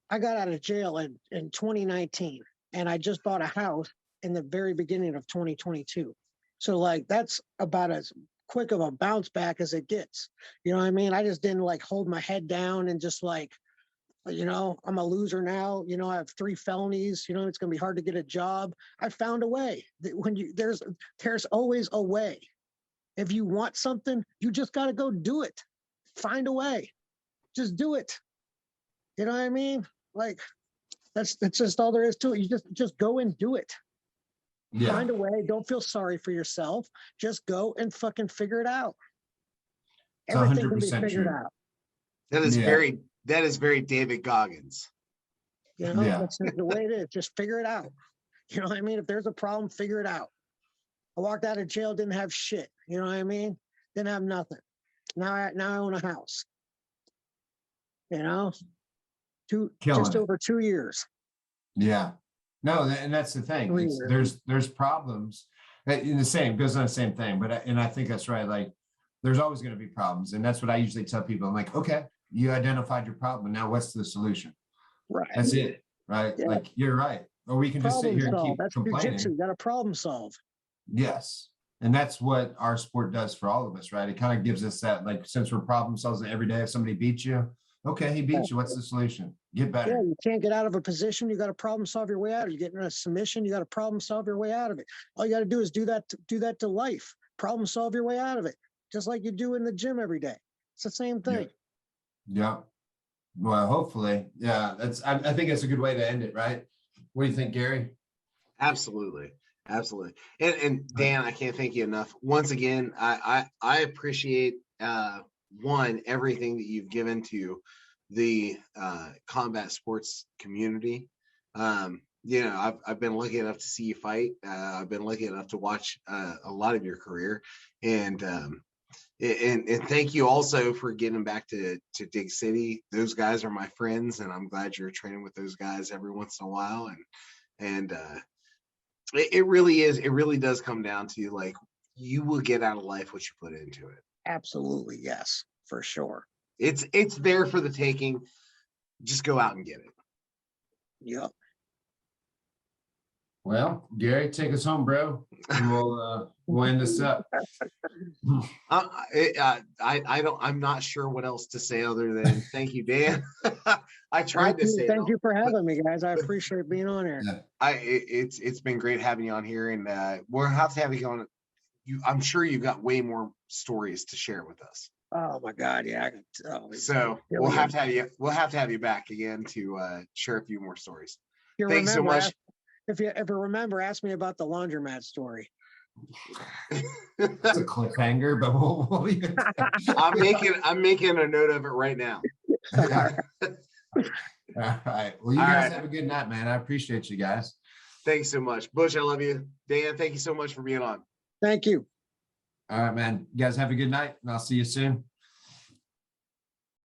I got out of jail in 2019, and I just bought a house in the very beginning of 2022. So like, that's about as quick of a bounce back as it gets. You know what I mean? I just didn't like hold my head down and just like, you know, I'm a loser now. You know, I have 3 felonies. You know, it's going to be hard to get a job. I found a way. There's always a way. If you want something, you just got to go do it. Find a way. Just do it. You know what I mean? Like, that's just all there is to it. You just go and do it. Yeah. Find a way. Don't feel sorry for yourself. Just go and fucking figure it out. It's Everything can be 100% figured true. out. That is very David Goggins. You know, Yeah. that's the way it is. Just figure it out. You know what I mean? If there's a problem, figure it out. I walked out of jail, didn't have shit. You know what I mean? Didn't have nothing. Now I own a house. You know, just over 2 years. Yeah. No, and that's the thing. There's problems. In the same goes on the same thing, but I think that's right. Like, there's always going to be problems, and that's what I usually tell people. I'm like, okay, you identified your problem. Now, what's the solution? Right. That's it. Right. Yeah. Like, you're right. Or we can just sit here and keep That's complaining. jujitsu. You got to problem solve. Yes. And that's what our sport does for all of us, right? It kind of gives us that, like, since we're problem solving every day, if somebody beats you, okay, he beat you. What's the solution? Get better. Yeah, you can't get out of a position. You got to problem solve your way out of it. You get in a submission, you got to problem solve your way out of it. All you got to do is do that to life. Problem solve your way out of it, just like you do in the gym every day. It's the same thing. Yeah. Well, hopefully. Yeah, I think that's a good way to end it, right? What do you think, Gary? Absolutely. Absolutely. And Dan, I can't thank you enough. Once again, I appreciate everything that you've given to the combat sports community. You know, I've been lucky enough to see you fight. I've been lucky enough to watch a lot of your career, and thank you also for getting back to Dig City. Those guys are my friends, and I'm glad you're training with those guys every once in a while. And it really is. It really does come down to like, you will get out of life what you put into it. Absolutely, yes, for sure. It's there for the taking. Just go out and get it. Yep. Well, Gary, take us home, bro. And we'll end this up. I'm not sure what else to say other than thank you, Dan. I tried to say thank you for having me, guys. I appreciate being on here. It's been great having you on here, and we'll have to have you on. I'm sure you've got way more stories to share with us. Oh my God, yeah. So we'll have to have you. We'll have to have you back again to share a few more stories. Thanks so much. If you ever remember, ask me about the laundromat story. It's a cliffhanger, but we'll leave it. I'm making a note of it right now. Yeah. All right. Well, you guys have a good night, man. I appreciate you guys. Thanks so much. Bush, I love you. Dan, thank you so much for being on. Thank you. All right, man. You guys have a good night, and I'll see you soon.